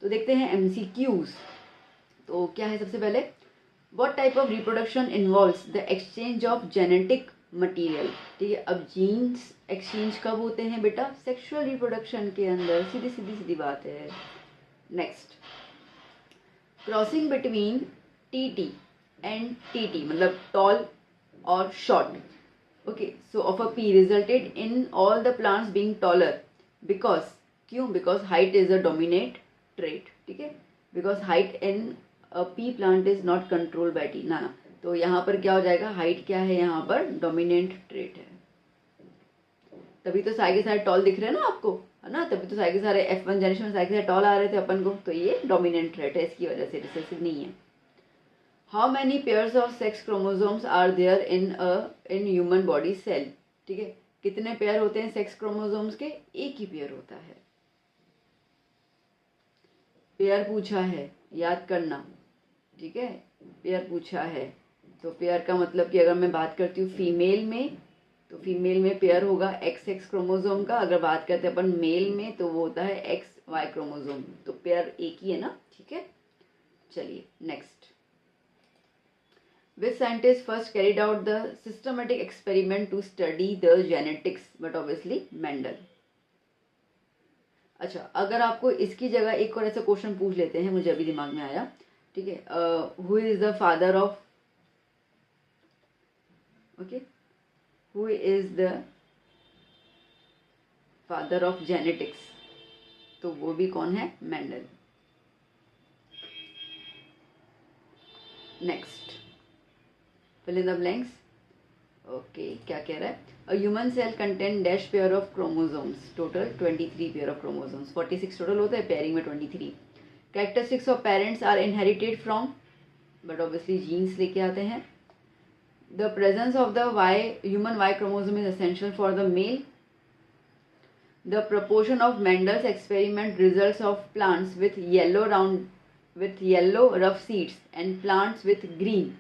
तो देखते हैं MCQs। तो क्या है सबसे पहले, what type of reproduction involves the exchange of genetic material. ठीक है, अब जीन्स एक्सचेंज कब होते हैं बेटा, सेक्सुअल रिप्रोडक्शन के अंदर, सीधी सीधी सीधी बात है। Next, crossing between TT and TT मतलब टॉल और short. Okay, so of a pea resulted in all the plants being taller because, क्यों, because height is a dominate trait. ठीक है, because height in a pea plant is not control by T ना, तो यहाँ पर क्या हो जाएगा, हाइट क्या है यहाँ पर, डोमिनेंट ट्रेट है। तभी तो सारे के सारे टॉल दिख रहे हैं ना आपको, है ना, तभी तो सारे के सारे F1 जनरेशन में सारे के सारे टॉल आ रहे थे अपन को, तो ये डोमिनेंट ट्रेट है, इसकी वजह से रिसेसिव नहीं है। How many pairs of sex chromosomes are there in human body cell. ठीक है, कितने पेयर होते हैं सेक्स क्रोमोसोम्स के, एक ही पेयर होता है। पेयर पूछा है, याद करना। ठीक है, पेयर पूछा है, तो पेयर का मतलब कि अगर मैं बात करती हूँ फीमेल में, तो फीमेल में पेयर होगा XX क्रोमोसोम का, अगर बात करते हैं अपन मेल में तो वो होता है XY क्रोमोसोम, तो पेयर एक ही है ना। ठीक है, चलिए next, which scientist first carried out the systematic experiment to study the genetics, but obviously Mendel। अच्छा, अगर आपको इसकी जगह एक और ऐसा क्वेश्चन पूछ लेते हैं, मुझे अभी दिमाग में आया। ठीक है, who is the father of, okay, who is the father of genetics, तो वो भी कौन है, Mendel. Next, fill in the blanks. Okay, क्या कह रहा है, a human cell contain dash pair of chromosomes, total 23 pair of chromosomes, 46 total होता है, पेयरिंग में 23। Characteristics of parents are inherited from, but obviously genes लेके आते हैं। The presence of the human Y chromosome is essential for the male. The proportion of Mendel's experiment results of plants with yellow rough seeds and plants with green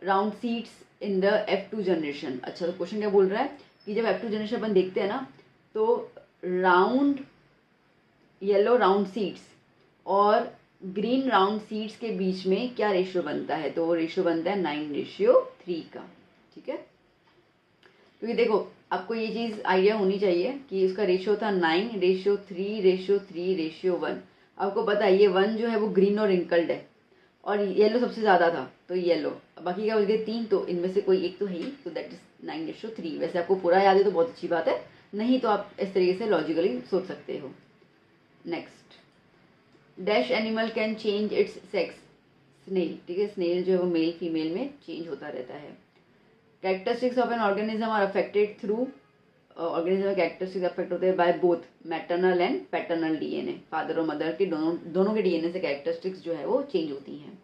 round seeds in the F2 generation. अच्छा, तो question क्या बोल रहा है कि जब F2 generation अपन देखते हैं ना, तो राउंड येलो राउंड सीड्स और ग्रीन राउंड सीड्स के बीच में क्या रेशियो बनता है, तो वो रेशियो बनता है 9:3 का। ठीक है, क्योंकि देखो आपको ये चीज़ आइडिया होनी चाहिए कि उसका रेशियो था 9:3:3:1। आपको पता है ये 1 जो है वो ग्रीन और रिंकल्ड है, और येलो सबसे ज़्यादा था तो येलो, बाकी क्या बच गए 3, तो इनमें से कोई एक तो है ही, तो दैट इज 9:3। वैसे आपको पूरा याद है तो बहुत अच्छी बात है, नहीं तो आप इस तरीके से लॉजिकली सोच सकते हो। Next, dash animal can change its sex, snail. ठीक है, स्नेल जो है वो मेल फीमेल में चेंज होता रहता है। Characteristics of an organism are affected through, organism में कैरेक्टरिस्टिक्स अफेक्ट होते हैं by both maternal and paternal DNA, father और मदर के दोनों के DNA से कैरेक्टरिस्टिक्स जो है वो चेंज होती हैं।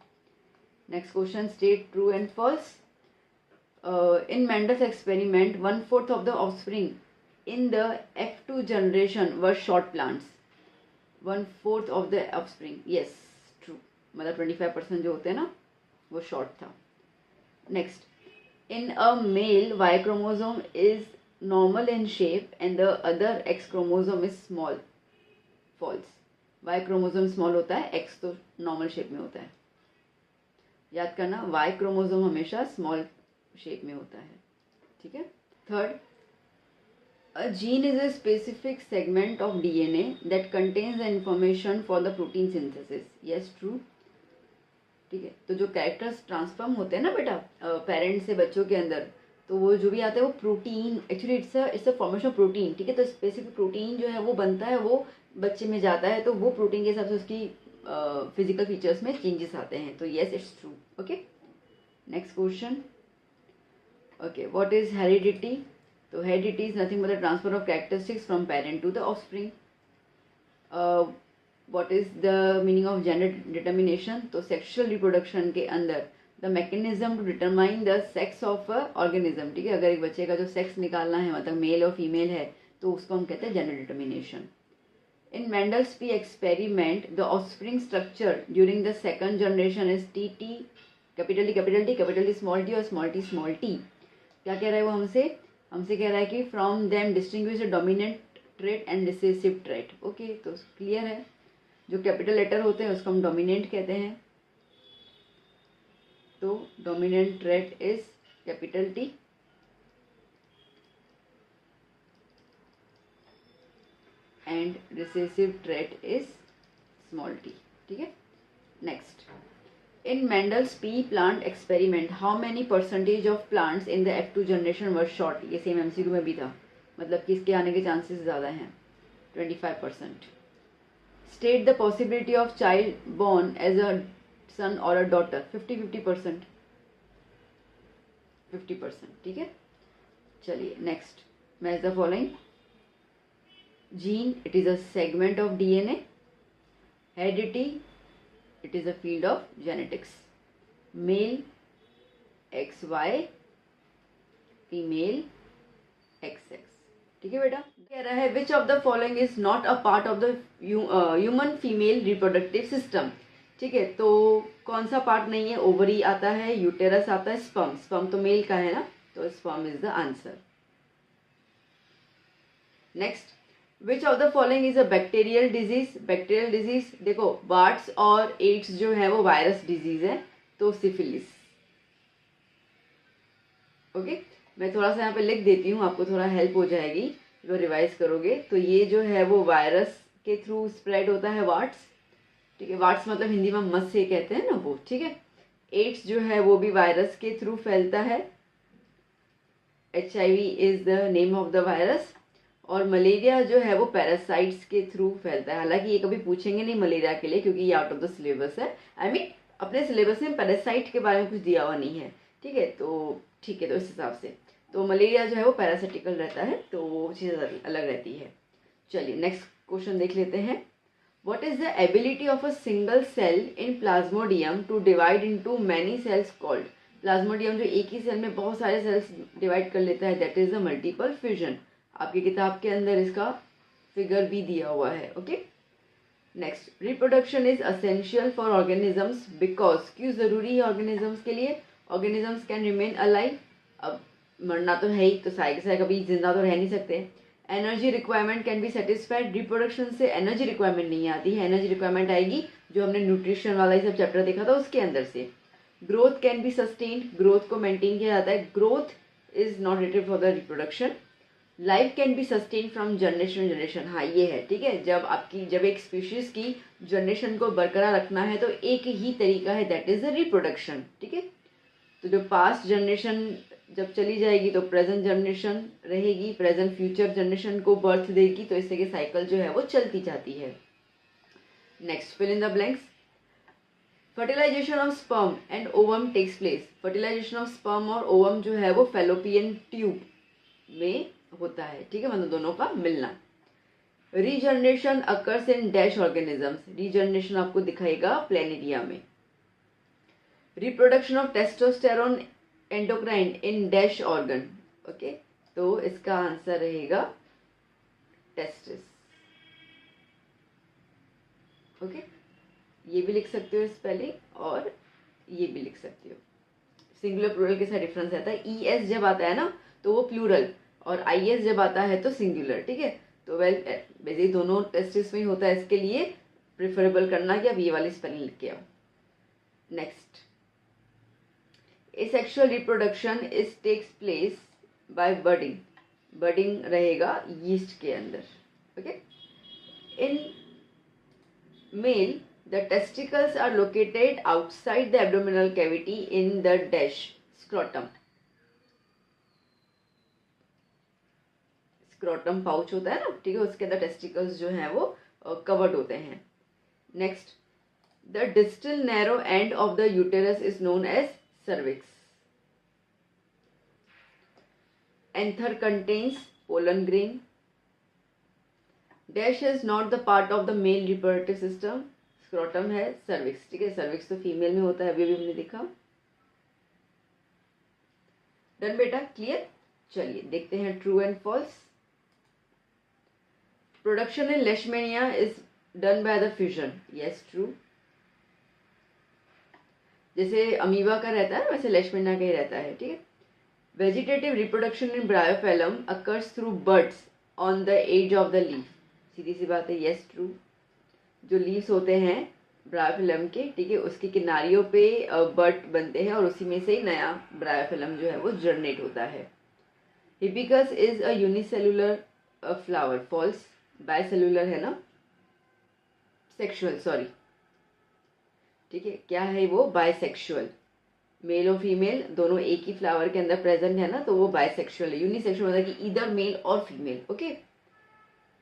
Next question, state true and false. In Mendel's experiment 1/4 of the offspring in the F2 generation were short plants. 1/4 of the offspring, yes true, मतलब 25% जो होते हैं ना वो शॉर्ट था। Next, in a male Y chromosome is normal in shape and the other X chromosome is small, false। Y chromosome small होता है, X तो normal shape में होता है, याद करना Y chromosome हमेशा small shape में होता है। ठीक है, third, a gene is a specific segment of DNA that contains the information for the protein synthesis, yes true। ठीक है, तो जो कैरेक्टर्स ट्रांसफॉर्म होते हैं ना बेटा पेरेंट्स से बच्चों के अंदर, तो वो जो भी आता है वो protein, actually it's a formation of protein. ठीक है, तो स्पेसिफिक प्रोटीन जो है वो बनता है, वो बच्चे में जाता है, तो वो प्रोटीन के हिसाब से उसकी फिजिकल फीचर्स में चेंजेस आते हैं, तो yes it's true. Okay, next question, okay, what is heredity, तो heredity is nothing but the transfer of characteristics from parent to the offspring. What is the meaning of gender determination, तो sexual reproduction के अंदर the mechanism to determine the sex of a organism. ठीक है, अगर एक बच्चे का जो सेक्स निकालना है, मतलब मेल और फीमेल है, तो उसको हम कहते हैं gender determination. In Mendel's pea experiment the offspring structure during the second generation is TT, capital T capital T capital T small t और स्मॉल t स्मॉल t। क्या कह रहा है वो हमसे कह रहा है कि from them distinguish the dominant trait and recessive trait. Okay, तो क्लियर है। जो कैपिटल लेटर होते हैं उसको हम डोमिनेंट कहते हैं। तो dominant trait is capital T and recessive trait is small T. ठीक है, next, in Mendel's P plant experiment how many percentage of plants in the F2 generation were short. ये सेम MCQ में भी था, मतलब कि इसके आने के चांसेस ज़्यादा हैं, 25%। State the possibility of child born as a son और अ डॉटर, 50-50%, 50%। ठीक है, चलिए next, match the following. Gene, it is a segment of DNA। Heredity, it is a field of genetics। male XY, female XX। ठीक है बेटा, कह रहा है which of the following is not a part of the human female reproductive system. ठीक है, तो कौन सा पार्ट नहीं है? ओवरी आता है, यूटेरस आता है, स्पर्म। स्पर्म तो मेल का है ना, तो sperm is the answer. Next, which of the following is a bacterial disease. Bacterial disease, देखो वार्ड्स और एड्स जो है वो वायरस डिजीज है, तो सिफिलिस। ओके, मैं थोड़ा सा यहाँ पे लिख देती हूँ, आपको थोड़ा हेल्प हो जाएगी जो रिवाइज करोगे। तो ये जो है वो वायरस के थ्रू स्प्रेड होता है, वार्ड्स। ठीक है, वार्ड्स मतलब हिंदी में मस से कहते हैं ना वो। ठीक है, एड्स जो है वो भी वायरस के थ्रू फैलता है, HIV is the name of the virus. और मलेरिया जो है वो पैरासाइट्स के थ्रू फैलता है। हालांकि ये कभी पूछेंगे नहीं मलेरिया के लिए, क्योंकि ये आउट ऑफ द सिलेबस है। आई मीन अपने सिलेबस में पैरासाइट के बारे में कुछ दिया हुआ नहीं है। ठीक है, तो ठीक है, तो इस हिसाब से तो मलेरिया जो है वो पैरासिटिकल रहता है, तो वो चीज़ अलग रहती है। चलिए नेक्स्ट क्वेश्चन देख लेते हैं। What is the ability of a single cell in plasmodium to divide into many cells called. Plasmodium जो एक ही सेल में बहुत सारे सेल्स डिवाइड कर लेता है, that is the multiple fusion. आपकी किताब के अंदर इसका फिगर भी दिया हुआ है। Okay, next, reproduction is essential for organisms because. क्यों जरूरी है ऑर्गेनिजम्स के लिए? ऑर्गेनिजम्स कैन रिमेन अलाइव, अब मरना तो है ही, तो सारे के सारे कभी जिंदा तो रह नहीं सकते। Energy requirement can be satisfied. Reproduction से एनर्जी रिक्वायरमेंट नहीं आती है, एनर्जी रिक्वायरमेंट आएगी जो हमने न्यूट्रिशन वाला ये सब चैप्टर देखा था उसके अंदर से। Growth can be sustained, growth को मेंटेन किया जाता है, growth is not related for the reproduction. Life can be sustain from generation generation, हाँ ये है। ठीक है, जब एक स्पीशीज की जनरेशन को बरकरार रखना है तो एक ही तरीका है, दैट इज द रिप्रोडक्शन। ठीक है, तो जो पास्ट जनरेशन जब चली जाएगी तो प्रेजेंट जनरेशन रहेगी, प्रेजेंट फ्यूचर जनरेशन को बर्थ देगी, तो इससे कि साइकिल जो है वो चलती जाती है। Next, fill in the blanks. Fertilization of sperm and ovum takes place. Fertilization of sperm और ओवम जो है वो फैलोपियन ट्यूब में होता है। ठीक है, मतलब दोनों का मिलना। Regeneration occurs in dash organisms. Regeneration आपको दिखाएगा प्लेनेरिया में। Reproduction of testosterone endocrine in dash organ. Okay, तो इसका आंसर रहेगा टेस्टिस। ओके, ये भी लिख सकते हो स्पेलिंग और ये भी लिख सकते हो। सिंगुलर प्लूरल के साथ डिफरेंस रहता है। ES जब आता है ना तो वो प्लूरल, और IS जब आता है तो सिंगुलर। ठीक है, तो बेसिकली दोनों टेस्टिस में ही होता है, इसके लिए प्रेफरेबल करना कि आप ये वाली स्पेलिंग लिख के आओ। Next, asexual reproduction is takes place by budding. Budding रहेगा यीस्ट के अंदर। Okay, in male the testicles are located outside the abdominal cavity in the dash scrotum. Scrotum pouch होता है ना, ठीक है, उसके अंदर टेस्टिकल्स जो हैं वो कवर्ड होते हैं। Next, the distal narrow end of the uterus is known as cervix. Anther contains pollen grain. Dash is not the part of the male reproductive system. Scrotum है, सर्विक्स। ठीक है, सर्विक्स तो female में होता है, अभी भी हमने देखा। डन बेटा, क्लियर। चलिए देखते हैं true and false. Production in leishmania is done by the fusion. Yes, true. जैसे अमीबा का रहता है वैसे लेशमेनिया का ही रहता है। ठीक है, vegetative reproduction in bryophyllum occurs through buds on the edge of the leaf. सीधी सी बात है, यस, ट्रू। जो लीव्स होते हैं ब्रायोफिलम के, ठीक है, उसके किनारियों पे बड बनते हैं और उसी में से ही नया ब्रायोफिलम जो है वो जर्नेट होता है। Hibiscus is a unicellular flower, false, bicellular है ना, सेक्सुअल, सॉरी, ठीक है, क्या है वो, बाइसेक्सुअल, मेल और फीमेल दोनों एक ही फ्लावर के अंदर प्रेजेंट है ना, तो वो बाइसेक्सुअल है। यूनिसेक्सुअल मतलब कि इधर मेल और female. Okay,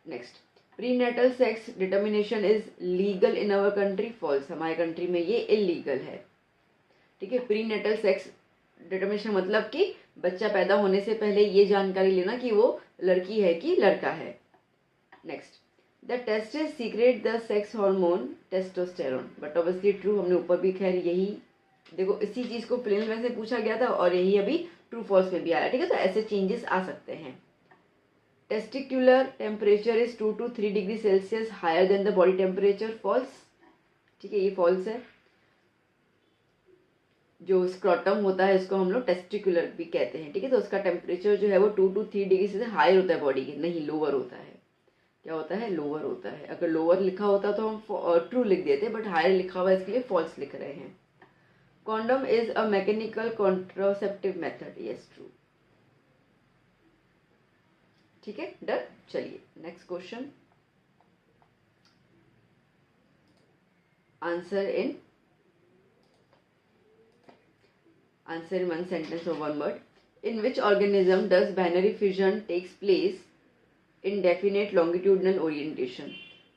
next, prenatal sex determination is legal in our country, false, हमारे कंट्री में ये इलीगल है। ठीक है, प्रीनेटल सेक्स डिटर्मिनेशन मतलब कि बच्चा पैदा होने से पहले ये जानकारी लेना कि वो लड़की है कि लड़का है। Next, the testis secret the sex hormone testosterone, but obviously true, हमने ऊपर भी खैर यही, देखो इसी चीज को प्लेन में से पूछा गया था और यही अभी ट्रू फॉल्स में भी आया। ठीक है, तो ऐसे चेंजेस आ सकते हैं। Testicular temperature is 2 to 3 degree Celsius higher than the body temperature, false. ठीक है, ये फॉल्स है। जो स्क्रॉटम होता है इसको हम लोग टेस्टिकुलर भी कहते हैं। ठीक है, तो उसका टेम्परेचर जो है वो 2 to 3 डिग्री से हायर होता है बॉडी के, नहीं लोअर होता है। क्या होता है, लोअर होता है। अगर लोअर लिखा होता तो हम ट्रू लिख देते, बट हायर लिखा हुआ है इसके लिए फॉल्स लिख रहे हैं। Condom is a mechanical contraceptive method, yes true. ठीक है, डन। चलिए next question, answer in one sentence or one word. In which organism does binary fission takes place in definite longitudinal orientation?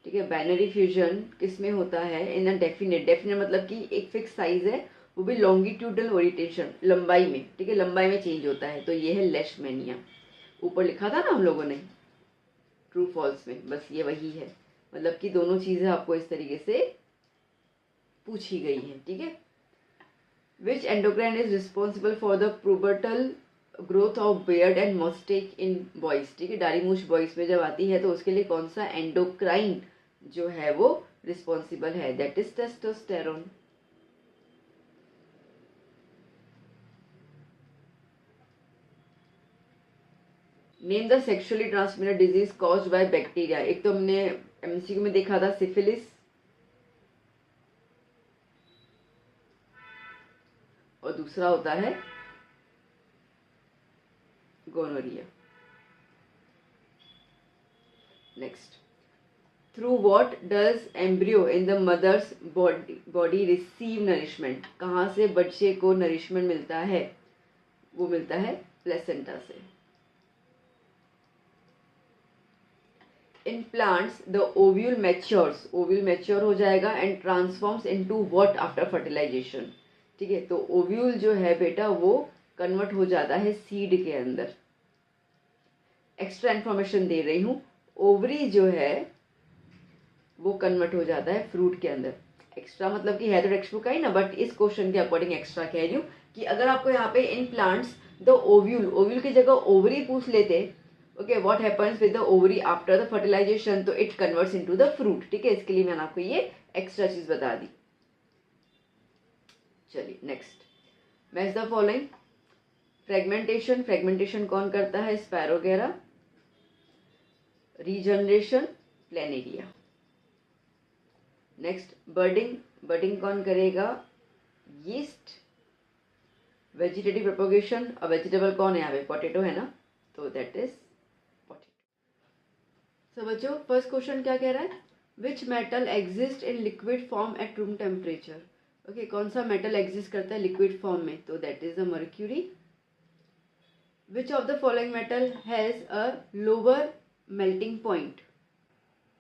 ठीक है, binary fusion किस में होता है, in a definite, definite मतलब कि एक फिक्स साइज है, वो भी लॉन्गिट्यूडनल ओरिएंटेशन, लंबाई में। ठीक है, लंबाई में चेंज होता है, तो ये है लेशमैनिया। ऊपर लिखा था ना हम लोगों ने ट्रू फॉल्स में, बस ये वही है, मतलब कि दोनों चीजें आपको इस तरीके से पूछी गई हैं। ठीक है, Which endocrine is responsible for the pubertal growth of beard and mustache in boys? ठीक है, दाढ़ी मूछ बॉयज में जब आती है तो उसके लिए कौन सा एंडोक्राइन जो है वो रिस्पॉन्सिबल है, that is testosterone. Name the sexually transmitted disease caused by bacteria. एक तो हमने एमसीक्यू में देखा था सिफिलिस, और दूसरा होता है gonorrhoea. Next, through what does embryo in the mother's body receive nourishment, कहाँ से बच्चे को नरिशमेंट मिलता है, वो मिलता है प्लेसेंटा से। In plants the ovule matures, ovule mature हो जाएगा and transforms into what after fertilization. ठीक है, तो ओव्यूल जो है बेटा वो कन्वर्ट हो जाता है सीड के अंदर। एक्स्ट्रा इन्फॉर्मेशन दे रही हूँ, ओवरी जो है वो कन्वर्ट हो जाता है फ्रूट के अंदर। एक्स्ट्रा मतलब कि है तो टेक्स्ट बुक का ही ना, बट इस क्वेश्चन के अकॉर्डिंग एक्स्ट्रा कह रही हूँ कि अगर आपको यहाँ पे in plants the ovule, ovule की जगह ओवरी पूछ लेते, okay, what happens with the ovary after the fertilization, तो it converts into the fruit. ठीक है, इसके लिए मैंने आपको ये एक्स्ट्रा चीज बता दी। चलिए next, match the following. Fragmentation, fragmentation कौन करता है, spirogyra. Regeneration, planaria. Next, budding, budding कौन करेगा, यीस्ट। वेजिटेटिव प्रोपोगेशन, और वेजिटेबल कौन है यहाँ पे, पोटैटो है ना, तो दैट इज पोटैटो। सो बच्चों, फर्स्ट क्वेश्चन क्या कह रहा है, which metal exist in liquid form at room temperature. Okay, कौन सा मेटल एग्जिस्ट करता है लिक्विड फॉर्म में, तो that is the mercury. Which of the following metal has a lower melting point,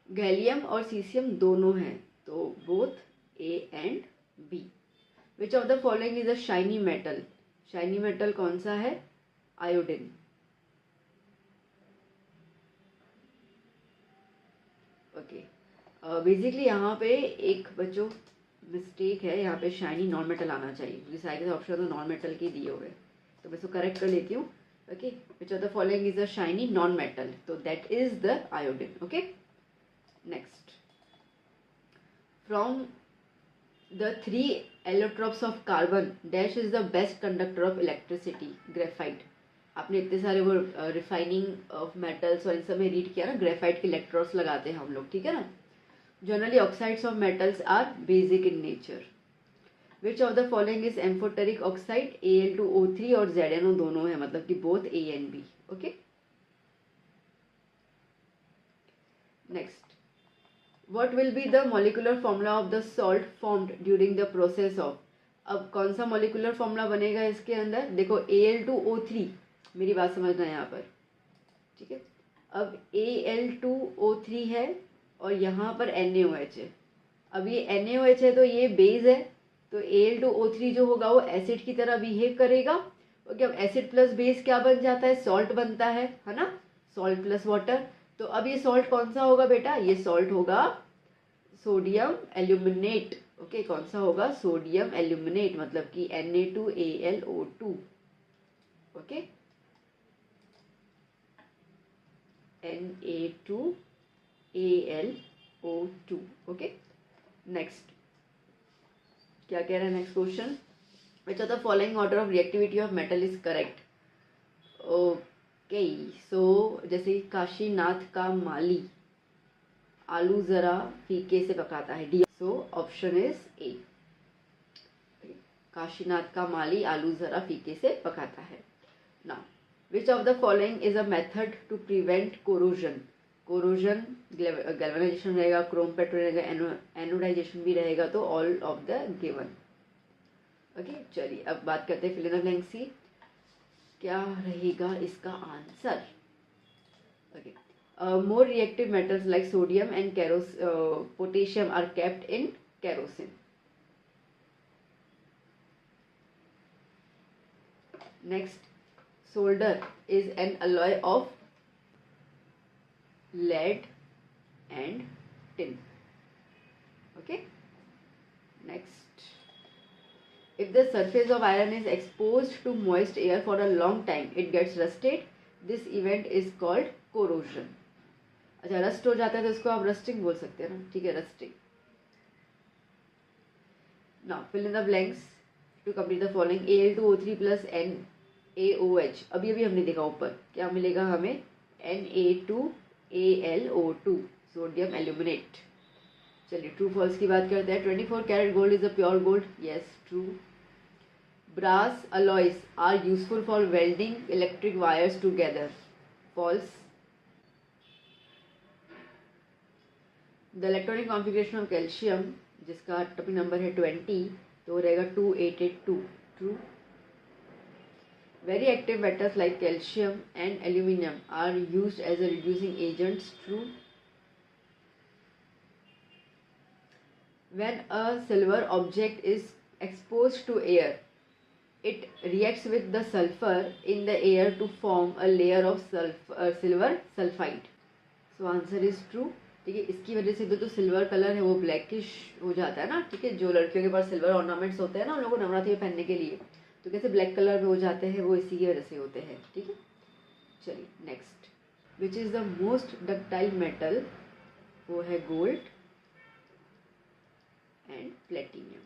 gallium और सीसियम दोनों हैं, तो both A and B. Which of the following is a shiny metal, shiny metal कौन सा है, iodine. Okay, basically यहाँ पे एक बच्चों मिस्टेक है, यहाँ पे शाइनी नॉन मेटल आना चाहिए, क्योंकि सारे ऑप्शन तो नॉन मेटल के दिए हुए, तो मैं इसको करेक्ट कर लेती हूँ। Okay, which of the following is a shiny non metal, so that is the iodine. Okay, next, from the 3 allotropes of carbon dash is the best conductor of electricity, graphite. आपने इतने सारे वो refining of metals और इन सब में read किया ना, graphite के इलेक्ट्रोड्स लगाते हैं हम लोग, ठीक है ना। Generally oxides of metals are basic in nature. Which of the following is amphoteric oxide? Al2O3 और ZnO दोनों है, मतलब कि both A and B. Okay. Next, what will be the molecular formula of the salt formed during the process of. अब कौन सा molecular formula बनेगा इसके अंदर? देखो Al2O3, मेरी बात समझना है यहाँ पर, ठीक है. अब Al2O3 है और यहाँ पर NaOH है. अब ये NaOH है तो ये बेस है, तो Al2O3 जो होगा वो एसिड की तरह बिहेव करेगा. ओके. अब एसिड प्लस बेस क्या बन जाता है? सॉल्ट बनता है ना. Salt plus water. तो अब ये सॉल्ट कौन सा होगा बेटा? ये सॉल्ट होगा सोडियम एल्यूमिनेट. ओके. कौन सा होगा? सोडियम एल्यूमिनेट, मतलब कि Na2AlO2. Okay. Na2AlO2. Okay. Next क्या कह रहा है next question? Which of the following order of reactivity of metal is correct? Okay. So जैसे काशीनाथ का माली आलू जरा फीके से पकाता है. D. So option is A. Kashinath का माली आलू जरा फीके से पकाता है. Now which of the following is a method to prevent corrosion? Corrosion galvanization रहेगा, क्रोम पेट्रो रहेगा, एनोडाइजेशन भी रहेगा, तो all of the given. Okay. चलिए अब बात करते हैं fill in the blank C. क्या रहेगा इसका answer? Okay. More reactive metals like sodium and potassium are kept in kerosene. Next, solder is an alloy of lead and tin. Okay. Next, if the surface of iron is exposed to moist air for a long time, it gets rusted. This event is called corrosion. अच्छा, rust हो जाता है तो इसको आप rusting बोल सकते हैं ना. ठीक है, rusting. Now fill in the blanks to complete the following. Al2O3 plus NaOH. अभी हमने देखा ऊपर क्या मिलेगा हमें? Na2AlO2, sodium aluminate. चलिए ट्रू फॉल्स की बात करते हैं. 24 carat gold is a pure gold. Yes, true. Brass alloys are useful for welding electric wires together. False. The electronic configuration of calcium, जिसका टॉपिक नंबर है 20, तो रहेगा 2882. True. Very active metals like calcium and aluminium are used as a reducing agents. True. When a silver object is exposed to air, it reacts with the sulfur in the air to form a layer of silver sulfide. So answer is true. ठीक है. इसकी वजह से जो silver colour है वो blackish हो जाता है ना. ठीक है. जो लड़कियों के पास सिल्वर ऑर्नामेंट्स होते हैं ना, उन लोगों को नवरात्रि में पहनने के लिए, तो कैसे ब्लैक कलर में हो जाते हैं, वो इसी की वजह से होते हैं. ठीक है. चलिए next. Which is the most ductile metal? वो है gold and platinum.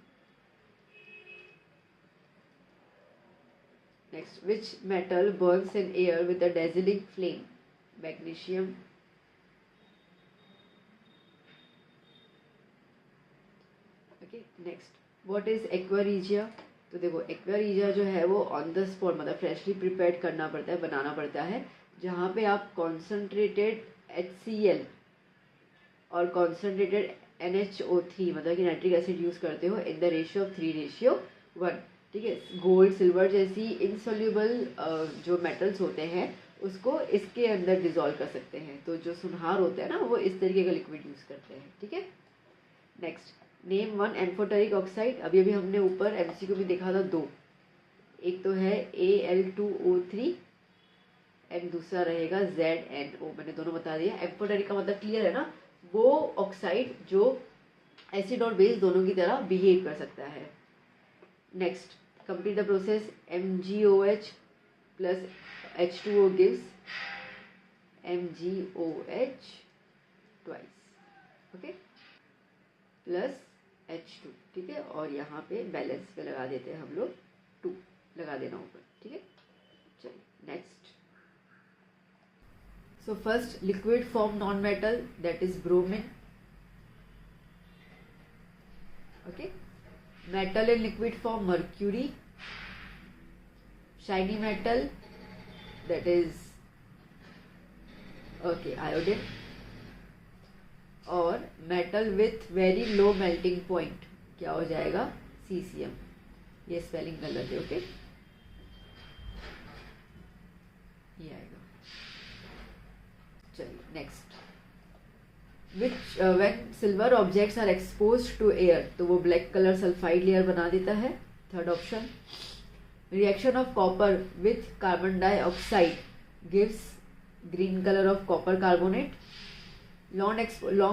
Next, which metal burns in air with a dazzling flame? Magnesium. Okay, next, what is aqua regia? तो देखो एक्वा रिजिया जो है वो ऑन द स्पॉट, मतलब freshly prepared करना पड़ता है, बनाना पड़ता है, जहाँ पे आप कॉन्सनट्रेटेड HCl और कॉन्सनट्रेटेड NHO3 मतलब कि नाइट्रिक एसिड यूज़ करते हो इन द रेशियो ऑफ 3:1. ठीक है. गोल्ड सिल्वर जैसी इनसोल्यूबल जो मेटल्स होते हैं उसको इसके अंदर डिजोल्व कर सकते हैं. तो जो सुनहार होते हैं ना, वो इस तरीके का लिक्विड यूज़ करते हैं. ठीक है. Next, name one amphoteric oxide. अभी हमने ऊपर MCQ भी देखा था 2. एक तो है Al2O3 एंड दूसरा रहेगा ZnO. मैंने दोनों बता दिया. एम्फोटेरिक का मतलब क्लियर है ना, वो ऑक्साइड जो एसिड और बेस दोनों की तरह बिहेव कर सकता है. Next, complete the process. MgOH plus H2O gives MgOH twice. Okay. Plus H2. ठीक है. और यहाँ पे बैलेंस पे लगा देते हैं हम लोग 2 लगा देना ऊपर. ठीक है. चलिए next. So first liquid form non metal, that is bromine. Okay. Metal in liquid form mercury, shiny metal that is okay iodine, और metal with very low melting point क्या हो जाएगा, सीसियम. ये स्पेलिंग गलत है. ओके, ये आएगा. चलिए next. Which when silver objects are exposed to air, तो वो ब्लैक कलर सल्फाइड लेयर बना देता है. Third option. Reaction of copper with carbon dioxide gives green color of copper carbonate. Long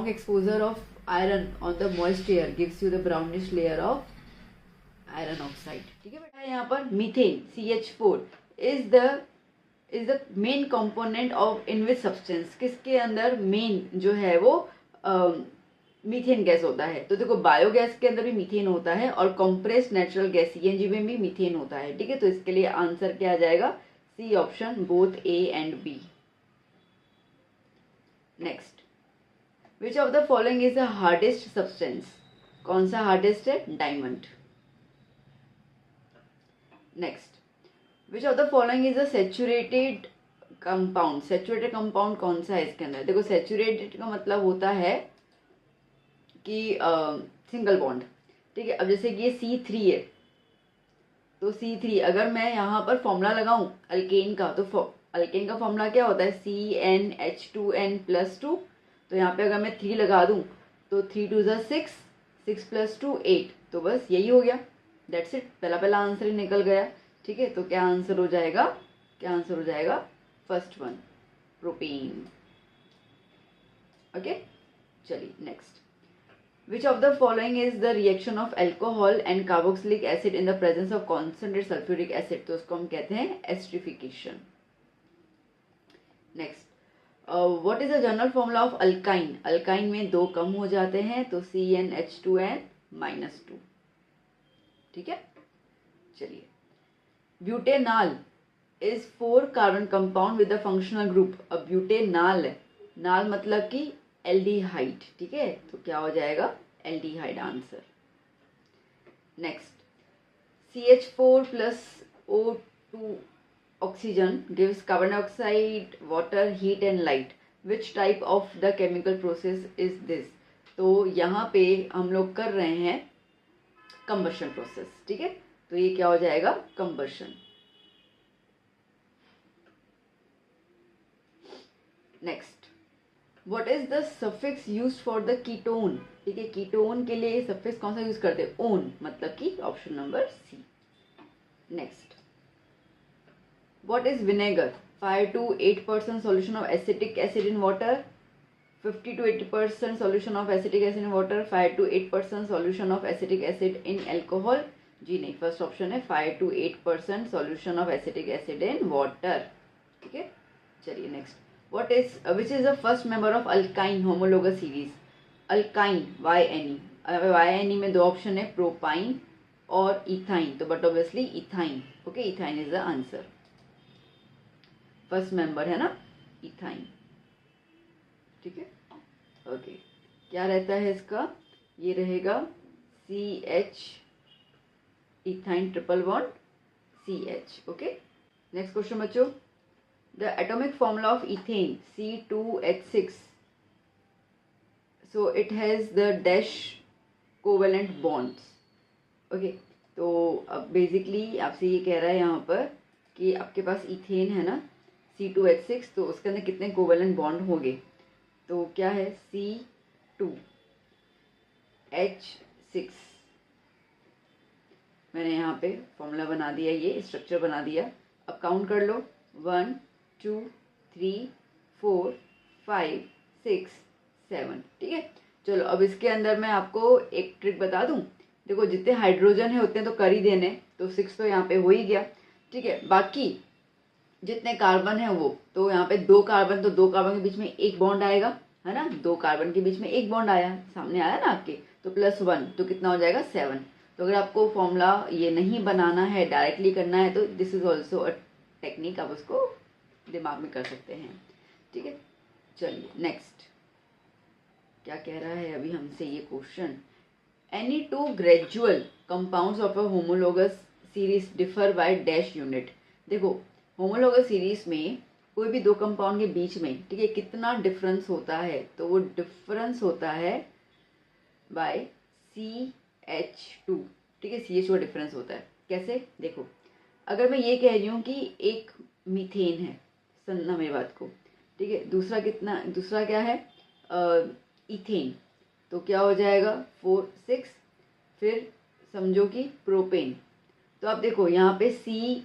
exposure of iron on the moist air gives you the brownish layer of iron oxide. ठीक है बेटा. यहाँ पर methane CH4 is the main component of in which substance, किसके अंदर main जो है वो मीथेन गैस होता है. तो देखो बायोगैस के अंदर भी मीथेन होता है और कंप्रेस्ड नेचुरल गैस CNG में भी मीथेन होता है. ठीक है, तो इसके लिए आंसर क्या आ जाएगा, C option, both A and B. Next. Which of the following is the hardest substance, कौन सा हार्डेस्ट है, diamond. Next. Which of the following is the saturated compound, saturated compound कौन सा है इसके अंदर. देखो सैचुरेटेड का मतलब होता है कि सिंगल बॉन्ड. ठीक है, अब जैसे कि ये C3 है, तो C3 अगर मैं यहाँ पर फॉर्मूला लगाऊं अल्केन का, तो अल्केन का फॉर्मूला क्या होता है, CnH2n+2. तो यहाँ पे अगर मैं 3 लगा दूँ तो 3 2 6, 6 + 2 8. तो बस यही हो गया, दैट्स इट. पहला आंसर ही निकल गया. ठीक है, तो क्या आंसर हो जाएगा, फर्स्ट वन, प्रोपेन. ओके, चलिए next. Which of the following is the reaction of alcohol and carboxylic acid in the presence of concentrated sulfuric acid? तो उसको हम कहते हैं esterification. Next. What is the general formula of alkyne? Alkyne में 2 कम हो जाते हैं, तो CnH2n-2. ठीक है, चलिए. Butanal is 4 carbon compound with the functional group. अब ब्यूटेनाल है, नाल मतलब कि एल्डिहाइड. ठीक है, तो क्या हो जाएगा, aldehyde answer. Next. CH4 + O2 oxygen gives carbon dioxide, water, heat and light. Which type of the chemical process is this? तो यहाँ पे हम लोग कर रहे हैं कंबशन प्रोसेस. ठीक है, तो ये क्या हो जाएगा, combustion. Next. What is the suffix used for the ketone? ठीक है, कीटोन के लिए सफिक्स कौन सा यूज करते हैं, ओन, मतलब कि option number C. Next. What is vinegar? 5 to 8% solution of acetic acid in water, 50 to 80% solution of acetic acid in water, 5 to 8% solution of acetic acid in alcohol. जी नहीं, फर्स्ट ऑप्शन है 5 to 8% solution of acetic acid in water. ठीक है, चलिए next. Which is the first member of alkyne homologous series? Alkyne YNE. YNE में 2 option है, propyne और ethyne, तो but obviously ethyne. Okay, ethyne is the answer. First member है ना, ethyne. ठीक है, ओके. क्या रहता है इसका, ये रहेगा CH, ethyne triple bond CH. Okay, next question बच्चों. The atomic formula of ethane C2H6. So it has the dash covalent bonds. Okay, तो अब बेसिकली आपसे ये कह रहा है यहाँ पर कि आपके पास इथेन है ना C2H6, तो उसके अंदर कितने कोवेलेंट बॉन्ड होंगे. तो क्या है, C2H6. मैंने यहाँ पे फॉर्मूला बना दिया, ये स्ट्रक्चर बना दिया. अब काउंट कर लो, 1 2 3 4 5 6 7. ठीक है, चलो अब इसके अंदर मैं आपको एक ट्रिक बता दूं. देखो जितने हाइड्रोजन है उतने तो कर ही देने, तो 6 तो यहाँ पे हो ही गया. ठीक है, बाकी जितने कार्बन है वो, तो यहाँ पे 2 कार्बन, तो 2 कार्बन के बीच में एक बॉन्ड आएगा, है ना. 2 कार्बन के बीच में एक बॉन्ड आया, सामने आया ना आपके, तो +1, तो कितना हो जाएगा, 7. तो अगर आपको फॉर्मूला ये नहीं बनाना है, डायरेक्टली करना है, तो this is also a technique, आप उसको दिमाग में कर सकते हैं. ठीक है, चलिए नेक्स्ट. क्या कह रहा है अभी हमसे ये question, any two gradual compounds of a homologous series differ by dash unit. देखो होमोलोगस सीरीज में कोई भी दो कंपाउंड के बीच में, ठीक है, कितना डिफरेंस होता है, तो वो डिफरेंस होता है बाय CH2, ठीक है, CH2 का डिफरेंस होता है। कैसे? देखो अगर मैं ये कह रही हूँ कि एक मीथेन है, सुनना मेरी बात को, ठीक है, दूसरा क्या है, इथेन, तो क्या हो जाएगा 4 6, फिर समझो कि प्रोपेन, तो आप देखो यहाँ पे C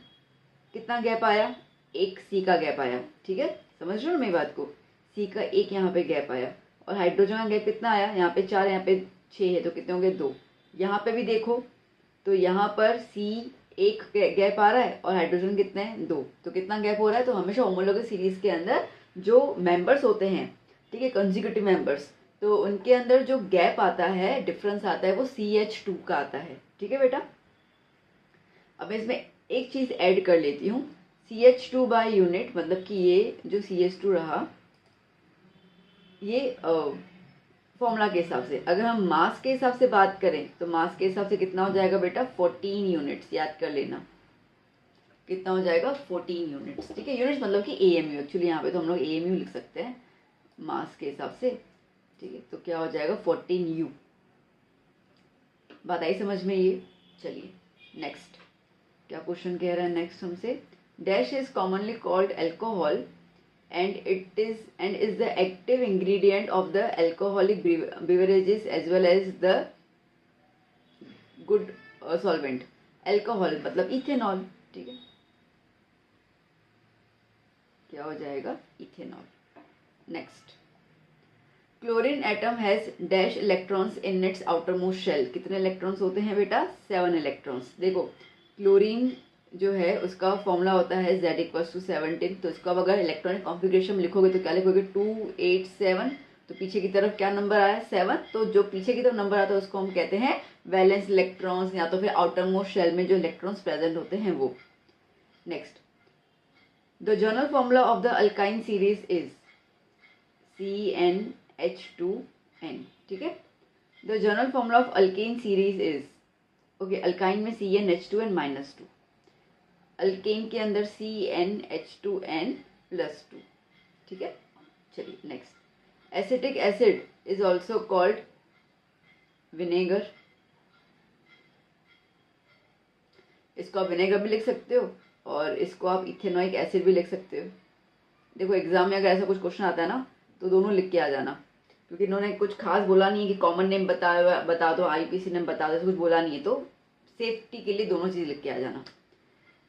कितना गैप आया, एक C का गैप आया, ठीक है, समझ रहे हो मेरी बात को, C का एक यहाँ पे गैप आया, और हाइड्रोजन का गैप कितना आया, यहाँ पे 4, यहाँ पे 6 है, तो कितने होंगे 2। यहाँ पे भी देखो तो यहाँ पर C एक गैप आ रहा है और हाइड्रोजन कितने हैं 2, तो कितना गैप हो रहा है। तो हमेशा होमोलोगस सीरीज के अंदर जो मेंबर्स होते हैं, ठीक है, कंसेक्यूटिव मेंबर्स, तो उनके अंदर जो गैप आता है, डिफरेंस आता है, वो CH2 का आता है, ठीक है बेटा। अब मैं इसमें एक चीज ऐड कर लेती हूँ, CH2 बाय यूनिट, मतलब कि ये जो CH2 रहा, ये फॉर्मूला के हिसाब से, अगर हम मास के हिसाब से बात करें तो मास के हिसाब से कितना हो जाएगा बेटा 14 यूनिट्स, याद कर लेना कितना हो जाएगा 14 यूनिट्स, ठीक है। यूनिट्स मतलब कि AMU, एक्चुअली यहाँ पे तो हम लोग AMU लिख सकते हैं मास के हिसाब से, ठीक है, तो क्या हो जाएगा 14U। बात आई समझ में ये? चलिए नेक्स्ट क्या क्वेश्चन कह रहा है नेक्स्ट हमसे, dash is commonly called alcohol and is the active ingredient of the alcoholic beverages as well as the good solvent। Alcohol मतलब इथेनॉल, ठीक है, क्या हो जाएगा ethanol. Next, chlorine atom has dash electrons in its outermost shell. कितने electrons होते हैं बेटा 7 इलेक्ट्रॉन्स। देखो क्लोरीन जो है उसका फॉर्मूला होता है Z=17, तो इसको अब अगर इलेक्ट्रॉनिक कॉन्फ़िगरेशन में लिखोगे तो क्या लिखोगे 2 8 7, तो पीछे की तरफ क्या नंबर आया 7, तो जो पीछे की तरफ नंबर आता है उसको हम कहते हैं वैलेंस इलेक्ट्रॉन्स, या तो फिर आउटर मोस्ट शेल में जो इलेक्ट्रॉन्स प्रेजेंट होते हैं वो। Next, the general formula of the alkyne series is CnH2n, ठीक है। The general formula of alkane series is, okay, alkyne में CnH2n -2, अल्केन के अंदर CnH2n+2, ठीक है। चलिए next, acetic acid is also called vinegar. इसको आप विनेगर भी लिख सकते हो और इसको आप इथेनोइक एसिड भी लिख सकते हो। देखो एग्जाम में अगर ऐसा कुछ क्वेश्चन आता है ना तो दोनों लिख के आ जाना, क्योंकि इन्होंने कुछ खास बोला नहीं है कि कॉमन नेम बता दो, IUPAC नेम बता दो, ऐसा कुछ बोला नहीं है, तो सेफ्टी के लिए दोनों चीज लिख के आ जाना।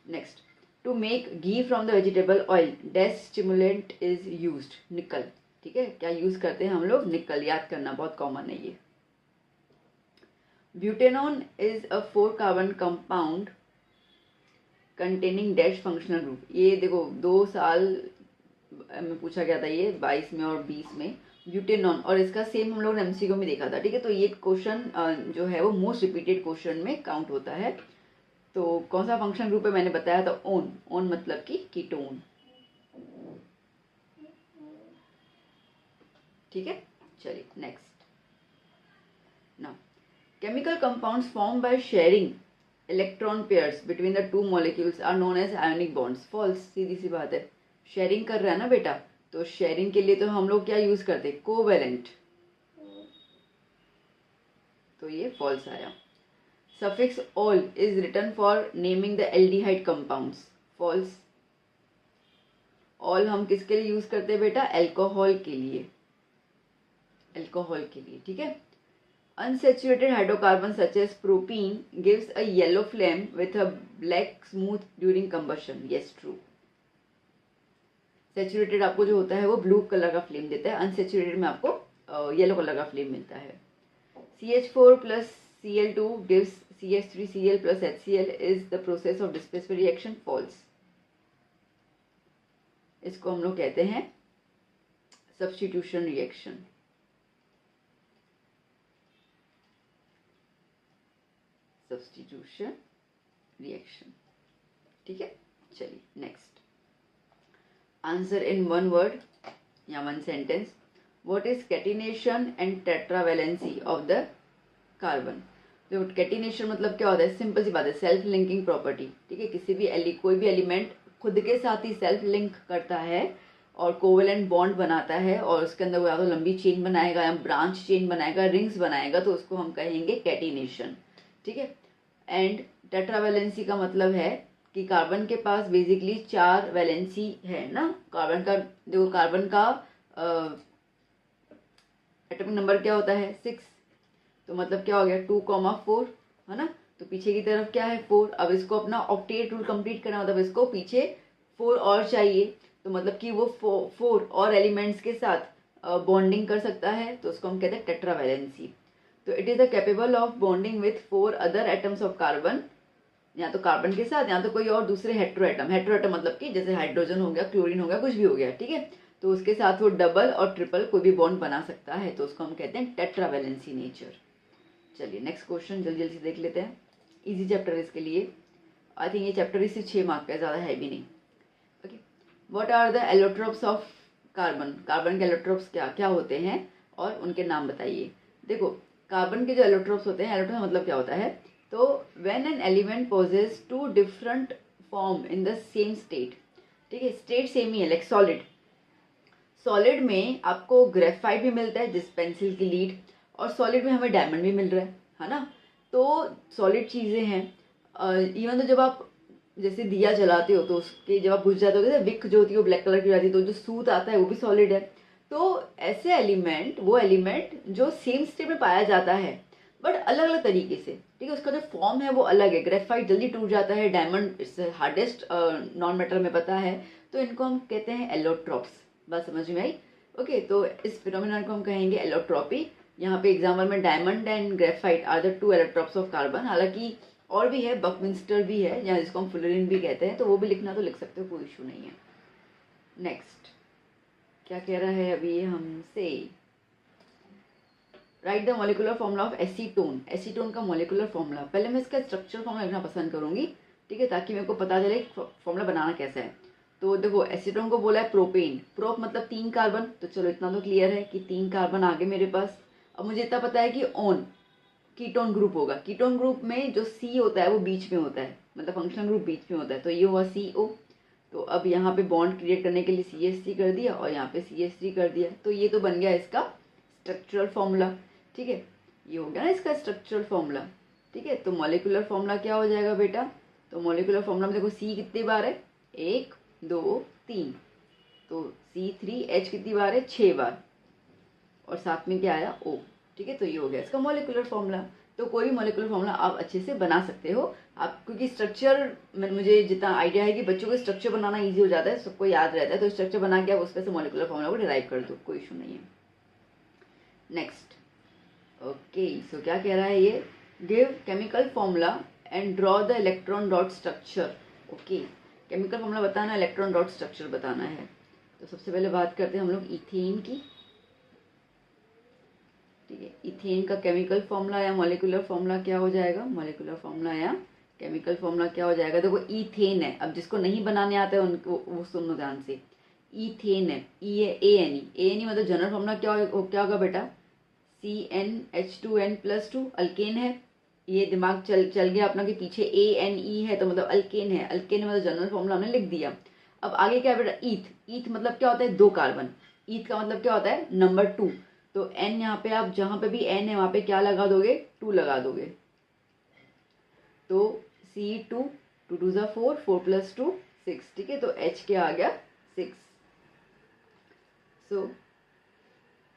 Next, to make ghee from the vegetable oil dash stimulant is used, nickel, ठीक है, क्या यूज करते हैं हम लोग निकल, याद करना बहुत कॉमन है ये। Butanone is a 4 carbon compound containing dash functional group. ये देखो 2 साल में पूछा गया था ये 22 में और 20 में, ब्यूटेनॉन, और इसका सेम हम लोग ने MCQ में देखा था, ठीक है। तो ये क्वेश्चन जो है वो मोस्ट रिपीटेड क्वेश्चन में काउंट होता है। तो कौन सा फंक्शन ग्रुप है मैंने बताया था, ओन, ओन मतलब कि कीटोन, ठीक है। चलिए next, now chemical compounds form by sharing electron pairs between the 2 molecules are known as ionic bonds. False, सीधी सी बात है, शेयरिंग कर रहा है ना बेटा, तो शेयरिंग के लिए तो हम लोग क्या यूज करते हैं कोवेलेंट, तो ये फॉल्स आया। Suffix all is written for naming the aldehyde compounds, false. All हम किसके लिए यूज करते हैं बेटा, अल्कोहल के लिए, अल्कोहल के लिए, ठीक है। Unsaturated hydrocarbon such as propene gives a yellow flame with a black smooth during combustion. Yes, true. Saturated आपको जो होता है वो ब्लू कलर का फ्लेम देता है, अनसेचुरेटेड में आपको येलो कलर का फ्लेम मिलता है। CH4 plus Cl2 gives CH3Cl plus HCl is the process of displacement reaction, false। इसको हम लोग कहते हैं substitution reaction, सब्स्टिट्यूशन रिएक्शन, ठीक है। चलिए नेक्स्ट, आंसर इन 1 वर्ड या 1 sentence, what is catenation and tetravalency of the carbon. तो कैटिनेशन मतलब क्या होता है, सिंपल सी बात है, सेल्फ लिंकिंग प्रॉपर्टी। ठीक है, किसी भी कोई भी एलिमेंट खुद के साथ ही सेल्फ लिंक करता है और कोवेलेंट बॉन्ड बनाता है और उसके अंदर वो या तो लंबी चेन बनाएगा या ब्रांच चेन बनाएगा, रिंग्स बनाएगा, तो उसको हम कहेंगे कैटिनेशन। ठीक है, एंड टेट्रावैलेंसी का मतलब है कि कार्बन के पास बेसिकली 4 वैलेंसी है ना। कार्बन का देखो, कार्बन का एटॉमिक नंबर क्या होता है 6, तो मतलब क्या हो गया 2,4 है ना। तो पीछे की तरफ क्या है 4। अब इसको अपना ऑक्टेट रूल कंप्लीट करना, मतलब इसको पीछे 4 और चाहिए, तो मतलब कि वो 4 और एलिमेंट्स के साथ बॉन्डिंग कर सकता है, तो उसको हम कहते हैं टेट्रावैलेंसी। तो it is the capable of bonding with 4 other atoms of carbon, या तो कार्बन के साथ या तो कोई और दूसरे हेट्रो एटम मतलब कि जैसे हाइड्रोजन हो गया, क्लोरीन हो गया, कुछ भी हो गया। ठीक है, तो उसके साथ वो डबल और ट्रिपल कोई भी बॉन्ड बना सकता है, तो उसको हम कहते हैं टेट्रावैलेंसी नेचर। चलिए नेक्स्ट क्वेश्चन जल्दी जल्दी देख लेते हैं। इजी चैप्टर है इसके लिए, आई थिंक ये चैप्टर इससे 6 मार्क का, ज़्यादा है भी नहीं। Okay, what are the allotropes of carbon, carbon के एलोट्रोप्स क्या क्या होते हैं और उनके नाम बताइए। देखो, कार्बन के जो एलोट्रोप्स होते हैं, एलोट्रोप मतलब क्या होता है, तो when an element possesses 2 different form in the same state. ठीक है, स्टेट सेम ही है, लाइक सॉलिड। सॉलिड में आपको ग्रेफाइट भी मिलता है, जिस पेंसिल की लीड, और सॉलिड में हमें डायमंड भी मिल रहा है ना। तो सॉलिड चीज़ें हैं। इवन तो जब आप जैसे दिया जलाते हो तो उसके जब आप बुझ जाते हो, जैसे विक जो होती है वो ब्लैक कलर की हो जाती है, तो जो सूत आता है वो भी सॉलिड है। तो ऐसे एलिमेंट, वो एलिमेंट जो सेम स्टेट में पाया जाता है बट अलग अलग तरीके से। ठीक है, उसका जो फॉर्म है वो अलग है। ग्रेफाइट जल्दी टूट जाता है, diamond it's hardest non metal में पता है, तो इनको हम कहते हैं एलोट्रॉप्स। बात समझ में आई? ओके, तो इस फिनोमिना को हम कहेंगे एलोट्रॉपी। यहाँ पे एग्जाम्पल में diamond and graphite are the 2 allotropes of carbon. हालांकि और भी है, बकमिंस्टर भी है, या जिसको हम फुलरिन भी कहते हैं, तो वो भी लिखना तो लिख सकते हो, कोई इशू नहीं है। नेक्स्ट क्या कह रहा है अभी हमसे, right the molecular formula of acetone. Acetone का मॉलिकुलर फॉर्मूला, पहले मैं इसका स्ट्रक्चर फॉर्मूला लिखना पसंद करूंगी। ठीक है, ताकि मेरे को पता चले फॉर्मूला बनाना कैसा है। तो देखो, एसीटोन को बोला है प्रोपेन। प्रोप मतलब 3 कार्बन, तो चलो इतना तो क्लियर है कि 3 कार्बन आगे मेरे पास। अब मुझे इतना पता है कि ऑन कीटोन ग्रुप होगा। कीटोन ग्रुप में जो सी होता है वो बीच में होता है, मतलब फंक्शनल ग्रुप बीच में होता है, तो ये हुआ CO। तो अब यहाँ पे बॉन्ड क्रिएट करने के लिए CH3 कर दिया और यहाँ पे CH3 कर दिया, तो ये तो बन गया इसका स्ट्रक्चरल फॉर्मूला। ठीक है, ये हो गया ना इसका स्ट्रक्चरल फॉर्मूला। ठीक है, तो मॉलिकुलर फॉर्मूला क्या हो जाएगा बेटा, तो मॉलिकुलर फॉर्मूला में देखो C कितनी बार है, 1 2 3, तो C3H कितनी बार है, 6 बार, और साथ में क्या आया O। ठीक है, तो ये हो गया इसका मॉलिकुलर फॉर्मूला। तो कोई भी मॉलिकुलर फॉर्मूला आप अच्छे से बना सकते हो आप, क्योंकि स्ट्रक्चर मुझे जितना आइडिया है कि बच्चों को स्ट्रक्चर बनाना ईजी हो जाता है, सबको याद रहता है, तो स्ट्रक्चर बना के आप उसमें से मॉलिकुलर फॉर्मूला को डिराइव कर दो, कोई इशू नहीं है। नेक्स्ट, ओके, सो क्या कह रहा है ये, give chemical formula and draw the electron dot structure. Okay, chemical formula बताना, इलेक्ट्रॉन डॉट स्ट्रक्चर बताना है। तो सबसे पहले बात करते हैं हम लोग इथेन की। ठीक है, इथेन का केमिकल फॉर्मूला या मॉलिकुलर फॉर्मूला क्या हो जाएगा, मॉलिकुलर फॉर्मूला या केमिकल फॉर्मूला क्या हो जाएगा। देखो, इथेन है, अब जिसको नहीं बनाने आता है उनको वो सुन लो ध्यान से। इथेन है, ई है, ANE मतलब जनरल फॉर्मूला क्या होगा बेटा, CnH2n+2 अल्केन है। ये दिमाग चल गया अपना कि पीछे ANE है तो मतलब अल्केन है, अल्केन मतलब जनरल फॉर्मूला हमने लिख दिया। अब आगे क्या है बेटा, ईथ मतलब क्या होता है, 2 कार्बन। ईथ का मतलब क्या होता है, नंबर 2। तो N यहाँ पे आप जहाँ पे भी N है वहाँ पे क्या लगा दोगे, 2 लगा दोगे। तो C2, 2 2 ज़ा 4, 4 + 2 6। ठीक है, तो H क्या आ गया 6। सो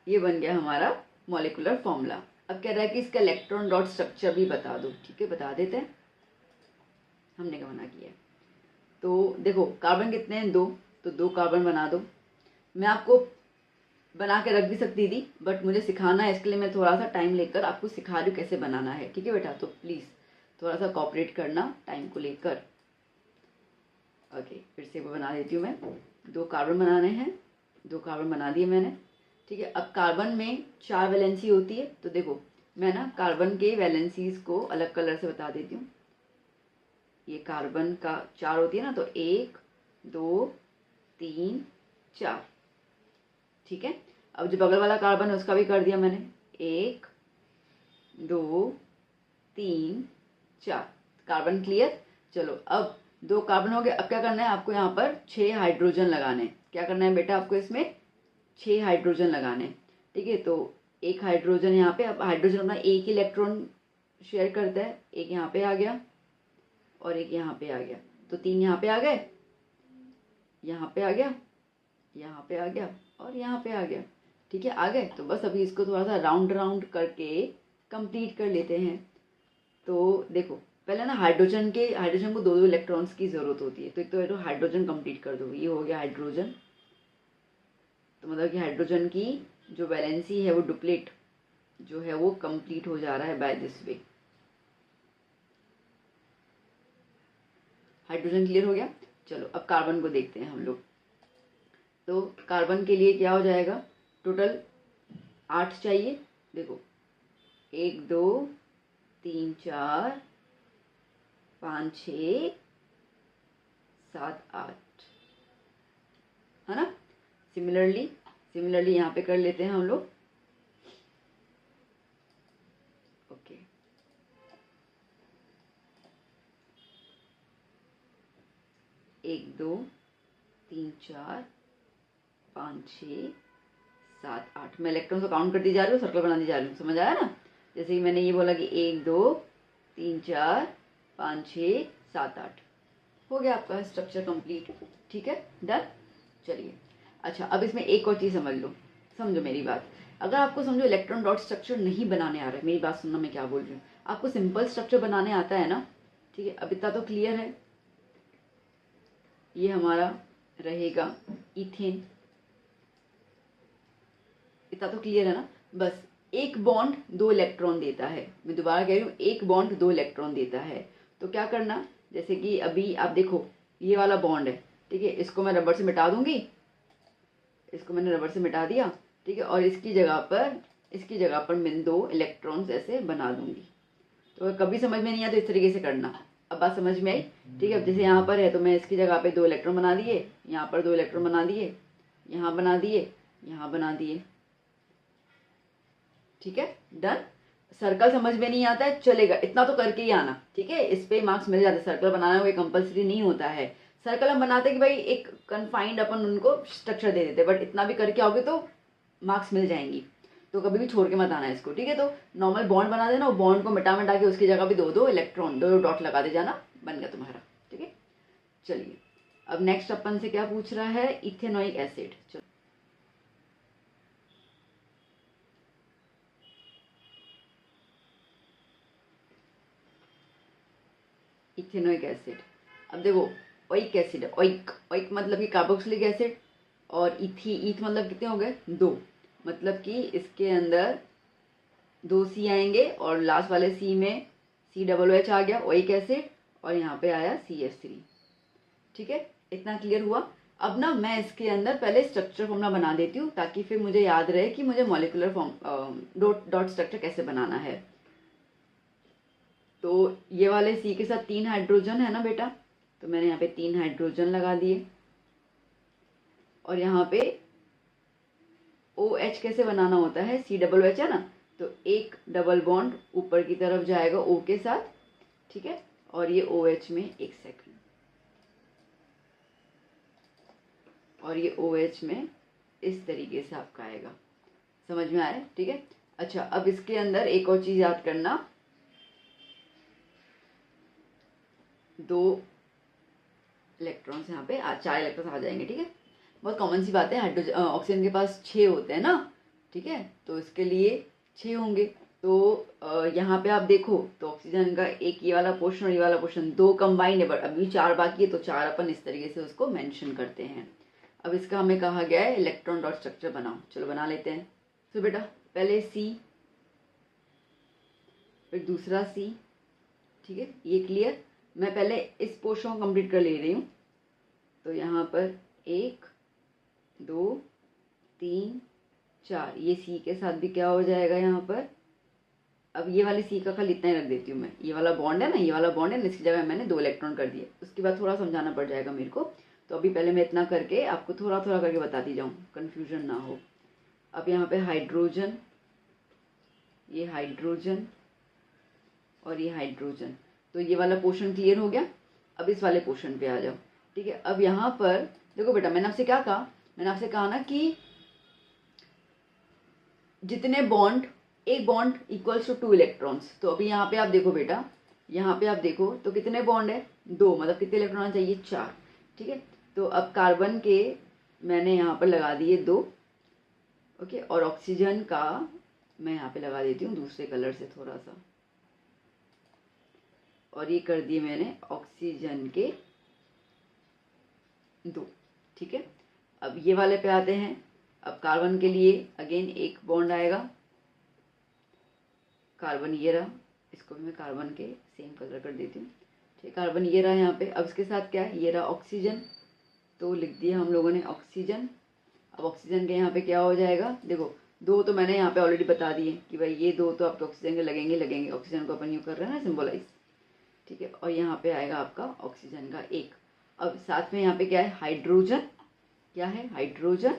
ये बन गया हमारा मॉलिकुलर फॉर्मूला। अब कह रहा है कि इसका इलेक्ट्रॉन डॉट स्ट्रक्चर भी बता दो। ठीक है, बता देते हैं, हमने क्या बना किया है। तो देखो, कार्बन कितने हैं, 2, तो 2 कार्बन बना दो। मैं आपको बना के रख भी सकती थी, बट मुझे सिखाना है, इसके लिए मैं थोड़ा सा टाइम लेकर आपको सिखा रही हूँ कैसे बनाना है। ठीक है बेटा, तो प्लीज़ थोड़ा सा कोऑपरेट करना टाइम को लेकर। ओके, फिर से वो बना देती हूँ मैं। 2 कार्बन बनाने हैं, 2 कार्बन बना दिए मैंने। ठीक है, अब कार्बन में 4 वैलेंसी होती है, तो देखो मैं ना कार्बन के वैलेंसीज को अलग कलर से बता देती हूँ। ये कार्बन का 4 होती है ना, तो 1 2 3 4। ठीक है, अब जो बगल वाला कार्बन है उसका भी कर दिया मैंने, 1 2 3 4। Carbon clear. चलो अब 2 कार्बन हो गए। अब क्या करना है आपको, यहाँ पर 6 हाइड्रोजन लगाने हैं। क्या करना है बेटा आपको, इसमें 6 हाइड्रोजन लगाने हैं। ठीक है, तो एक हाइड्रोजन यहाँ पे, अब हाइड्रोजन अपना एक इलेक्ट्रॉन शेयर करता है, एक यहाँ पे आ गया और एक यहाँ पे आ गया, तो 3 यहाँ पे आ गए, यहाँ पे आ गया, यहाँ पे आ गया और यहाँ पे आ गया। ठीक है, आ गए। तो बस अभी इसको थोड़ा सा राउंड राउंड करके कंप्लीट कर लेते हैं। तो देखो पहले ना हाइड्रोजन को 2 इलेक्ट्रॉन्स की जरूरत होती है, तो एक तो हाइड्रोजन कंप्लीट कर दो। ये हो गया हाइड्रोजन, तो मतलब कि हाइड्रोजन की जो वैलेंसी है वो डुप्लेट जो है वो कंप्लीट हो जा रहा है by this way. Hydrogen clear हो गया। चलो अब कार्बन को देखते हैं हम लोग। तो कार्बन के लिए क्या हो जाएगा, टोटल 8 चाहिए। देखो 1 2 3 4 5 6 7 8, है ना। सिमिलरली यहाँ पे कर लेते हैं हम लोग। ओके, 1 2 3 4 5 6 7 8। मैं इलेक्ट्रॉन को काउंट करती जा रही हूँ, सर्कल बनाती जा रही हूँ, समझ आया ना। जैसे कि मैंने ये बोला कि 1 2 3 4 5 6 7 8, हो गया आपका स्ट्रक्चर कंप्लीट। ठीक है, डन। चलिए अच्छा, अब इसमें एक और चीज़ समझ लो, समझो मेरी बात। अगर आपको समझो इलेक्ट्रॉन डॉट स्ट्रक्चर नहीं बनाने आ रहा है, मेरी बात सुनना मैं क्या बोल रही हूँ, आपको सिंपल स्ट्रक्चर बनाने आता है ना। ठीक है, अब इतना तो क्लियर है। ये हमारा रहेगा इथेन, इतना तो क्लियर है ना। बस एक बॉन्ड 2 इलेक्ट्रॉन देता है, मैं दोबारा कह रही हूँ, एक बॉन्ड 2 इलेक्ट्रॉन देता है। तो क्या करना, जैसे कि अभी आप देखो ये वाला बॉन्ड है, ठीक है, इसको मैं रबर से मिटा दूंगी, इसको मैंने रबर से मिटा दिया। ठीक है, और इसकी जगह पर मैं 2 इलेक्ट्रॉन्स ऐसे बना दूंगी। तो कभी समझ में नहीं आया तो इस तरीके से करना। अब बात समझ में आई। ठीक है, अब जैसे यहाँ पर है तो मैं इसकी जगह पे 2 इलेक्ट्रॉन बना दिए, यहाँ पर 2 इलेक्ट्रॉन बना दिए, यहाँ बना दिए, यहाँ बना दिए। ठीक है, डन। सर्कल समझ में नहीं आता है, चलेगा, इतना तो करके ही आना। ठीक है, इस पे मार्क्स मिल जाते हैं। सर्कल बनाना कोई कंपलसरी नहीं होता है। सर्कल हम बनाते कि भाई एक कन्फाइंड अपन उनको स्ट्रक्चर दे देते, बट इतना भी करके आओगे तो मार्क्स मिल जाएंगी। तो कभी भी छोड़ के मत आना इसको। ठीक है, तो नॉर्मल बॉन्ड बना देना, वो बॉन्ड को मिटा मिटा के उसकी जगह भी 2 इलेक्ट्रॉन 2 डॉट लगा दे जाना, बन गया तुम्हारा। ठीक है, चलिए अब नेक्स्ट अपन से क्या पूछ रहा है, इथेनोइक एसिड। चलो इथेनोइक एसिड। अब देखो ओइक एसिड है, ओइक मतलब कि कार्बोक्सिलिक एसिड, और ईथ मतलब कितने हो गए, 2। मतलब कि इसके अंदर 2 सी आएंगे और लास्ट वाले सी में COOH आ गया, ओइक एसिड, और यहाँ पे आया CH3। ठीक है, इतना क्लियर हुआ। अब ना मैं इसके अंदर पहले स्ट्रक्चर फॉर्मूला बना देती हूँ, ताकि फिर मुझे याद रहे कि मुझे मॉलिक्यूलर डॉट स्ट्रक्चर कैसे बनाना है। तो ये वाले सी के साथ 3 हाइड्रोजन है ना बेटा, तो मैंने यहाँ पे 3 हाइड्रोजन लगा दिए। और यहाँ पे OH कैसे बनाना होता है, COOH है ना, तो एक डबल बॉन्ड ऊपर की तरफ जाएगा O के साथ। ठीक है, और ये OH में 1 सेकंड, और ये OH में इस तरीके से आपका आएगा। समझ में आया। ठीक है, अच्छा अब इसके अंदर एक और चीज याद करना, 2 इलेक्ट्रॉन्स यहाँ पे 4 इलेक्ट्रॉन्स आ जाएंगे। ठीक है, बहुत कॉमन सी बात है, हाइड्रोजन ऑक्सीजन के पास 6 होते हैं ना। ठीक है, तो इसके लिए 6 होंगे। तो यहाँ पे आप देखो तो ऑक्सीजन का एक ये वाला पोर्शन और ये वाला पोर्शन 2 कंबाइंड है, बट अभी 4 बाकी है, तो 4 अपन इस तरीके से उसको मेंशन करते हैं। अब इसका हमें कहा गया है इलेक्ट्रॉन डॉट स्ट्रक्चर बनाओ, चलो बना लेते हैं। तो बेटा पहले C, फिर दूसरा C। ठीक है, ये क्लियर। मैं पहले इस पोर्शन को कंप्लीट कर ले रही हूँ। तो यहाँ पर 1 2 3 4, ये सी के साथ भी क्या हो जाएगा यहाँ पर। अब ये वाली सी का खाली इतना ही रख देती हूँ मैं, ये वाला बॉन्ड है ना, ये वाला बॉन्ड है ना, इसकी जगह मैंने 2 इलेक्ट्रॉन कर दिए। उसके बाद थोड़ा समझाना पड़ जाएगा मेरे को, तो अभी पहले मैं इतना करके आपको थोड़ा थोड़ा करके बताती जाऊँ, कन्फ्यूजन ना हो। अब यहाँ पे हाइड्रोजन, ये हाइड्रोजन, और ये हाइड्रोजन। तो ये वाला पोर्शन क्लियर हो गया। अब इस वाले पोर्शन पे आ जाओ, ठीक है। अब यहाँ पर देखो बेटा, मैंने आपसे क्या कहा, मैंने आपसे कहा ना कि जितने बॉन्ड, एक बॉन्ड इक्वल्स टू 2 इलेक्ट्रॉन्स। तो अभी यहाँ पे आप देखो बेटा, यहाँ पे आप देखो तो कितने बॉन्ड है, 2, मतलब कितने इलेक्ट्रॉन चाहिए, 4, ठीक है। तो अब कार्बन के मैंने यहाँ पर लगा दिए 2, ओके, और ऑक्सीजन का मैं यहाँ पे लगा देती हूँ दूसरे कलर से थोड़ा सा, और ये कर दिए मैंने ऑक्सीजन के 2, ठीक है। अब ये वाले पे आते हैं। अब कार्बन के लिए अगेन एक बॉन्ड आएगा, कार्बन ये रहा, इसको भी मैं कार्बन के सेम कलर कर देती हूँ, ठीक। कार्बन ये रहा यहाँ पे। अब इसके साथ क्या है, ये रहा ऑक्सीजन, तो लिख दिया हम लोगों ने ऑक्सीजन। अब ऑक्सीजन के यहाँ पे क्या हो जाएगा, देखो 2 तो मैंने यहाँ पे ऑलरेडी बता दिए कि भाई ये 2 तो आपके ऑक्सीजन के लगेंगे, ऑक्सीजन को अपन यूँ कर रहे हैं ना सिंबलाइज, ठीक है। और यहाँ पे आएगा आपका ऑक्सीजन का 1। अब साथ में यहाँ पे क्या है, हाइड्रोजन, क्या है, हाइड्रोजन।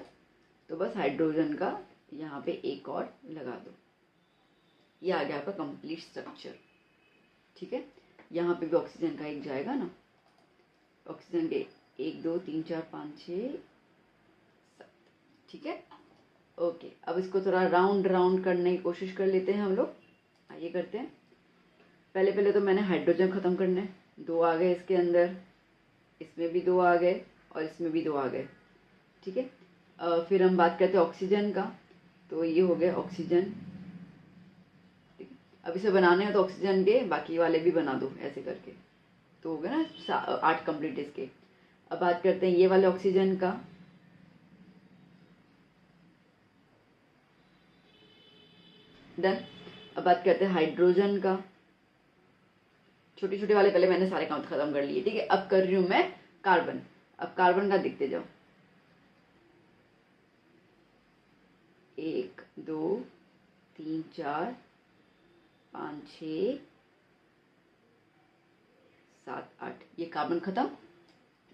तो बस हाइड्रोजन का यहाँ पे एक और लगा दो, ये आ गया आपका कंप्लीट स्ट्रक्चर, ठीक है। यहाँ पे भी ऑक्सीजन का 1 जाएगा ना, ऑक्सीजन के 1 2 3 4 5 6 7, ठीक है, ओके। अब इसको थोड़ा राउंड करने की कोशिश कर लेते हैं हम लोग, आइए करते हैं। पहले तो मैंने हाइड्रोजन ख़त्म करना है, 2 आ गए इसके अंदर, इसमें भी 2 आ गए और इसमें भी 2 आ गए, ठीक है। फिर हम बात करते हैं ऑक्सीजन का, तो ये हो गया ऑक्सीजन, ठीक है। अब इसे बनाने हैं तो ऑक्सीजन के बाकी वाले भी बना दो ऐसे करके, तो हो गया ना 8 कंप्लीट इसके। अब बात करते हैं ये वाले ऑक्सीजन का, डन। अब बात करते हैं हाइड्रोजन का, छोटे छोटे वाले पहले मैंने सारे काम खत्म कर लिए, ठीक है। अब कर रही हूँ मैं कार्बन। अब कार्बन का दिखते जाओ, 1 2 3 4 5 6 7 8, ये कार्बन खत्म।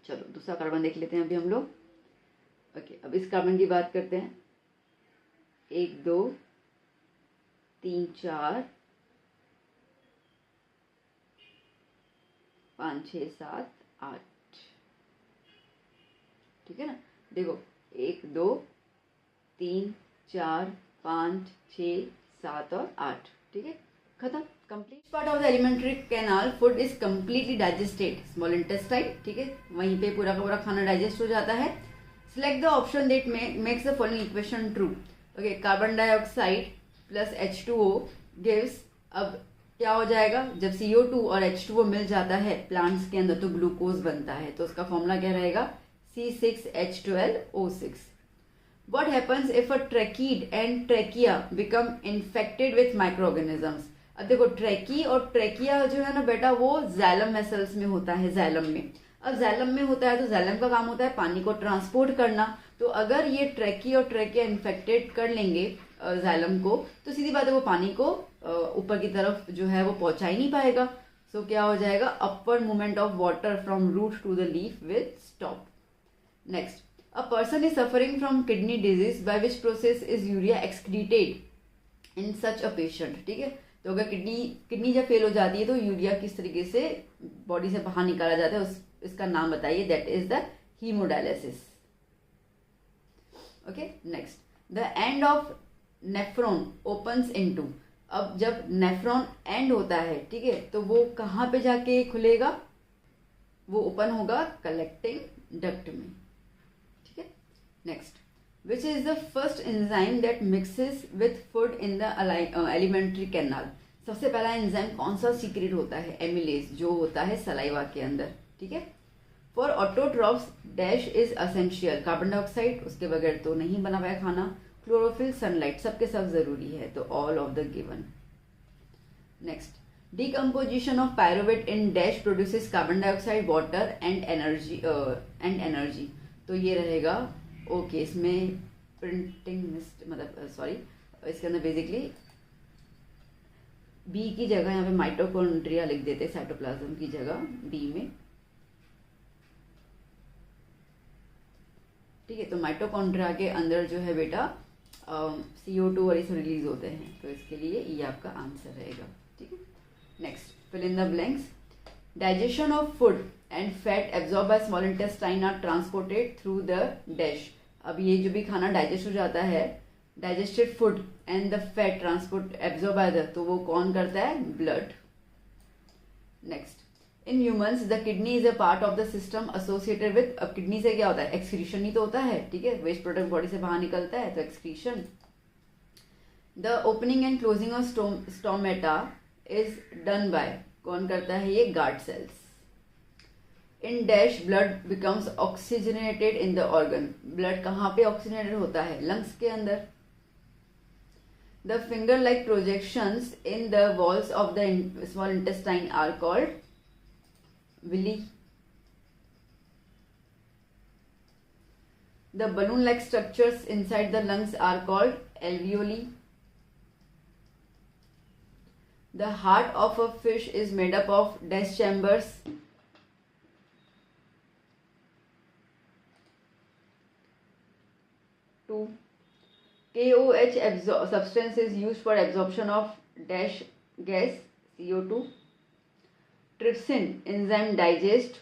चलो दूसरा कार्बन देख लेते हैं अभी हम लोग, ओके। अब इस कार्बन की बात करते हैं, 1 2 3 4 5 6 7 8, ठीक है ना। देखो 1 2 3 4 5 6 7 और 8, ठीक है, खत्म, complete. Part of the alimentary canal food is completely digested, small intestine, ठीक है, वहीं पे पूरा का पूरा खाना डाइजेस्ट हो जाता है। Select the option that makes the following equation true, okay. Carbon dioxide plus H2O gives, अब क्या हो जाएगा, जब CO2 और H2O मिल जाता है प्लांट्स के अंदर तो ग्लूकोज बनता है, तो उसका फॉर्मूला क्या रहेगा, C6H12O6। What happens if a trachea and trachea become infected with microorganisms? अब देखो ट्रैकी और ट्रैकिया जो है ना बेटा, वो जैलम वेसल्स में होता है, जैलम में। अब जैलम में होता है तो जैलम का काम होता है पानी को ट्रांसपोर्ट करना, तो अगर ये ट्रैकी और ट्रैकिया इन्फेक्टेड कर लेंगे जैलम को, तो सीधी बात है वो पानी को ऊपर की तरफ जो है वो पहुंचा ही नहीं पाएगा। सो क्या हो जाएगा, upward movement of water from root to the leaf will stop. Next, a person is suffering from kidney disease by which process is urea excreted in such a patient, ठीक है। तो अगर किडनी जब फेल हो जाती है तो urea किस तरीके से बॉडी से बाहर निकाला जाता है, इसका नाम बताइए, that is the haemodialysis, okay. Next, the end of nephron opens into, अब जब नेफ्रॉन एंड होता है, ठीक है, तो वो कहाँ पे जाके खुलेगा, वो ओपन होगा कलेक्टिंग डक्ट में, ठीक है। Next, which is the first enzyme that mixes with food in the alimentary canal, सबसे पहला एंजाइम कौन सा सीक्रेट होता है, एमिलेज, जो होता है सलाइवा के अंदर, ठीक है। For autotrophs dash is essential, carbon dioxide, उसके बगैर तो नहीं बना पाया खाना, क्लोरोफिल, सनलाइट, सबके सब जरूरी है, तो all of the given. Next, decomposition of pyruvate in dash produces carbon dioxide, water and energy, तो ये रहेगा, ओके। इसमें प्रिंटिंग मिस्ट, मतलब सॉरी, इसके अंदर बेसिकली बी की जगह यहाँ पे माइटोकॉन्ड्रिया लिख देते हैं, साइटोप्लाज्म की जगह बी में, ठीक है। तो माइटोकॉन्ड्रिया के अंदर जो है बेटा CO2 और इसे रिलीज होते हैं, तो इसके लिए ये आपका आंसर रहेगा, ठीक है। Next, fill in the blanks. Digestion of food and fat absorbed by small intestine are transported through the dash. अब ये जो भी खाना डाइजेस्ट हो जाता है, digested food and the fat transport absorb by the, तो वो कौन करता है? Blood. Next, in humans the kidney is a part of the system associated with. अब किडनी से क्या होता है? एक्सक्रीशन ही तो होता है, ठीक है, वेस्ट प्रोडक्ट बॉडी से बाहर निकलता है तो excretion. The opening and closing of stomata is done by, कौन करता है ये? Guard cells. In dash blood becomes oxygenated in the organ. Blood कहाँ पे ऑक्सीजनेटेड होता है? लंग्स के अंदर. The finger like projections in the walls of the small intestine are called villi. The balloon like structures inside the lungs are called alveoli. The heart of a fish is made up of dash chambers. 2. KOH substance is used for absorption of dash gas CO2. Trypsin enzyme digest.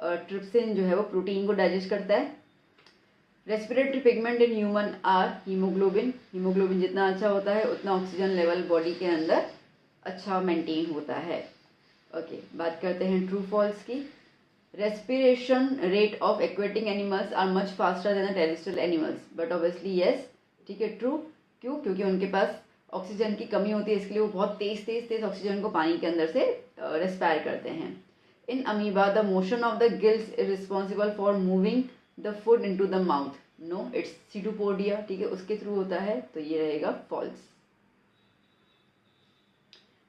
Trypsin जो है वो protein को digest करता है. Respiratory pigment in human are haemoglobin. Haemoglobin जितना अच्छा होता है उतना ऑक्सीजन लेवल बॉडी के अंदर अच्छा मेंटेन होता है. ओके, बात करते हैं ट्रू फॉल्स की. Respiration rate of aquatic animals are much faster than terrestrial animals, but obviously yes, ठीक है, ट्रू. क्यों? क्योंकि उनके पास ऑक्सीजन की कमी होती है, इसके लिए वो बहुत तेज ऑक्सीजन को पानी के अंदर से रेस्पायर करते हैं. In amoeba the motion of the gills is responsible for moving the food into the mouth. No, it's pseudopodia, ठीक है, उसके थ्रू होता है, तो ये रहेगा false.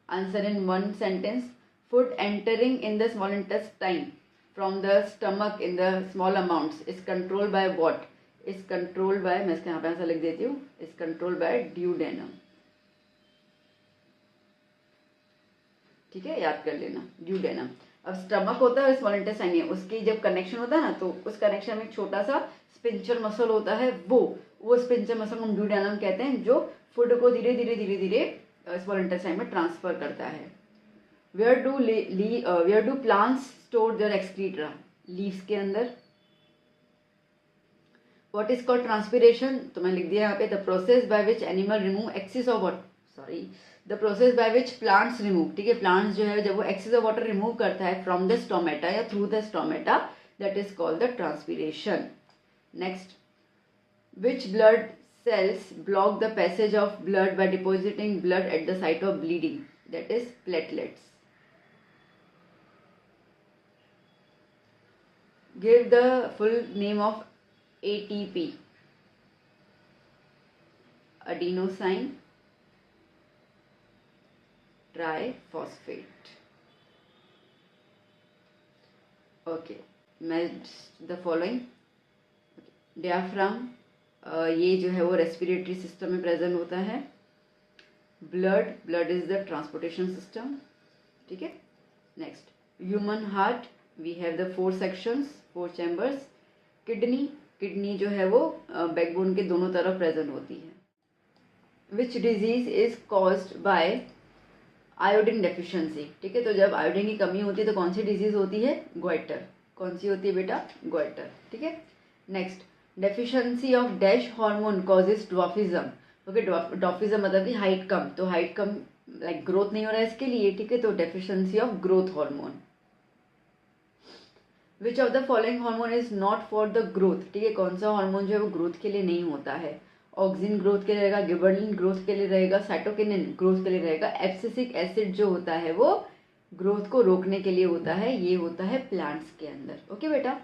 Answer in one sentence. Food entering in the small intestine from the stomach in the small amounts is controlled by what? Is controlled by, मैं इसके यहाँ पे ऐसा लिख देती हूँ, इज कंट्रोल्ड बाय ड्यूडेनम. ठीक है, याद कर लेना, ड्यूडेनम. अब स्टमक होता है, स्मॉल इंटेस्टाइन है, उसकी जब कनेक्शन होता है ना, तो उस कनेक्शन में एक छोटा सा स्पिंचर मसल होता है, वो स्पिंचर मसल हम ड्यूडेनम कहते हैं, जो फूड को धीरे धीरे स्मॉल इंटेस्टाइन में ट्रांसफर करता है. Where do plants store their excreta? Leaves के अंदर. What is called transpiration? तो मैं लिख दिया यहाँ पे, the process by which animal remove excess of water, sorry, the process by which plants remove, ठीक है, प्लांट्स जो है जब वो एक्सेस ऑफ वाटर रिमूव करता है फ्रॉम द स्टोमेटा या through the stomata, that is called the transpiration. Next, which blood cells block the passage of blood by depositing blood at the site of bleeding, that is platelets. Give the full name of ATP. Adenosine triphosphate. Okay, the following. Diaphragm, ये जो है वो respiratory system में present होता है. Blood is the transportation system, ठीक है. Next, human heart, we have the 4 sections, 4 chambers. Kidney जो है वो बैकबोन के दोनों तरफ प्रेजेंट होती है. Which disease is caused bye iodine deficiency, ठीक है, तो जब आयोडीन की कमी होती है तो कौन सी डिजीज होती है? गोइटर. कौन सी होती है बेटा? गोइटर, ठीक है. Next, deficiency of dash hormone causes dwarfism. Okay, dwarfism मतलब कि हाइट कम, तो हाइट कम लाइक ग्रोथ नहीं हो रहा है इसके लिए, ठीक है, तो deficiency of growth hormone. Which of the following hormone is not for the growth, ठीक है, कौन सा हार्मोन जो है वो ग्रोथ के लिए नहीं होता है? ऑक्सिन ग्रोथ के लिए रहेगा, गिबरलिन ग्रोथ के लिए रहेगा, साइटोकिनिन ग्रोथ के लिए रहेगा. एब्सिसिक एसिड जो होता है वो ग्रोथ को रोकने के लिए होता है, ये होता है प्लांट्स के अंदर. ओके बेटा,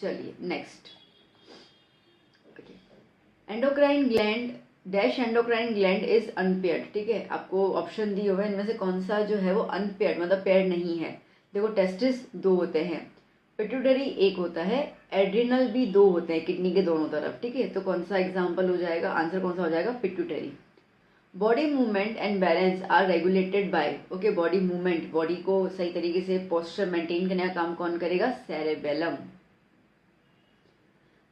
चलिए next. Endocrine gland dash endocrine gland is unpaired, ठीक है, आपको ऑप्शन दी हुआ है, इनमें से कौन सा जो है वो अनपेयर्ड मतलब पेयर्ड नहीं है? देखो, टेस्टिस 2 होते हैं, पिट्यूटरी 1 होता है, एड्रिनल भी 2 होते हैं किडनी के दोनों तरफ, ठीक है, तो कौन सा एग्जाम्पल हो जाएगा? आंसर कौन सा हो जाएगा? Pituitary. Body movement and balance are regulated by, okay, body movement, body को सही तरीके से पोस्चर मेंटेन करने का काम कौन करेगा? Cerebellum.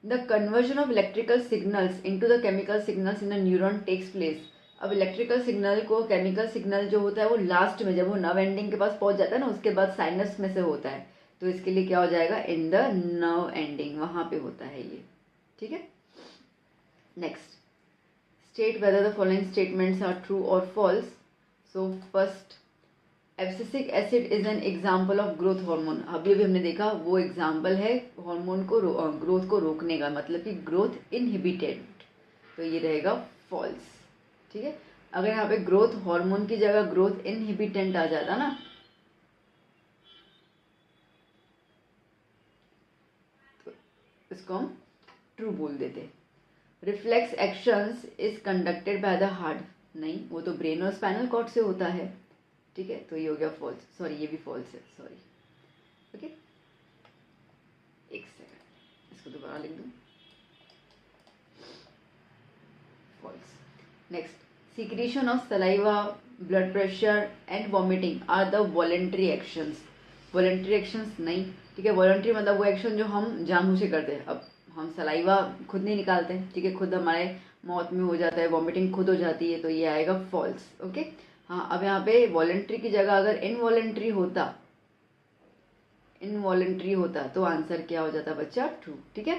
The conversion of electrical signals into the chemical signals in a neuron takes place. अब इलेक्ट्रिकल सिग्नल को, केमिकल सिग्नल जो होता है वो लास्ट में, जब वो नर्व एंडिंग के पास पहुंच जाता है ना, उसके बाद साइनस में से होता है, तो इसके लिए क्या हो जाएगा, इन द नर्व एंडिंग, वहां पे होता है ये, ठीक है। Next, state whether the following statements are true और false. So first, abscisic acid is an example of growth hormone. अभी अभी हमने देखा वो एग्जाम्पल है हार्मोन को ग्रोथ को रोकने का, मतलब कि ग्रोथ इनहिबिटेड, तो ये रहेगा फॉल्स, ठीक है। अगर यहाँ पे ग्रोथ हार्मोन की जगह ग्रोथ इनहिबिटेंट आ जाता ना, तो इसको हम ट्रू बोल देते। Reflex actions is conducted by the heart, नहीं, वो तो ब्रेन और स्पाइनल कॉर्ड से होता है, ठीक है, तो ये हो गया फॉल्स, सॉरी ये भी फॉल्स है, सॉरी, ओके। एक सेकंड, इसको दोबारा लिख दूं, false. Next, secretion of saliva, blood pressure and vomiting are the voluntary actions। voluntary actions नहीं, ठीक है, voluntary मतलब वो एक्शन जो हम जानबूझ के करते हैं। अब हम सलाइवा खुद नहीं निकालते हैं, ठीक है, खुद हमारे माउथ में हो जाता है, वॉमिटिंग खुद हो जाती है, तो ये आएगा फॉल्स, ओके। हाँ, अब यहाँ पे वॉलेंट्री की जगह अगर इनवॉलेंट्री होता तो आंसर क्या हो जाता बच्चा, ट्रू, ठीक है।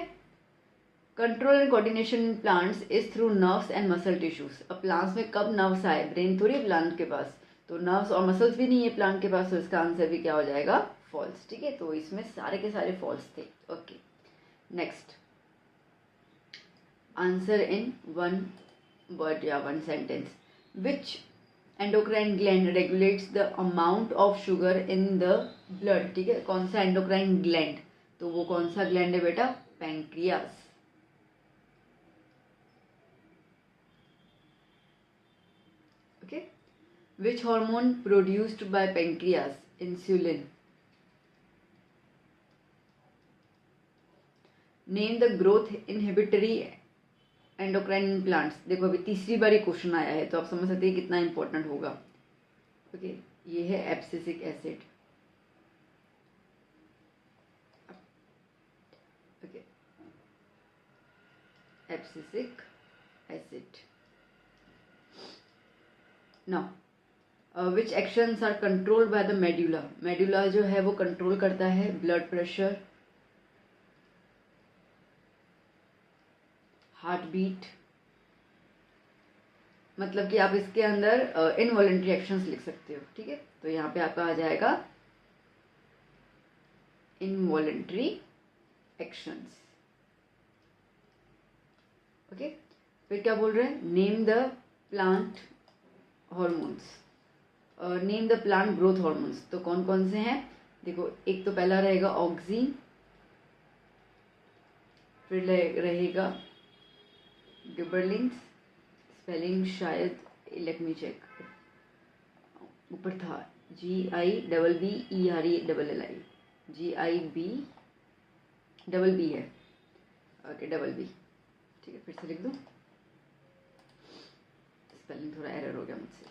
Control and coordination plants is through nerves and muscle tissues. अब प्लांट्स में कब नर्व्स आए, ब्रेन थोड़ी है प्लांट के पास, तो नर्व्स और मसल्स भी नहीं है प्लांट के पास, तो इसका आंसर भी क्या हो जाएगा, फॉल्स, ठीक है। तो इसमें सारे के सारे फॉल्स थे, okay. Next, answer in one word या one sentence. Which endocrine gland regulates the amount of sugar in the blood, ठीक है, कौन सा एंडोक्राइन ग्लैंड, तो वो कौन सा ग्लैंड है बेटा, pancreas, okay। Which hormone produced by pancreas, insulin। Name the growth inhibitory endocrine plants। देखो अभी तीसरी बार क्वेश्चन आया है, तो आप समझ सकते हैं कितना इंपॉर्टेंट होगा, ओके। ये है abscisic acid, okay, abscisic acid. Now which actions are controlled by the medulla. Medulla जो है वो कंट्रोल करता है ब्लड प्रेशर, हार्ट बीट, मतलब कि आप इसके अंदर इनवॉलेंट्री एक्शंस लिख सकते हो, ठीक है। तो यहाँ पे आपका आ जाएगा इनवॉलेंट्री एक्शंस, ओके। फिर क्या बोल रहे हैं, name the plant hormones, name the plant growth hormones, तो कौन कौन से हैं, देखो एक तो पहला रहेगा ऑक्सीन, फिर रहेगा गिबरलिंग्स, स्पेलिंग शायद लेट मी चेक, ऊपर था GIBBERELLI, GIB है, ओके, डबल बी, ठीक है, फिर से लिख दूं, स्पेलिंग थोड़ा एरर हो गया मुझसे,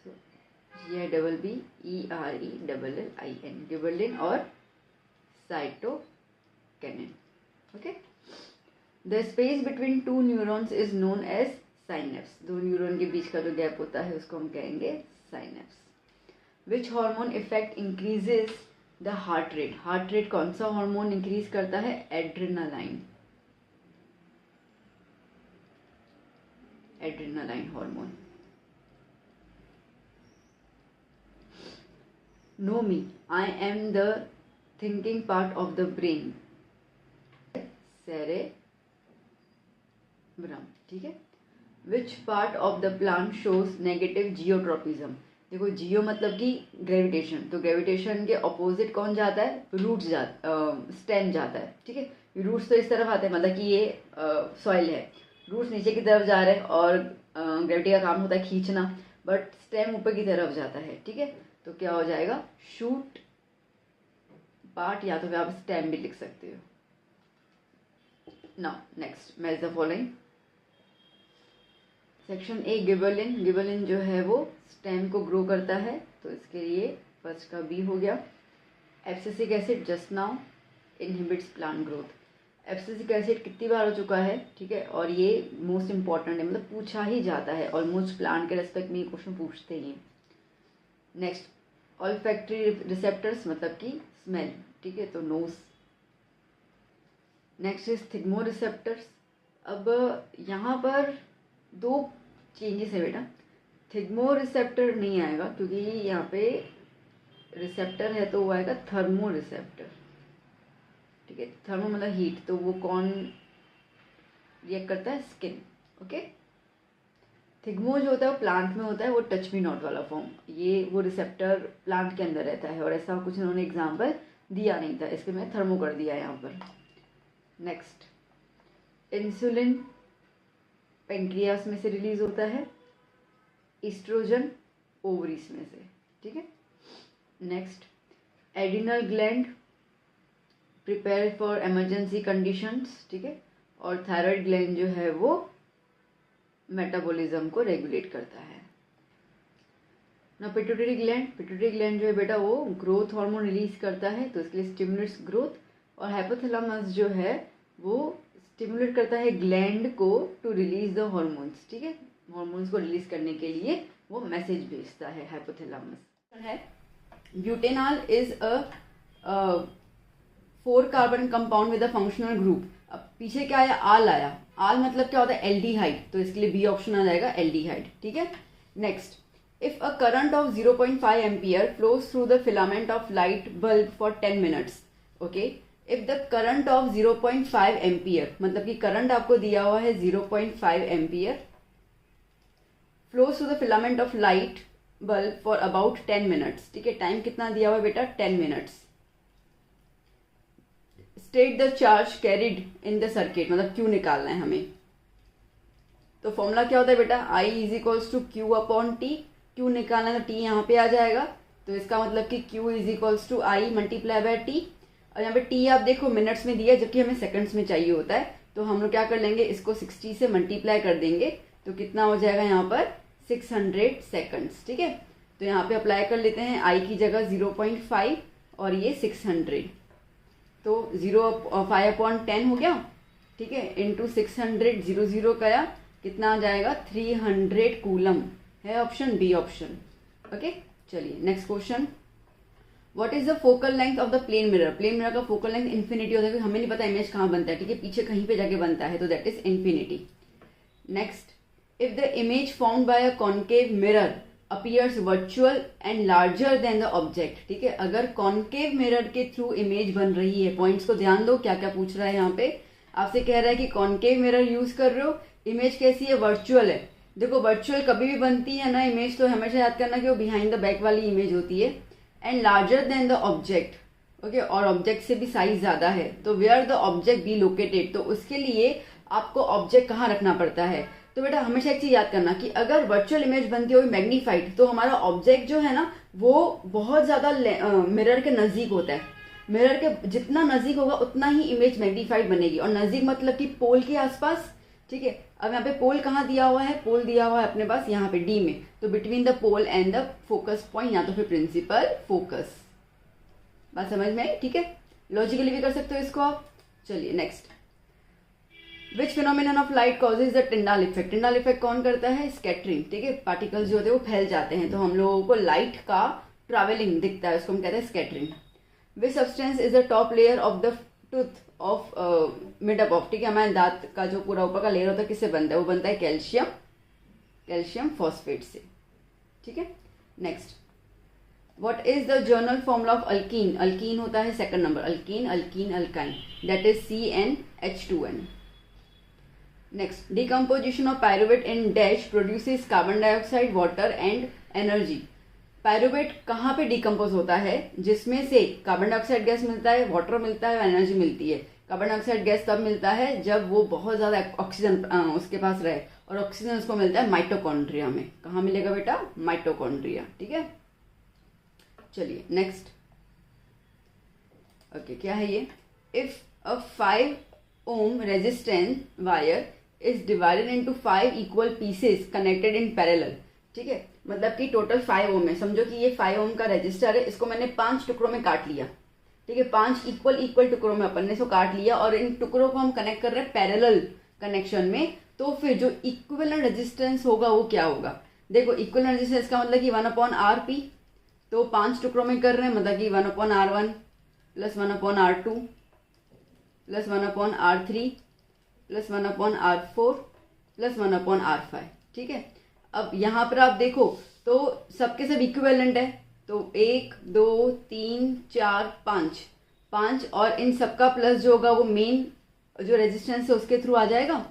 सो GIBBERELLIN, गिबरलिन और cytokinin, okay. The space between two neurons is known as synapse. दो न्यूरॉन के बीच का जो गैप होता है उसको हम कहेंगे synapse. Which hormone effect increases the heart rate. Heart rate कौन सा हार्मोन इंक्रीज करता है, adrenaline, adrenaline hormone. Know me, I am the thinking part of the brain, cerebrum, ठीक है। Which part of the plant shows negative geotropism. देखो geo मतलब कि gravitation, तो ग्रेविटेशन के ऑपोजिट कौन जाता है, रूट्स स्टेम जाता है, ठीक है। रूट्स तो इस तरफ आते हैं, मतलब कि ये सॉइल है, रूट्स नीचे की तरफ जा रहे हैं और ग्रेविटी का काम होता है खींचना, बट स्टेम ऊपर की तरफ जाता है, ठीक है। तो क्या हो जाएगा, शूट पार्ट, या तो फिर आप स्टेम भी लिख सकते हो। Now next, match the following. Section A, gibberellin. Gibberellin जो है वो स्टेम को ग्रो करता है, तो इसके लिए फर्स्ट का बी हो गया। Abscisic acid just now inhibits plant growth. Abscisic acid कितनी बार हो चुका है, ठीक है, और ये मोस्ट इम्पॉर्टेंट है, मतलब पूछा ही जाता है ऑलमोस्ट, प्लांट के रेस्पेक्ट में ये क्वेश्चन पूछते ही हैं। नेक्स्ट, ऑल्फैक्टरी रिसेप्टर्स मतलब कि स्मेल, ठीक है, तो nose. Next is thigmo receptors. अब यहाँ पर 2 चेंजेस है बेटा, थिग्मो रिसेप्टर नहीं आएगा क्योंकि यहाँ पे रिसेप्टर है तो वो आएगा थर्मो रिसेप्टर, ठीक है। थर्मो मतलब हीट, तो वो कौन रिएक्ट करता है, स्किन, ओके। थिग्मो जो होता है वो प्लांट में होता है, वो टच मी नॉट वाला फॉर्म, ये वो रिसेप्टर प्लांट के अंदर रहता है, और ऐसा कुछ इन्होंने एग्जाम्पल दिया नहीं था, इसके मैं थर्मो कर दिया यहाँ पर। नेक्स्ट, इंसुलिन पेंक्रियास में से रिलीज होता है, एस्ट्रोजन ओवरीज में से, ठीक है। Next, adrenal gland prepare for emergency conditions, ठीक है, और थायराइड ग्लैंड जो है वो मेटाबॉलिज्म को रेगुलेट करता है। ना पिट्यूटरी ग्लैंड जो है बेटा वो ग्रोथ हार्मोन रिलीज करता है, तो इसके लिए स्टिमुलेट्स ग्रोथ, और हाइपोथैलेमस जो है वो स्टिमुलेट करता है ग्लैंड को टू रिलीज द हार्मोन्स, ठीक है, हार्मोन्स को रिलीज करने के लिए वो मैसेज भेजता है हाइपोथैलेमस। है butanol is a 4 carbon compound with a functional group. अब पीछे क्या आया, आल आया, आल मतलब क्या होता है, एल्डिहाइड, तो इसके लिए बी ऑप्शन आ जाएगा एल्डिहाइड, ठीक है। Next, if a current of 0.5 ampere flows through the filament of light bulb for 10 minutes, okay, if the current of 0.5 ampere, मतलब कि करंट आपको दिया हुआ है 0.5 ampere, flows through the filament of light bulb for about 10 minutes, ठीक है, time कितना दिया हुआ है बेटा, 10 minutes. State the charge carried in the circuit, मतलब क्यू निकालना है हमें, तो फॉर्मूला क्या होता है बेटा, I is equals to Q upon T, Q निकालना है तो टी यहाँ पे आ जाएगा, तो इसका मतलब कि Q is equals to I multiply by T, और यहाँ पे टी आप देखो मिनट्स में दिया जबकि हमें सेकंड्स में चाहिए होता है, तो हम लोग क्या कर लेंगे, इसको 60 से मल्टीप्लाई कर देंगे, तो कितना हो जाएगा यहाँ पर 600 सेकंड्स, ठीक है। तो यहाँ पे अप्लाई कर लेते हैं, आई की जगह 0.5 और ये 600, तो 5/10 हो गया, ठीक है, इंटू 600, 0 करा, कितना आ जाएगा 300 कूलम, है ऑप्शन बी ऑप्शन, ओके। चलिए next question, what is the focal length of the plane mirror. Plane mirror का फोकल लेंथ इन्फिनिटी होता है, हमें नहीं पता इमेज कहाँ बनता है, ठीक है, पीछे कहीं पे जाके बनता है, तो that is infinity. Next, if the image formed by a concave mirror appears virtual and larger than the object, ठीक है, अगर कॉन्केव मिरर के थ्रू इमेज बन रही है, पॉइंट्स को ध्यान दो क्या क्या पूछ रहा है यहाँ पे, आपसे कह रहा है कि कॉन्केव मिरर यूज कर रहे हो, इमेज कैसी है, वर्चुअल है। देखो वर्चुअल कभी भी बनती है ना इमेज, तो हमेशा याद करना कि वो बिहाइंड द बैक वाली इमेज होती है, and larger than the object, okay, और ऑब्जेक्ट से भी साइज ज्यादा है, तो where the object be located, तो उसके लिए आपको ऑब्जेक्ट कहाँ रखना पड़ता है। तो बेटा हमेशा एक चीज याद करना कि अगर वर्चुअल इमेज बनती हो मैग्नीफाइड, तो हमारा ऑब्जेक्ट जो है ना वो बहुत ज्यादा मिरर के नजदीक होता है, मिरर के जितना नजदीक होगा उतना ही इमेज मैग्नीफाइड बनेगी, और नजदीक मतलब कि पोल के आसपास, ठीक है। अब यहाँ पे पोल कहाँ दिया हुआ है, पोल दिया हुआ है अपने पास यहाँ पे डी में, तो between the pole and the focus point या तो फिर प्रिंसिपल फोकस, बात समझ में आई, ठीक है, लॉजिकली भी कर सकते हो इसको आप। चलिए next, which phenomenon of light causes the Tyndall effect. Tyndall effect कौन करता है, स्कैटरिंग, ठीक है, पार्टिकल्स जो होते हैं वो फैल जाते हैं, तो हम लोगों को लाइट का ट्रैवलिंग दिखता है, उसको हम कहते हैं scattering. Which substance is the top layer of the tooth of made up of, ठीक है, हमारे दांत का जो पूरा ऊपर का लेयर होता है किससे बनता है, वो बनता है कैल्शियम फॉस्फेट से, ठीक है। Next, what is the journal formula of alkyne. Alkyne होता है second number, alkyne alkyne, that is CnH2n। Next, decomposition of pyruvate in dash produces carbon dioxide, water and energy. Pyruvate कहाँ पे decompose होता है, जिसमें से कार्बन डाइऑक्साइड गैस मिलता है, वाटर मिलता है, एनर्जी मिलती है। कार्बन डाइऑक्साइड गैस तब मिलता है जब वो बहुत ज्यादा ऑक्सीजन उसके पास रहे, और ऑक्सीजन उसको मिलता है माइटोकॉन्ड्रिया में। कहाँ मिलेगा बेटा, माइटोकॉन्ड्रिया, ठीक है। चलिए नेक्स्ट, ओके, क्या है ये, if a 5 ohm resistance wire is divided into 5 equal pieces connected in parallel, ठीक है, मतलब कि टोटल 5 ओम है, समझो कि ये 5 ओम का रजिस्टर है, इसको मैंने 5 टुकड़ों में काट लिया, ठीक है, 5 इक्वल इक्वल टुकड़ों में अपन ने इसको काट लिया और इन टुकड़ों को हम कनेक्ट कर रहे हैं पैरेलल कनेक्शन में, तो फिर जो इक्विवेलेंट रेजिस्टेंस होगा वो क्या होगा। देखो इक्विवेलेंट रेजिस्टेंस का मतलब कि 1/RP, तो 5 टुकड़ों में कर रहे हैं मतलब कि 1/R1 plus 1/R2 plus 1/R3 plus 1/R4 plus 1/R5। ठीक है, अब यहाँ पर आप देखो तो सबके सब इक्विवेलेंट है, तो 1 2 3 4 5 और इन सबका प्लस जो होगा वो मेन जो रेजिस्टेंस है उसके थ्रू आ जाएगा।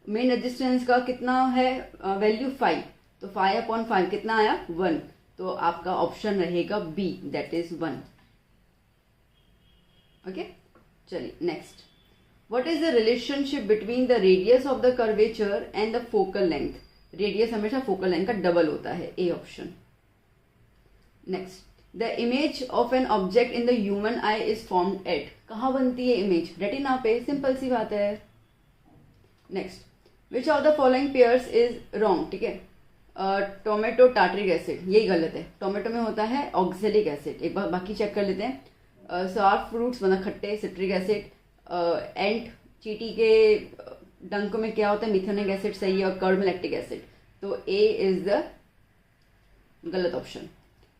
मेन रेजिस्टेंस का कितना है वैल्यू 5, तो 5/5 कितना आया 1, तो आपका ऑप्शन रहेगा बी, दैट इज 1। ओके, चलिए next, what is the relationship between the radius of the curvature and the focal length. Radius हमेशा फोकल लेंथ का डबल होता है, A option. Next, the image of an object in the human I is formed eight, कहाँ बनती है image, retina पे, simple सी बात है। Next, which of the following pairs is wrong. ठीक है, टोमेटो टार्ट्रिक एसिड, यही गलत है, टोमेटो में होता है ऑक्जेलिक एसिड। एक बार बाकी चेक कर लेते हैं। सार फ्रूट्स मतलब खट्टे, सिट्रिक एसिड। एंट चींटी के डंक में क्या होता है, मिथेनिक एसिड सही है, और कर्ड में लैक्टिक एसिड, तो ए इज द गलत ऑप्शन।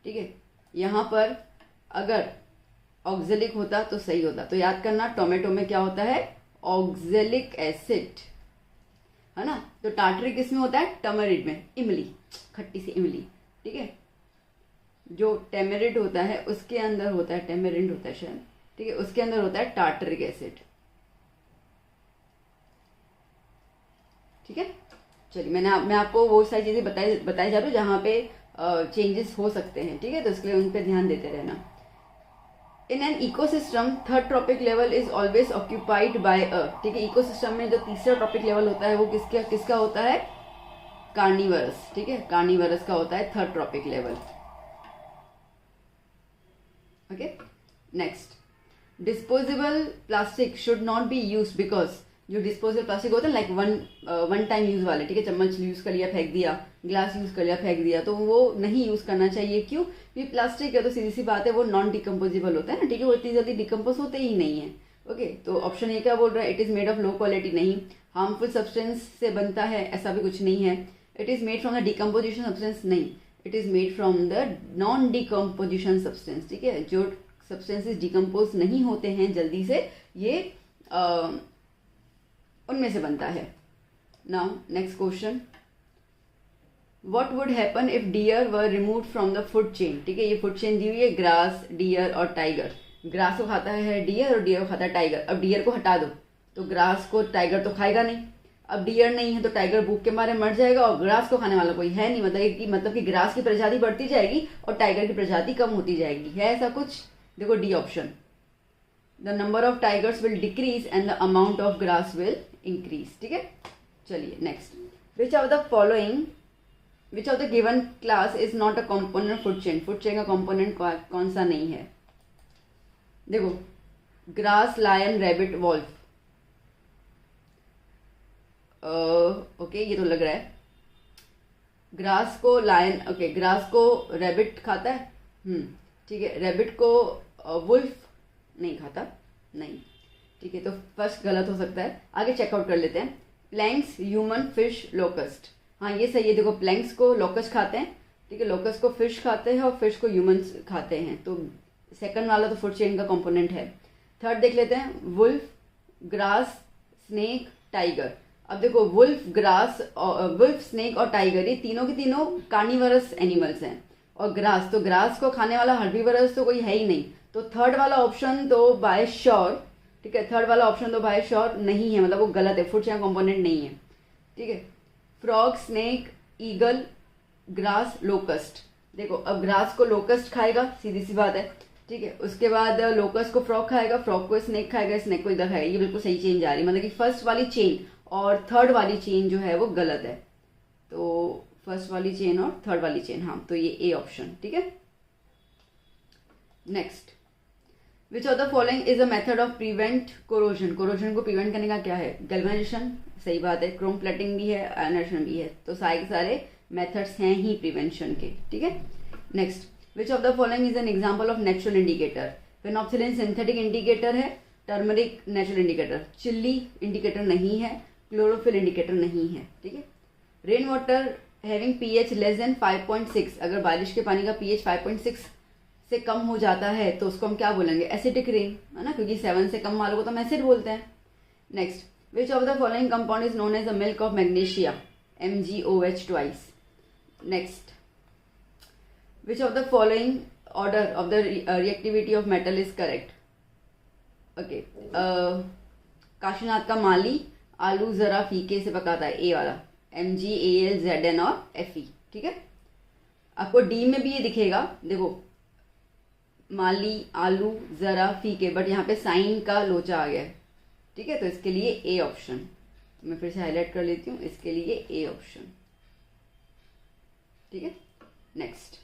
ठीक है, यहाँ पर अगर ऑक्जेलिक होता तो सही होता, तो याद करना टोमेटो में क्या होता है ऑक्जेलिक एसिड, है ना। तो टार्टरिक किसमें होता है, टमरिड में, इमली, खट्टी सी इमली। ठीक है, जो टेमेरिड होता है उसके अंदर होता है, टेमेरिड होता है शायद, ठीक है, उसके अंदर होता है टार्टरिक एसिड। ठीक है, चलिए मैं आपको वो सारी चीजें बताई जा रही हूँ जहाँ पे चेंजेस हो सकते हैं। ठीक है, तो इसके लिए उन पर ध्यान देते रहना। In an ecosystem third trophic level is always occupied by a. ठीक है, इकोसिस्टम में जो तीसरा ट्रॉपिक लेवल होता है वो किसका होता है, कार्निवरस। ठीक है, कार्निवरस का होता है third trophic level. Okay, next, disposable plastic should not be use because, जो डिस्पोजेबल प्लास्टिक होता है लाइक वन टाइम यूज वाले, ठीक है, चम्मच यूज कर लिया फेंक दिया, ग्लास यूज कर लिया फेंक दिया, तो वो नहीं यूज करना चाहिए। क्यों, ये प्लास्टिक है तो सीधी सी बात है वो नॉन डिकम्पोजेबल होता है ना। ठीक है, वो इतनी जल्दी डिकम्पोज होते ही नहीं है। ओके, तो ऑप्शन ए क्या बोल रहा है, it is made of low quality, नहीं। हार्मफुल सब्सटेंस से बनता है, ऐसा भी कुछ नहीं है। It is made from the decomposition substance, नहीं, it is made from the non decomposition substance. ठीक है, जो सब्सटेंसेस डिकम्पोज नहीं होते हैं जल्दी से, ये उनमें से बनता है। Now next question, what would happen if deer were removed from the food chain. ठीक है, ये फूड चेन दी हुई है, ग्रास, डियर और टाइगर। ग्रास को खाता है डियर और डियर को खाता है टाइगर। अब डियर को हटा दो तो ग्रास को टाइगर तो खाएगा नहीं। अब डियर नहीं है तो टाइगर भूख के मारे मर जाएगा और ग्रास को खाने वाला कोई है नहीं, मतलब कि ग्रास की प्रजाति बढ़ती जाएगी और टाइगर की प्रजाति कम होती जाएगी। है ऐसा कुछ, देखो D option, the number of tigers will decrease and the amount of grass will increase. ठीक है, चलिए next, which of the following, which of the given class is not a component food chain. फूड चेन का component कौन सा नहीं है, देखो, grass, lion, rabbit, wolf. Okay, ये तो लग रहा है ग्रास को लायन, ओके, ग्रास को रैबिट खाता है, ठीक है, रैबिट को वुल्फ नहीं खाता, नहीं। ठीक है, तो फर्स्ट गलत हो सकता है, आगे चेकआउट कर लेते हैं। प्लैंक्स, ह्यूमन, फिश, लोकस्ट, हाँ ये सही है। देखो प्लैंक्स को लोकस्ट खाते हैं, ठीक है, लोकस्ट को फिश खाते हैं और फिश को ह्यूमंस खाते हैं, तो सेकंड वाला तो फूड चेन का कंपोनेंट है। थर्ड देख लेते हैं, वुल्फ, ग्रास, स्नेक, टाइगर। अब देखो वुल्फ, ग्रास, वुल्फ, स्नेक और टाइगर, ये तीनों के तीनों कार्निवरस एनिमल्स हैं। और ग्रास, तो ग्रास को खाने वाला हर्बीवरस तो कोई है ही नहीं, तो थर्ड वाला ऑप्शन तो बाय श्योर, ठीक है, थर्ड वाला ऑप्शन तो बाय श्योर नहीं है, मतलब वो गलत है, फूड चेन कंपोनेंट नहीं है। ठीक है, frog, snake, eagle, grass, locust. देखो अब ग्रास को लोकस्ट खाएगा, सीधी सी बात है, ठीक है, उसके बाद लोकस्ट को फ्रॉग खाएगा, फ्रॉग को स्नेक खाएगा, स्नेक को इधर खाएगा। ये बिल्कुल सही चेन जा रही है, मतलब कि फर्स्ट वाली चेन और थर्ड वाली चेन जो है वो गलत है, तो फर्स्ट वाली चेन और थर्ड वाली चेन, हाँ, तो ये ए ऑप्शन। ठीक है, next, which of the following is a method of prevent corrosion. Corrosion को प्रिवेंट करने का क्या है, गैल्वेनाइजेशन, सही बात है, क्रोम प्लेटिंग भी है, आयनाइजेशन भी है, तो सारे के सारे मेथड्स हैं ही प्रिवेंशन के। ठीक है, next, which of the following is an example of natural indicator. Phenolphthalein synthetic indicator है, turmeric natural indicator, chilli indicator नहीं है, क्लोरोफिल इंडिकेटर नहीं है, ठीक है। Rain water having pH less than 5.6, अगर बारिश के पानी का पीएच 5.6 से कम हो जाता है तो उसको हम क्या बोलेंगे, एसिडिक रेन, है ना, क्योंकि 7 से कम वालों को तो हम एसिड बोलते हैं। Next, which of the following compound is known as the milk of magnesia, MgOH twice. Next, which of the following order of the reactivity of metal is correct. Okay, Kashinath का माली आलू जरा फीके से पकाता है, ए वाला, MgAlZn और Fe, ठीक है। आपको डी में भी ये दिखेगा, देखो माली आलू जरा फीके, बट यहाँ पे साइन का लोचा आ गया है, ठीक है, तो इसके लिए ए ऑप्शन, मैं फिर से हाईलाइट कर लेती हूँ, इसके लिए ए ऑप्शन, ठीक है। Next,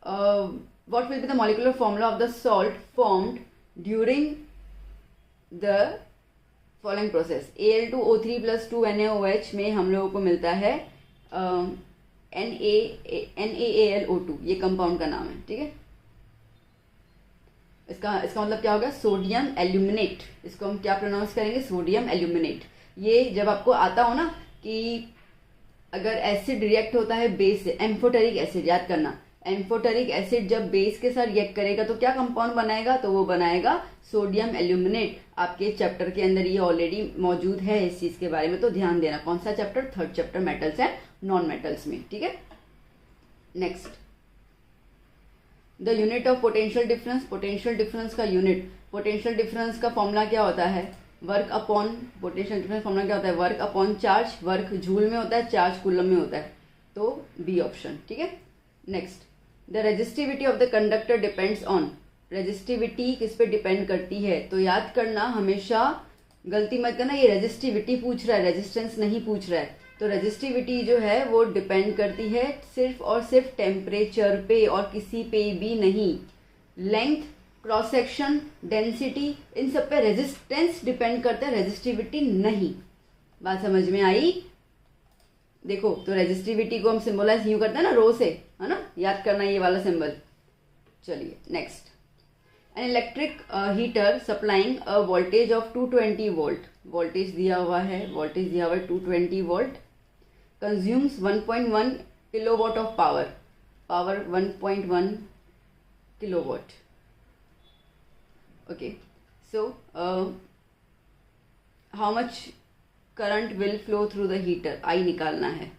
what will be the molecular formula of the salt formed during the following process. Al2O3 + 2NaOH में हम लोगों को मिलता है NaAlO2, ये कंपाउंड का नाम है, ठीक है। इसका मतलब क्या होगा, सोडियम एल्यूमिनेट, इसको हम क्या प्रोनाउंस करेंगे, सोडियम एल्यूमिनेट। ये जब आपको आता हो ना कि अगर एसिड रिएक्ट होता है बेस से, एम्फोटेरिक एसिड, याद करना, एम्फोटेरिक एसिड जब बेस के साथ रिएक्ट करेगा तो क्या कंपाउंड बनाएगा, तो वो बनाएगा सोडियम एल्यूमिनेट। आपके चैप्टर के अंदर ये ऑलरेडी मौजूद है, इस चीज के बारे में तो ध्यान देना। कौन सा chapter, 3rd chapter, metals and non metals में, ठीक है। Next, the unit of potential difference, potential difference का यूनिट, पोटेंशियल डिफरेंस का फॉर्मूला क्या होता है, work upon, potential difference formula क्या होता है, work upon charge, work joule में होता है, चार्ज कूलम में होता है, तो बी ऑप्शन, ठीक है। Next, the resistivity of the conductor depends on, resistivity किस पे डिपेंड करती है, तो याद करना, हमेशा गलती मत करना, ये रेजिस्टिविटी पूछ रहा है, रेजिस्टेंस नहीं पूछ रहा है। तो रेजिस्टिविटी जो है वो डिपेंड करती है सिर्फ और सिर्फ टेम्परेचर पे और किसी पे भी नहीं। लेंथ, क्रॉस सेक्शन, डेंसिटी, इन सब पे रेजिस्टेंस डिपेंड करता है, रेजिस्टिविटी नहीं। बात समझ में आई? देखो, तो रेजिस्टिविटी को हम सिंबलाइज यूं करते हैं ना, रो से, है ना, याद करना ये वाला सिंबल। चलिए next, an electric heater supplying a voltage of 220 volt, voltage दिया हुआ है, वोल्टेज दिया हुआ है 220 volt, consumes 1.1 kilowatt of power, power 1.1 kilowatt. Okay, so how much current will flow through the heater, I निकालना है,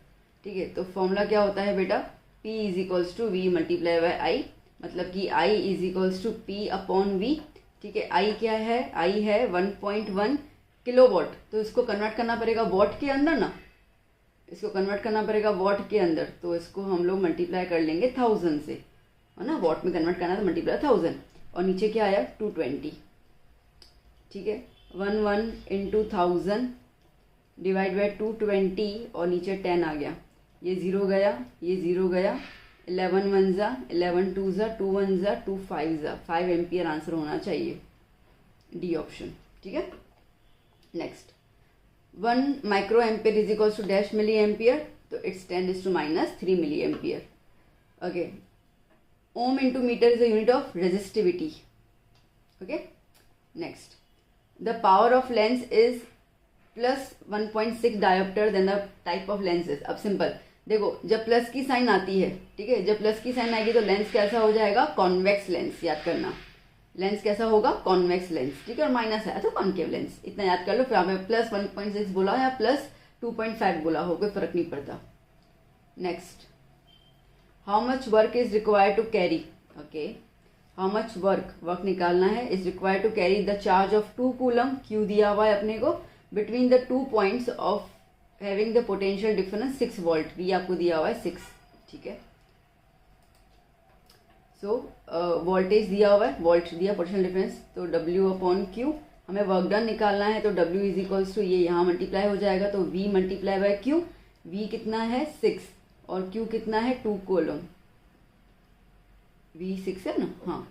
ठीक है। तो फॉर्मूला क्या होता है बेटा, P = V × I, मतलब कि I = P अपॉन V, ठीक है। I क्या है, I है 1.1 किलोवाट, तो इसको कन्वर्ट करना पड़ेगा वॉट के अंदर ना, इसको कन्वर्ट करना पड़ेगा वॉट के अंदर, तो इसको हम लोग मल्टीप्लाई कर लेंगे 1000 से, है ना, वॉट में कन्वर्ट करना तो मल्टीप्लाई 1000, और नीचे क्या आया 220, ठीक है। 11 × 1000 डिवाइड बाई 220 और नीचे 10 आ गया, ये 0 गया, ये 0 गया, 11 1 ज़ा 11 2 ज़ा 2 1 ज़ा 2 5 ज़ा 5 एम्पियर आंसर होना चाहिए, डी ऑप्शन, ठीक है। Next, 1 micro ampere is equals to dash milli ampere, तो it's 10⁻³ milli ampere. Okay, ohm into metre is the unit of resistivity. Okay, next, the power of lens is +1.6 dioptre then the type of lenses. अब simple देखो, जब plus की sign आती है, ठीक है, जब प्लस की साइन आएगी तो लेंस कैसा हो जाएगा, कॉन्वेक्स लेंस, याद करना, लेंस कैसा होगा, कॉन्वेक्स लेंस, ठीक है। और माइनस है तो कॉन्केव लेंस, इतना याद कर लो। फिर हमें +1.6 बोला या +2.5 बोला हो, कोई फर्क नहीं पड़ता। Next, how much work is required to carry, okay, how much work निकालना है, is required to carry the charge of 2 coulomb, Q दिया हुआ है अपने को, between the 2 points of having the potential difference 6 volt, भी आपको दिया हुआ है 6, ठीक है। सो वोल्टेज दिया हुआ है, वोल्ट दिया, पोटेंशियल डिफरेंस, तो W/Q, हमें वर्क डन निकालना है, तो W = ये यहाँ मल्टीप्लाई हो जाएगा, तो V × Q, V कितना है 6 और Q कितना है 2 कूलम, V 6 है ना, हाँ,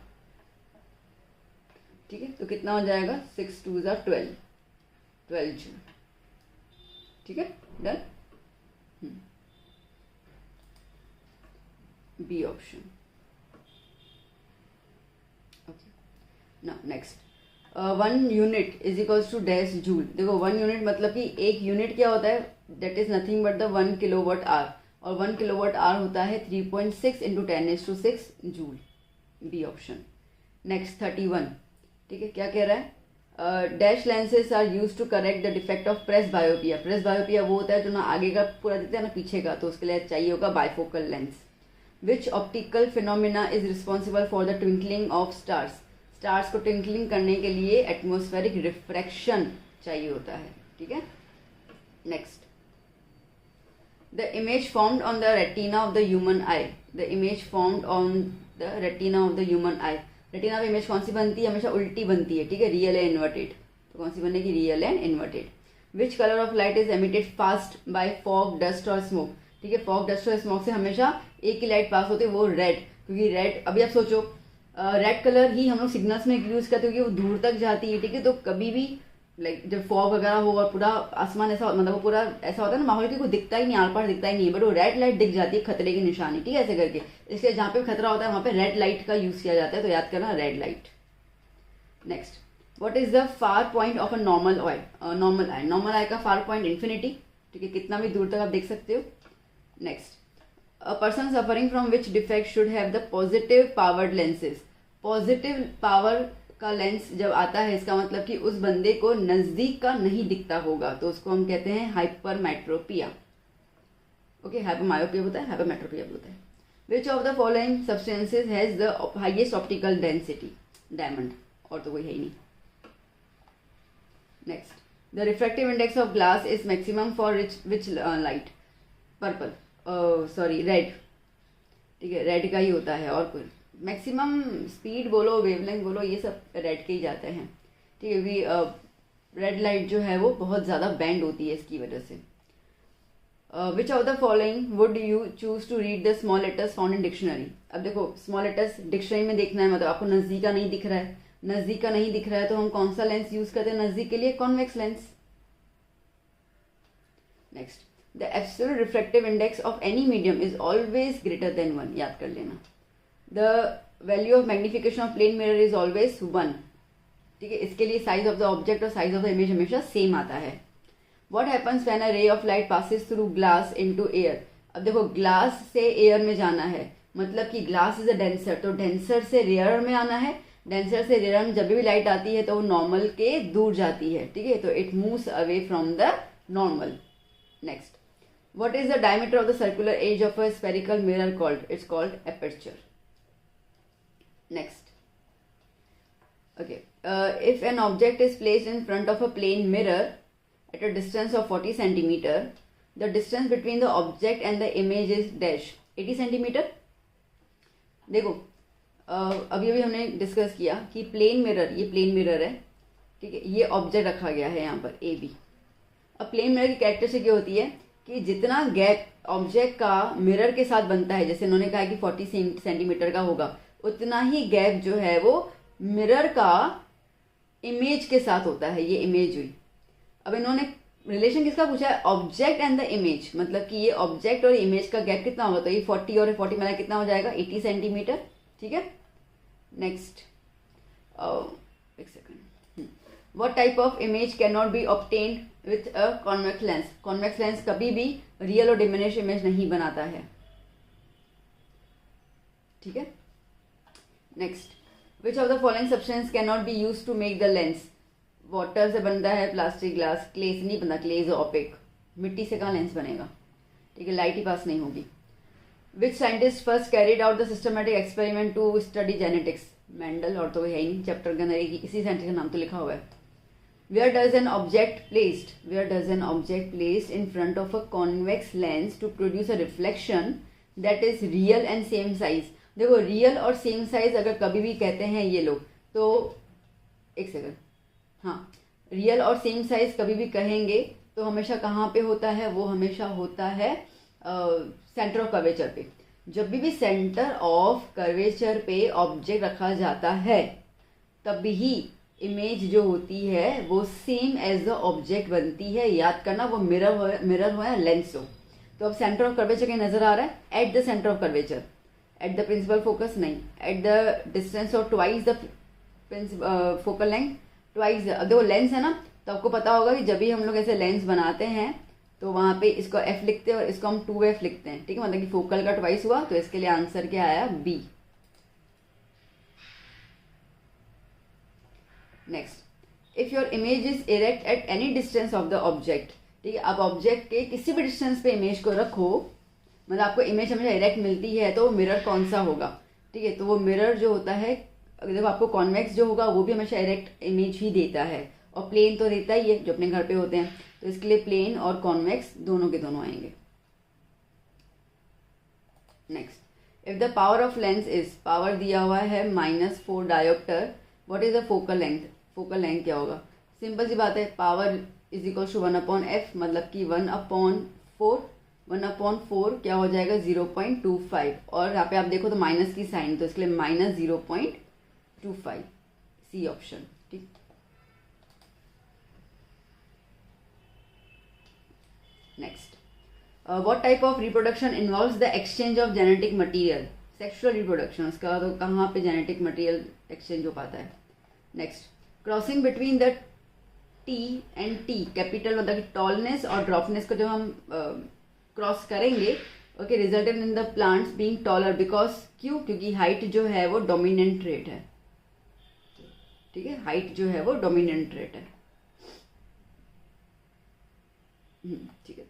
ठीक है। तो कितना हो जाएगा, 6 2 ज़ा 12 जूल, ठीक है, डन, बी ऑप्शन, ओके। ना next, 1 unit is equals to dash joule. देखो 1 यूनिट मतलब कि एक यूनिट क्या होता है, that is nothing but the 1 kilowatt hour, और 1 किलोवाट आवर होता है 3.6 into 10⁶ joule, B option. Next 31, ठीक है, क्या कह रहा है, dash lenses are use to correct the defect of presbyopia. Presbyopia वो होता है जो ना आगे का पूरा दिखता है ना पीछे का, तो उसके लिए चाहिए होगा bifocal lens. Which optical phenomena is responsible for the twinkling of stars. Stars को ट्विंकलिंग करने के लिए एटमॉस्फेरिक रिफ्रैक्शन चाहिए होता है, ठीक है। Next, the image formed on the retina of the human I. The image formed on the retina of the human I. Retina में इमेज कौन सी बनती है, हमेशा उल्टी बनती है, ठीक है, रियल एंड इन्वर्टेड। तो कौन सी बनेगी, real and inverted. Which colour of light is emitted fast by fog, dust और स्मोक। ठीक है, फॉग, डस्ट और स्मोक से हमेशा एक ही लाइट पास होती है, वो रेड, क्योंकि रेड, अभी आप सोचो रेड कलर ही हम लोग सिग्नल्स में यूज करते हैं क्योंकि वो दूर तक जाती है, ठीक है। तो कभी भी लाइक जब फॉग वगैरह हो और पूरा आसमान ऐसा मतलब वो पूरा ऐसा होता है ना माहौल की कोई दिखता ही नहीं, आर पार दिखता ही नहीं है, बट वो रेड लाइट दिख जाती है, खतरे की निशानी, ठीक है, ऐसे करके। इसलिए जहाँ पे खतरा होता है वहाँ पे रेड लाइट का यूज किया जाता है, तो याद करना red light. Next, what is the far point of a normal eye. Normal eye, normal eye का फार पॉइंट इन्फिनिटी, ठीक है, कितना भी दूर तक आप देख सकते हो। Next, a person suffering from which defect should have the positive powered lenses. Positive power का लेंस जब आता है इसका मतलब कि उस बंदे को नजदीक का नहीं दिखता होगा, तो उसको हम कहते हैं हाइपरमेट्रोपिया। ओके, हाइपरमायोपिया होता है, हाइपरमेट्रोपिया होता है। Which of the following substances has the highest optical density. Diamond, और तो कोई है ही नहीं। Next, the refractive index of glass is maximum for which light. Purple, sorry red, ठीक है, रेड का ही होता है, और कोई मैक्सिमम स्पीड बोलो, वेवलेंथ बोलो, ये सब रेड के ही जाते हैं, ठीक है, क्योंकि रेड लाइट जो है वो बहुत ज़्यादा बैंड होती है इसकी वजह से। Which of the following would you choose to read the small letters found in dictionary. अब देखो स्मॉल लेटर्स डिक्शनरी में देखना है, मतलब आपको नज़दीक का नहीं दिख रहा है, नज़दीक का नहीं दिख रहा है तो हम कौन सा लेंस यूज करते हैं नज़दीक के लिए, convex lens. Next, the absolute refractive index of any medium is always greater than 1, याद कर लेना। The value of magnification of plane mirror is always 1, ठीक है, इसके लिए साइज ऑफ द ऑब्जेक्ट और साइज ऑफ द इमेज हमेशा same आता है। What happens when a ray of light passes through glass into air? अब देखो ग्लास से एयर में जाना है, मतलब कि ग्लास इज अ डेंसर, तो डेंसर से रेयर में आना है। डेंसर से रेयर में जब भी लाइट आती है तो वो नॉर्मल के दूर जाती है, ठीक है, तो it moves away from the normal. Next, what is the diameter of the circular edge of a spherical mirror called, it's called aperture. Next, okay, if an object is placed in front of a plane mirror at a distance of 40 centimeter, the distance between the object and the image is dash 80 centimeter। देखो अभी अभी हमने discuss किया कि plane mirror, ये plane mirror है, ठीक है, ये ऑब्जेक्ट रखा गया है यहाँ पर ए बी। अब प्लेन मिरर की कैरेक्टरिस्टिक ये होती है कि जितना गैप ऑब्जेक्ट का मिरर के साथ बनता है, जैसे उन्होंने कहा कि 40 सेंटीमीटर का होगा, उतना ही गैप जो है वो मिरर का इमेज के साथ होता है। ये इमेज हुई। अब इन्होंने रिलेशन किसका पूछा है, ऑब्जेक्ट एंड द इमेज, मतलब कि ये ऑब्जेक्ट और इमेज का गैप कितना होगा, तो ये 40 और 40 मिला कितना हो जाएगा 80 सेंटीमीटर, ठीक है। नेक्स्ट, एक second, what type of image can not B obtained with a convex lens. Convex lens कभी भी रियल और डिमिनिश इमेज नहीं बनाता है, ठीक है। Next, which of the following substance can not be use to make the lens. Water से बनता है, प्लास्टिक, ग्लास, क्ले से नहीं बनता, क्ले इज ओपेक, मिट्टी से कहाँ लेंस बनेगा, ठीक है, लाइट ही पास नहीं होगी। Which scientist first carried out the systematic experiment to study genetics. Mendel, और तो है ही नहीं, चैप्टर के अंदर इसी साइंटिस्ट का नाम तो लिखा हुआ है। Where does an object placed in front of a convex lens to produce a reflection that is real and same size. देखो रियल और सेम साइज अगर कभी भी कहते हैं ये लोग, तो एक सेकंड, हाँ, रियल और सेम साइज कभी भी कहेंगे तो हमेशा कहाँ पे होता है, वो हमेशा होता है सेंटर ऑफ कर्वेचर पे। जब भी सेंटर ऑफ कर्वेचर पे ऑब्जेक्ट रखा जाता है तभी ही इमेज जो होती है वो सेम एज द ऑब्जेक्ट बनती है। याद करना, वो मिरर हो या लेंस हो। तो अब सेंटर ऑफ कर्वेचर कहीं नजर आ रहा है, at the centre of curvature, at the principal focus नहीं, at the distance of twice the focal length twice. देखो लेंस है ना, तो आपको पता होगा कि जब भी हम लोग ऐसे लेंस बनाते हैं तो वहाँ पे इसको एफ लिखते हैं और इसको हम 2f लिखते हैं, ठीक है, मतलब कि फोकल का ट्वाइस हुआ, तो इसके लिए आंसर क्या आया, B. Next, if your image is erect at any distance of the object, ठीक है, आप ऑब्जेक्ट के किसी भी डिस्टेंस पे इमेज को रखो, मतलब आपको इमेज हमेशा इरेक्ट मिलती है, तो मिरर कौन सा होगा, ठीक है, तो वो मिरर जो होता है, देखो आपको कॉन्वेक्स जो होगा वो भी हमेशा इरेक्ट इमेज ही देता है, और प्लेन तो देता ही है जो अपने घर पे होते हैं, तो इसके लिए प्लेन और कॉन्वेक्स दोनों के दोनों आएंगे। Next, if the power of lens is, power दिया हुआ है -4 dioptre, what is the focal length, focal length क्या होगा, सिंपल सी बात है, power is equal to 1/f, मतलब कि 1/4 क्या हो जाएगा 0.25, और यहाँ पे आप देखो तो माइनस की साइन, तो इसके लिए -0.25, सी ऑप्शन, ठीक। Next, what type of reproduction involves the exchange of genetic material, sexual reproduction, उसका तो कहाँ पे जेनेटिक मटेरियल एक्सचेंज हो पाता है। Next, crossing between the T and T, capital मतलब कि टॉलनेस और ड्रॉपनेस को जब हम क्रॉस करेंगे, okay, resulted in the plants being taller, because क्यों, क्योंकि हाइट जो है वो डोमिनेंट ट्रेट है, ठीक है, हाइट जो है वो डोमिनेंट ट्रेट है, ठीक है।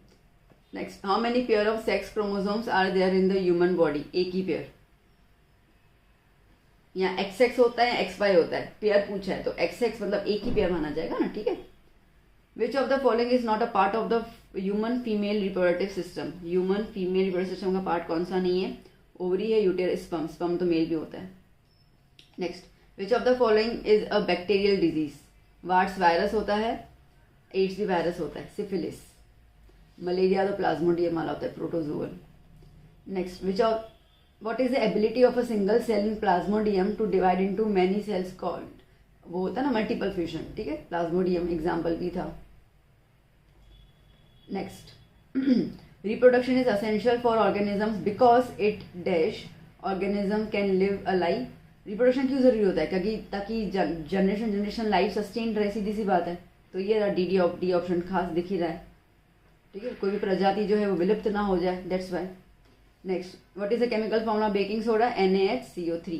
Next, how many pair of sex chromosomes are there in the human body, एक ही पेयर, यहाँ XX होता है, XY होता है, पेयर पूछा है तो XX मतलब एक ही पेयर माना जाएगा ना, ठीक है। Which of the following is not a part of the human female reproductive system, human female reproductive system का पार्ट कौन सा नहीं है, ओवरी है, यूटेरस, स्पर्म, स्पर्म तो मेल भी होता है। Next, which of the following is a bacterial disease, warts virus होता है, एड्स भी वायरस होता है, सिफिलिस, मलेरिया तो प्लाज्मोडियम वाला होता है, protozoal. Next, which of what is the ability of a single cell in plasmodium to divide into many cells called, वो होता है ना मल्टीपल फ्यूजन, ठीक है, प्लाज्मोडियम एग्जाम्पल भी था। Next, reproduction is essential for organisms because it dash organism can live a life, reproduction क्यों जरूरी होता है, क्योंकि ताकि जनरेशन लाइफ सस्टेन रहे, सीधी सी बात है, तो ये डी ऑप्शन खास दिख ही रहा है, ठीक है, कोई भी प्रजाति जो है वो विलुप्त ना हो जाए, that's why. Next, what is the chemical formula of baking soda, NaHCO3?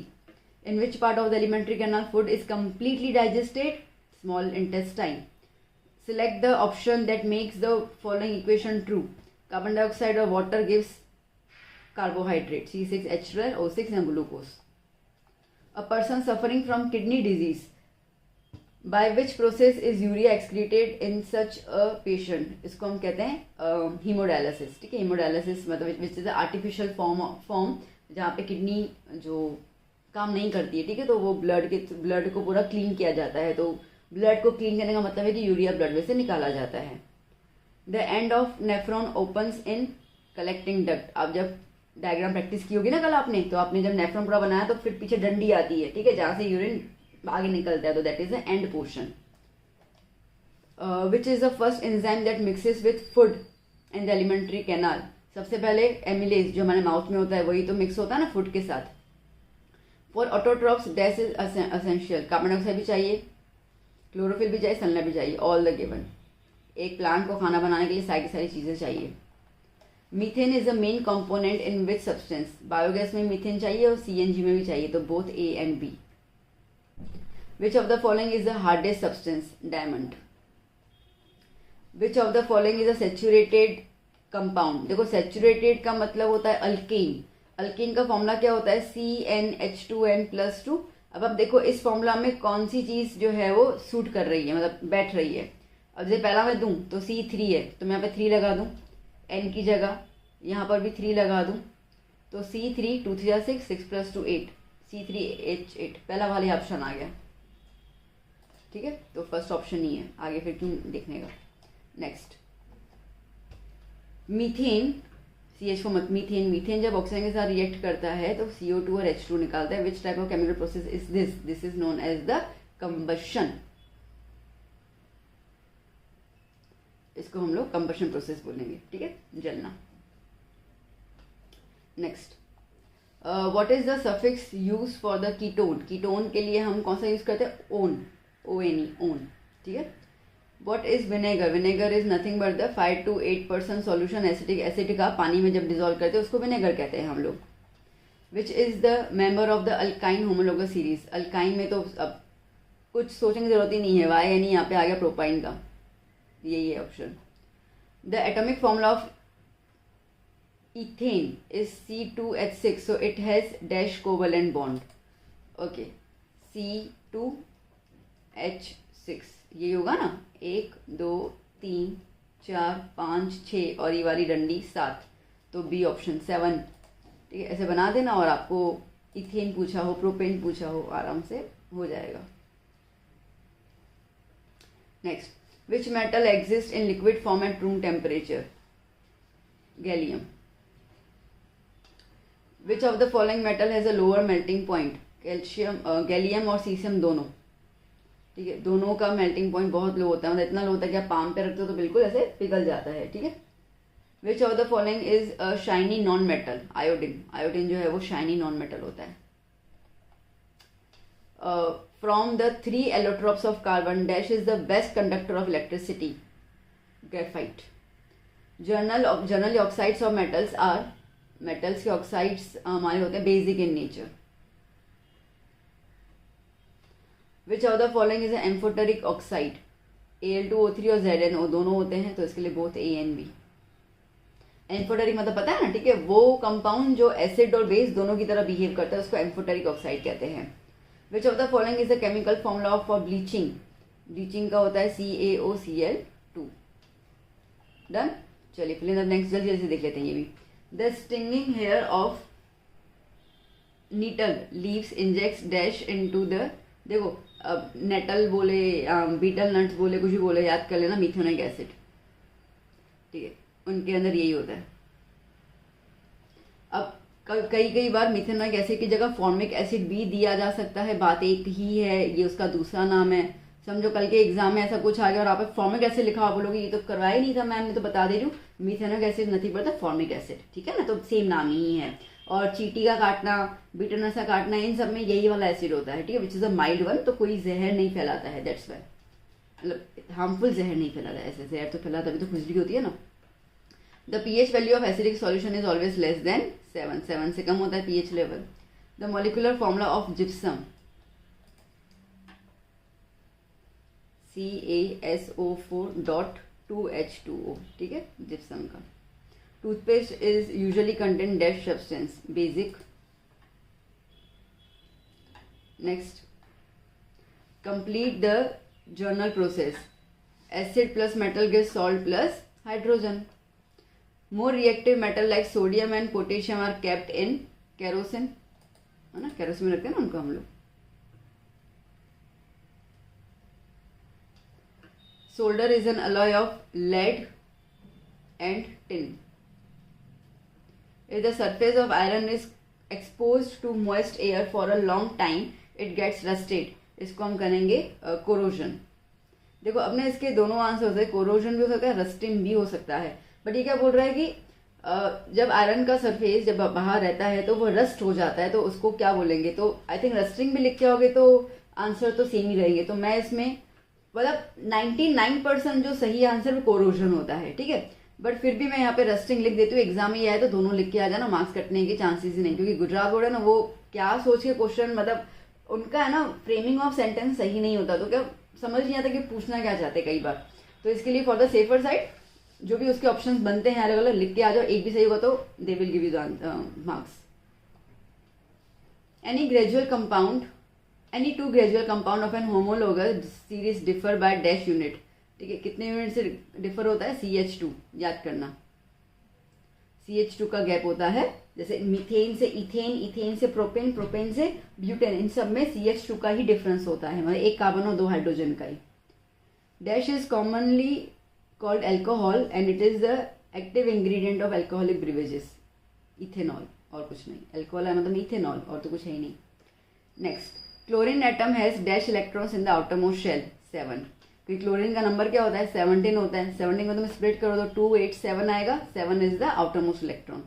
In which part of the alimentary canal food is completely digested? Small intestine. Select the option that makes the following equation true. Carbon dioxide or water gives carbohydrate, C6H12, O6 and glucose. A person suffering from kidney disease, by which process is urea excreted in such a patient, इसको हम कहते हैं haemodialysis, ठीक है, haemodialysis मतलब which is artificial form जहाँ पे kidney जो काम नहीं करती है, ठीक है, तो वो ब्लड को पूरा क्लीन किया जाता है, तो ब्लड को क्लीन करने का मतलब है कि यूरिया ब्लड में से निकाला जाता है। The end of nephron opens in collecting duct, आप जब डायग्राम प्रैक्टिस की होगी ना कल आपने, तो आपने जब नेफ्रॉन पूरा बनाया तो फिर पीछे डंडी आती है, ठीक है, जहाँ से यूरिन आगे निकलता है, तो that is the end portion. Which is the first enzyme that mixes with food in the alimentary canal, सबसे पहले एमिलेज जो हमारे माउथ में होता है वही तो मिक्स होता है ना फूड के साथ। For autotrophs dash is essential, carbon dioxide भी चाहिए, क्लोरोफिल भी चाहिए, सनलाइट भी चाहिए, ऑल द गिवन, एक प्लांट को खाना बनाने के लिए सारी चीजें चाहिए। Methane is the main component in which substance, biogas में मीथेन चाहिए और CNG में भी चाहिए, तो both A and B। Which of the following is the hardest substance? Diamond. Which of the following is a saturated compound? देखो saturated का मतलब होता है अल्केन, अल्केन का फॉर्मूला क्या होता है, CnH2n+2। अब आप देखो इस फॉर्मूला में कौन सी चीज जो है वो सूट कर रही है, मतलब बैठ रही है। अब जैसे पहला मैं दूं तो C3 है, तो मैं यहाँ पे 3 लगा दूं, N की जगह यहाँ पर भी 3 लगा दूं, तो C3 2 3 6 6 + 2 8, C3H8, पहला वाला ऑप्शन आ गया, ठीक है, तो फर्स्ट ऑप्शन ही है, आगे फिर क्यों देखने का। नेक्स्ट, मीथेन, CH4 मत, मीथेन जब ऑक्सीजन के साथ रिएक्ट करता है तो CO2 और H2 निकालता है। Which type of chemical process is this, this is known as the combustion, इसको हम लोग कंबशन प्रोसेस बोलेंगे, ठीक है, जलना। Next, what is the suffix use for the ketone? Ketone के लिए हम कौन सा यूज करते हैं? ओन, ONE, ओन, ठीक है। What is vinegar? Vinegar is nothing but the 5 to 8% solution acetic acid का पानी में जब डिजोल्व करते हैं उसको विनेगर कहते हैं हम लोग। Which is the member of the alkyne homologous series? Alkyne में तो अब कुछ सोचने की जरूरत ही नहीं है, वाई यानी यहाँ पे आ गया प्रोपाइन का, यही है option. The atomic formula of ethane is C2H6, so it has dash covalent bond. Okay, C2H6 ये होगा ना, 1 2 3 4 5 6 और ये वाली डंडी 7, तो बी ऑप्शन 7, ठीक है। ऐसे बना देना और आपको इथेन पूछा हो, प्रोपेन पूछा हो, आराम से हो जाएगा। Next, which metal exist in liquid form at room temperature? Gallium. Which of the following metal has a lower melting point? Calcium, gallium और सीसियम दोनों, ठीक है, दोनों का मेल्टिंग पॉइंट बहुत लो होता है, मतलब इतना लो होता है कि आप पाम पे रखते हो तो बिल्कुल ऐसे पिघल जाता है, ठीक है। Which of the following is a shiny non metal? Iodine. Iodine जो है वो शाइनी नॉन मेटल होता है। From the 3 allotropes of carbon dash is the best conductor of electricity? Graphite. Generally oxides of metals are, metals के oxides हमारे होते हैं basic in nature. Which of the following is amphoteric oxide? Al2O3 और ZnO दोनों होते हैं, तो इसके लिए both A and B। Amphoteric मतलब पता है ना, ठीक है, वो कंपाउंड जो एसिड और बेस दोनों की तरह बिहेव करता है उसको एम्फोटेरिक ऑक्साइड कहते हैं। विच of the following is the chemical formula for bleaching? Bleaching का होता है CaOCl2। डन। चलिए फिर नेक्स्ट जल्दी जल्दी देख लेते हैं ये भी। The stinging hair of nettle leaves injects dash into the, देखो अब नेटल बोले, बीटल नट्स बोले, कुछ भी बोले, याद कर लेना, मिथेनोइक एसिड, ठीक है, उनके अंदर यही होता है। अब कई बार मिथेनोइक एसिड की जगह फॉर्मिक एसिड भी दिया जा सकता है, बात एक ही है, ये उसका दूसरा नाम है। समझो कल के एग्जाम में ऐसा कुछ आ गया और आप फॉर्मिक एसिड लिखा, आप बोलोगे ये तो करवाया ही नहीं था मैम ने, तो बता दे रही हूँ, मिथेनोइक एसिड नहीं पड़ता, फॉर्मिक एसिड, ठीक है ना, तो सेम नाम ही है। और चींटी का काटना, बिटरनस का काटना, इन सब में यही वाला एसिड होता है, ठीक है, which is a mild one, तो कोई जहर नहीं फैलाता है, दैट्स वाई, मतलब हार्मफुल जहर नहीं फैलाता है, ऐसे जहर तो फैलाता भी तो खुजली होती है ना। The pH value of acidic solution is always less than 7, 7 से कम होता है pH level. The molecular formula of gypsum? CaSO4.2H2O, ठीक है, जिप्सम का। Toothpaste is usually contain dash substance? Basic. Next, complete the general process. Acid plus metal gives salt plus hydrogen. More reactive metal like sodium and potassium are kept in kerosene, है ना, kerosene में रखते हैं ना उनको हम लोग। Solder is an alloy of lead and tin. If the surface of iron is exposed to moist air for a long time, it gets rusted. इसको हम करेंगे corrosion. देखो अब ना इसके दोनों आंसर होते हैं, corrosion भी हो सकता है, rusting भी हो सकता है, बट ये क्या बोल रहा है कि जब आयरन का सरफेस जब बाहर रहता है तो वो रस्ट हो जाता है, तो उसको क्या बोलेंगे? तो आई थिंक रस्टिंग भी लिख के आओगे तो आंसर तो सेम ही रहेंगे, तो मैं इसमें मतलब 99% जो सही आंसर कोरोजन होता है, ठीक है, बट फिर भी मैं यहाँ पे रस्टिंग लिख देती हूँ। एग्जाम में ये आया तो दोनों लिख के आ जाना, मार्क्स कटने के चांसेस ही नहीं, क्योंकि गुजरात बोर्ड है ना, वो क्या सोच के क्वेश्चन, मतलब उनका है ना फ्रेमिंग ऑफ सेंटेंस सही नहीं होता, तो क्या समझ नहीं आता कि पूछना क्या चाहते कई बार। तो इसके लिए फॉर द सेफर साइड जो भी उसके ऑप्शंस बनते हैं अलग अलग लिख के आ जाओ, एक भी सही होगा तो they will give you the marks. Any gradual compound, any two gradual compound of an homologous series differ by dash unit, ठीक है, कितने यूनिट से डिफर होता है? CH2, याद करना, CH2 का गैप होता है, जैसे मीथेन से इथेन, इथेन से प्रोपेन, प्रोपेन से ब्यूटेन, इन सब में CH2 का ही डिफरेंस होता है, मतलब एक कार्बन और 2 हाइड्रोजन का ही। Dash is commonly called alcohol and it is the active ingredient of alcoholic beverages? Ethanol, और कुछ नहीं, एल्कोहल है मतलब इथेनॉल, और तो कुछ है ही नहीं। Next, chlorine atom has dash electrons in the outermost shell? 7, क्योंकि क्लोरीन का नंबर क्या होता है? 17 होता है, 17 को तुम स्प्लिट करो तो 2 8 7 आएगा, 7 is the outermost electron.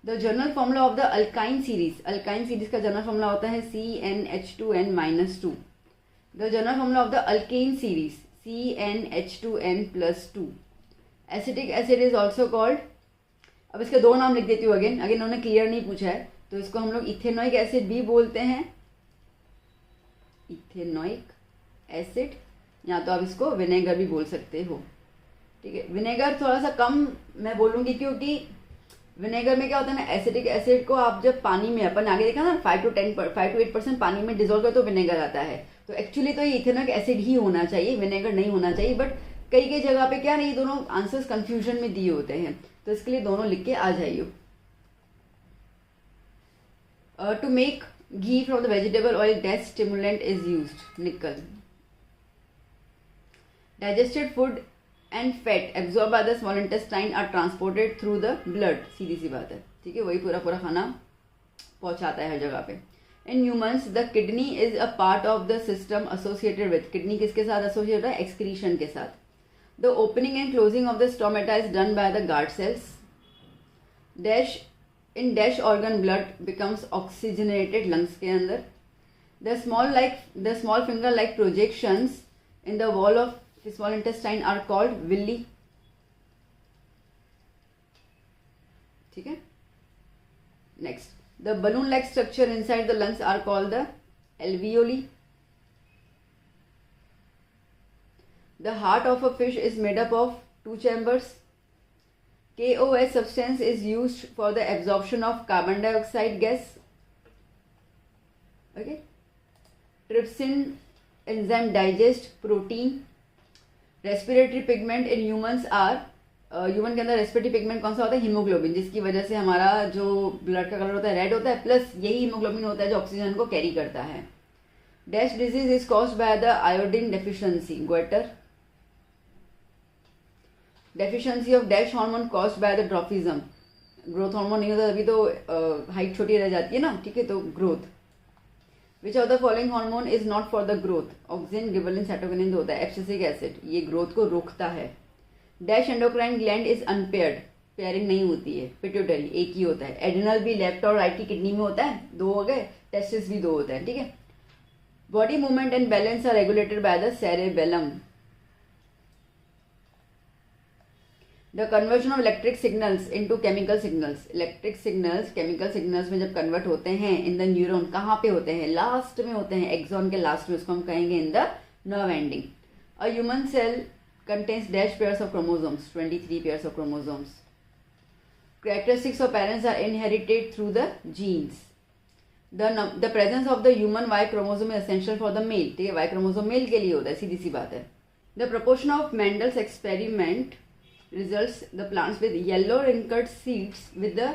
The general formula of the alkyne series, alkyne series का जनरल फॉर्मूला होता है CnH2n-2. The general formula of the alkane series CnH2n+2. Acetic acid is also called, अब इसके दो नाम लिख देती हूँ अगेन उन्होंने क्लियर नहीं पूछा है, तो इसको हम लोग इथेनोइक एसिड भी बोलते हैं, इथेनोइक एसिड, या तो आप इसको विनेगर भी बोल सकते हो. ठीक है, विनेगर थोड़ा सा कम मैं बोलूँगी क्योंकि विनेगर में क्या होता है ना, एसिटिक एसिड को आप जब पानी में, अपन आगे देखा ना 5 to 8% पानी में डिजोल्व कर तो विनेगर आता है, तो एक्चुअली तो ये इथेनोइक एसिड ही होना चाहिए, विनेगर नहीं होना चाहिए. बट कई कई जगह पे क्या नहीं, दोनों आंसर्स कंफ्यूजन में दिए होते हैं, तो इसके लिए दोनों लिख के आ जाइए. To make ghee from the vegetable oil death stimulant is used, nickel. Digested food and fat absorb by the small intestine are transported through the blood, सीधी सी बात है. ठीक है, वही पूरा पूरा खाना पहुंचाता है हर जगह पे. In humans the kidney is a part of the system associated with, kidney किसके साथ एसोसिएटेड है, एक्सक्रीशन के साथ. The opening and closing of the stomata is done by the guard cells. Dash in dash organ blood becomes oxygenated lungs के अंदर. The small finger like projections in the wall of small intestine are called villi. ठीक है, next, the balloon like structure inside the lungs are called the alveoli. The heart of a fish is made up of 2 chambers. KOH substance is used for the absorption of carbon dioxide gas. Okay. Trypsin enzyme digest protein. Respiratory pigment in humans are human के अंदर respiratory pigment कौन सा होता है, haemoglobin, जिसकी वजह से हमारा जो ब्लड का कलर होता है रेड होता है, प्लस यही हीमोग्लोबिन होता है जो ऑक्सीजन को कैरी करता है. Dash disease is caused by the iodine deficiency, goitre. Deficiency of dash hormone caused by the dwarfism, growth hormone नहीं होता तभी तो हाइट छोटी रह जाती है ना. ठीक है, तो growth. Which of the following hormone is not for the growth, auxin, gibberellin, cytokinin होता है. एब्सिसिक एसिड, ये ग्रोथ को रोकता है. Dash endocrine gland is unpaired, pairing नहीं होती है. पिट्यूटरी एक ही होता है. एड्रिनल भी लेफ्ट और राइट की किडनी में होता है, 2 हो गए. टेस्टिस भी 2 होता है. ठीक है. Body movement and balance are regulated by the cerebellum. The conversion of electric signals into chemical signals, electric signals chemical signals में जब कन्वर्ट होते हैं इन द न्यूरॉन, कहाँ पे होते हैं, लास्ट में होते हैं, एक्सॉन के लास्ट में, उसको हम कहेंगे in the nerve ending. A human cell contains dash pairs of chromosomes, 23 pairs of chromosomes. Characteristics of parents are inherited through the genes. The presence of the human Y chromosome is essential for the male. ठीक है, Y chromosome mail के लिए होता है, सीधी सी बात है. The proportion of Mendel's experiment results the plants with yellow wrinkled seeds with the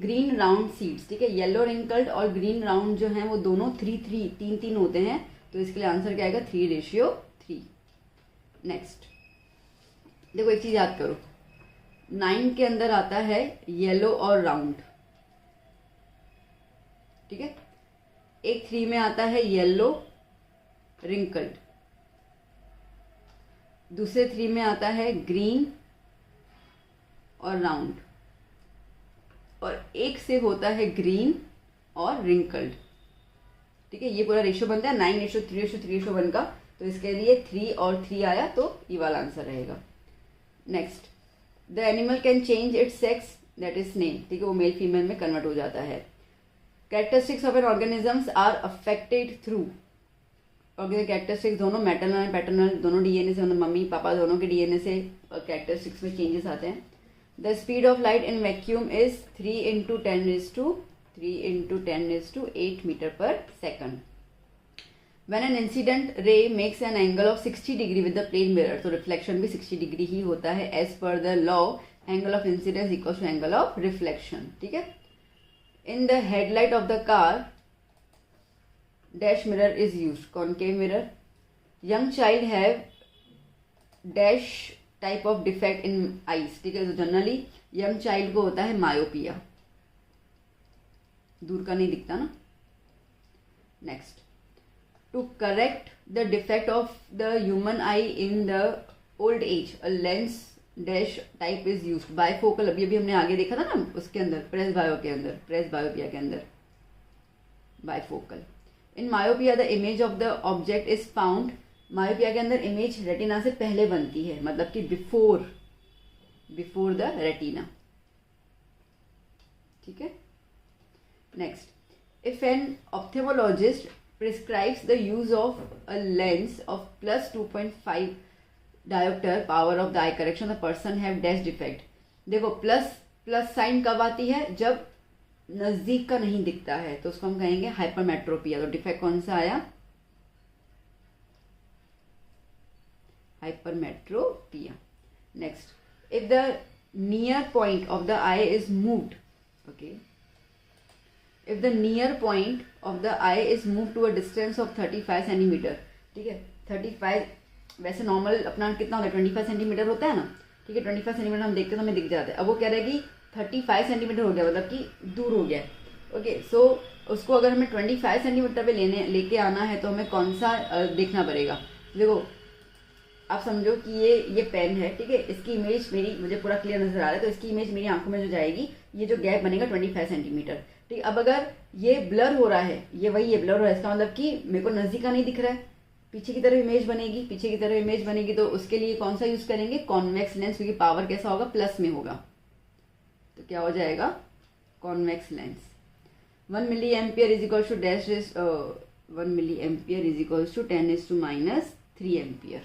green round seeds. ठीक है, yellow wrinkled और green round जो हैं वो दोनों 3 होते हैं, तो इसके लिए आंसर क्या आएगा, 3:3. नेक्स्ट देखो, एक चीज याद करो, 9 के अंदर आता है येलो और राउंड. ठीक है, एक 3 में आता है येलो रिंकल्ड, दूसरे 3 में आता है ग्रीन और राउंड, और एक से होता है ग्रीन और रिंकल्ड. ठीक है, ये पूरा रेशियो बनता है 9:3:3:1 का, तो इसके लिए 3 और 3 आया, तो ये वाला आंसर रहेगा. Next, the animal can change its sex, that is snail. ठीक है, वो मेल फीमेल में कन्वर्ट हो जाता है. Characteristics of an organisms are affected through, organic characteristics दोनों मैटरनल एंड पैटर्नल दोनों डीएनए से, मतलब मम्मी पापा दोनों के डीएनए से कैरेक्टरिस्टिक्स में चेंजेस आते हैं. The speed of light in vacuum is 3 × 10⁸ metre per second. When an incident ray makes an angle of 60 degree with the plane mirror, तो रिफ्लेक्शन भी 60 डिग्री ही होता है. as per the law, angle of incidence equals to angle of reflection. ठीक है. In the headlight of the car, dash mirror is used, concave mirror. Young child have dash type of defect in eyes. ठीक है, तो generally young child को होता है myopia, दूर का नहीं दिखता ना. Next, to correct the defect of the human eye in the old age, a lens dash type is used. Bifocal अभी अभी हमने आगे देखा था ना उसके अंदर, प्रेस बायो के अंदर, प्रेस बायोपिया के अंदर bifocal. In myopia the image of the object is found. Myopia के अंदर इमेज रेटिना से पहले बनती है, मतलब कि बिफोर द रेटिना। ठीक है। Next, if an ophthalmologist prescribes the use of a lens of +2.5 dioptre power of the eye correction, the person have dash defect. देखो प्लस साइन कब आती है? जब नजदीक का नहीं दिखता है, तो उसको हम कहेंगे हाइपरमेट्रोपिया। तो डिफेक्ट कौन सा आया? Hypermetropia. Next, if the near point of the eye is moved, okay, if the near point of the eye is moved to a distance of 35 centimetre, ठीक है, 35 वैसे नॉर्मल अपना कितना होता है 25 सेंटीमीटर होता है ना, ठीक है, 25 सेंटीमीटर हम देखते तो हमें दिख जाता है। अब वो कह रहा है कि 35 सेंटीमीटर हो गया, मतलब कि दूर हो गया। ओके, सो उसको अगर हमें 25 सेंटीमीटर पे लेके आना है तो हमें कौन सा देखना पड़ेगा? देखो आप समझो कि ये पेन है, ठीक है, इसकी इमेज मुझे पूरा क्लियर नजर आ रहा है, तो इसकी इमेज मेरी आंखों में जो जाएगी, ये जो गैप बनेगा 25 सेंटीमीटर। ठीक, अब अगर ये ब्लर हो रहा है, ये ब्लर हो रहा है, इसका मतलब कि मेरे को नजदीक का नहीं दिख रहा है, पीछे की तरफ इमेज बनेगी, तो उसके लिए कौन सा यूज करेंगे? कॉन्वेक्स लेंस, क्योंकि पावर कैसा होगा? प्लस में होगा, तो क्या हो जाएगा? Convex lens. 1 milli ampere is equal to dash 1 milli ampere is equal to 10⁻³ ampere.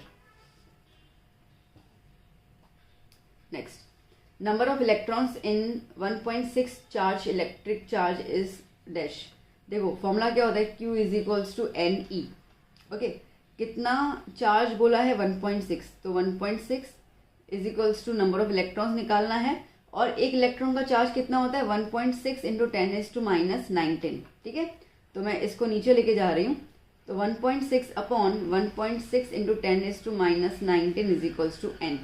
Next, number of electrons in 1.6 charge electric charge is dash। देखो फॉर्मूला क्या होता है? Q is equals to NE। Okay, कितना charge बोला है? 1.6, तो 1.6 is equals to number of electrons निकालना है, और एक इलेक्ट्रॉन का चार्ज कितना होता है? 1.6 इंटू 10⁻⁻19। ठीक है, तो मैं इसको नीचे लेके जा रही हूँ, तो 1.6 upon 1.6 into 10⁻⁻19 is equals to N।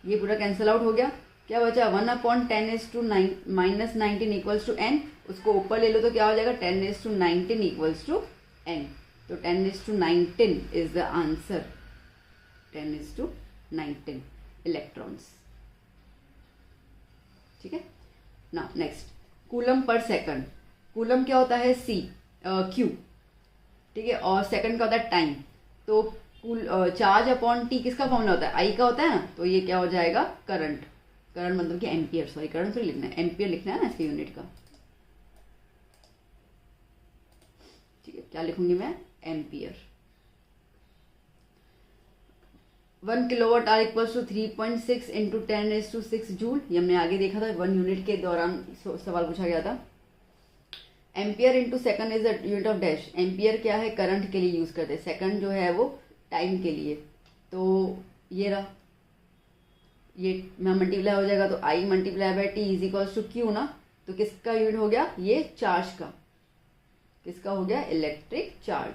ये पूरा कैंसिल आउट हो गया, क्या बचा? 1/10⁻⁻19 इक्वल्स टू N। उसको ऊपर ले लो तो क्या हो जाएगा? 10⁻19 इक्वल्स टू N। तो 10⁻19 इज द आंसर, 10⁻19 इलेक्ट्रॉन्स। ठीक है ना। Next, coulomb per second. Coulomb क्या होता है? Q, ठीक है, और सेकंड का होता है टाइम। तो चार्ज अपॉन टी किसका फॉर्मूला होता है? आई का होता है ना, तो ये क्या हो जाएगा? करंट मतलब कि एम्पियर, सॉरी करंट थोड़ी लिखना है, एम्पियर लिखना है ना इसके यूनिट का। ठीक है, क्या लिखूंगी मैं? Ampere. 1 kilowatt hour equals to 3.6 into 10⁻6 joule. ये हमने आगे देखा था, 1 यूनिट के दौरान सवाल पूछा गया था। Ampere into second is the unit of dash. Ampere क्या है? करंट के लिए यूज करते हैं, सेकंड जो है वो टाइम के लिए। तो ये रहा, ये मल्टीप्लाई हो जाएगा, तो I multiply by T is equals to Q ना। तो किसका यूनिट हो गया? ये चार्ज का। किसका हो गया? Electric charge.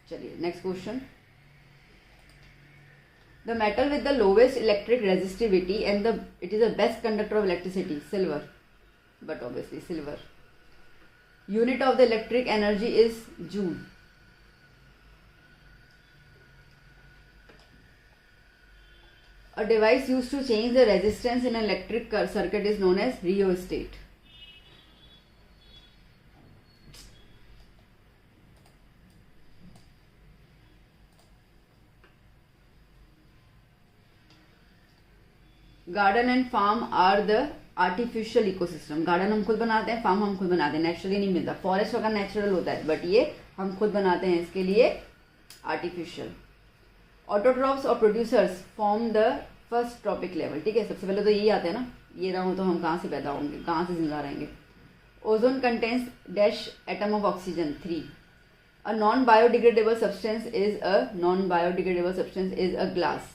चलिए next question. The metal with the lowest electric resistivity and it is the best conductor of electricity, silver, but obviously silver. Unit of the electric energy is joule. A device used to change the resistance in an electric circuit is known as rheostat. Garden and farm are the artificial ecosystem. Garden हम खुद बनाते हैं, farm हम खुद बनाते हैं, naturally नहीं मिलता। फॉरेस्ट वगैरह नेचुरल होता है, बट ये हम खुद बनाते हैं, इसके लिए आर्टिफिशियल। ऑटोट्रॉप्स और producers form the first trophic level. ठीक है, सबसे पहले तो यही आता है ना, ये ना हो तो हम कहाँ से पैदा होंगे, कहाँ से जिंदा रहेंगे। Ozone contains dash atom of oxygen 3। A non biodegradable substance is a glass.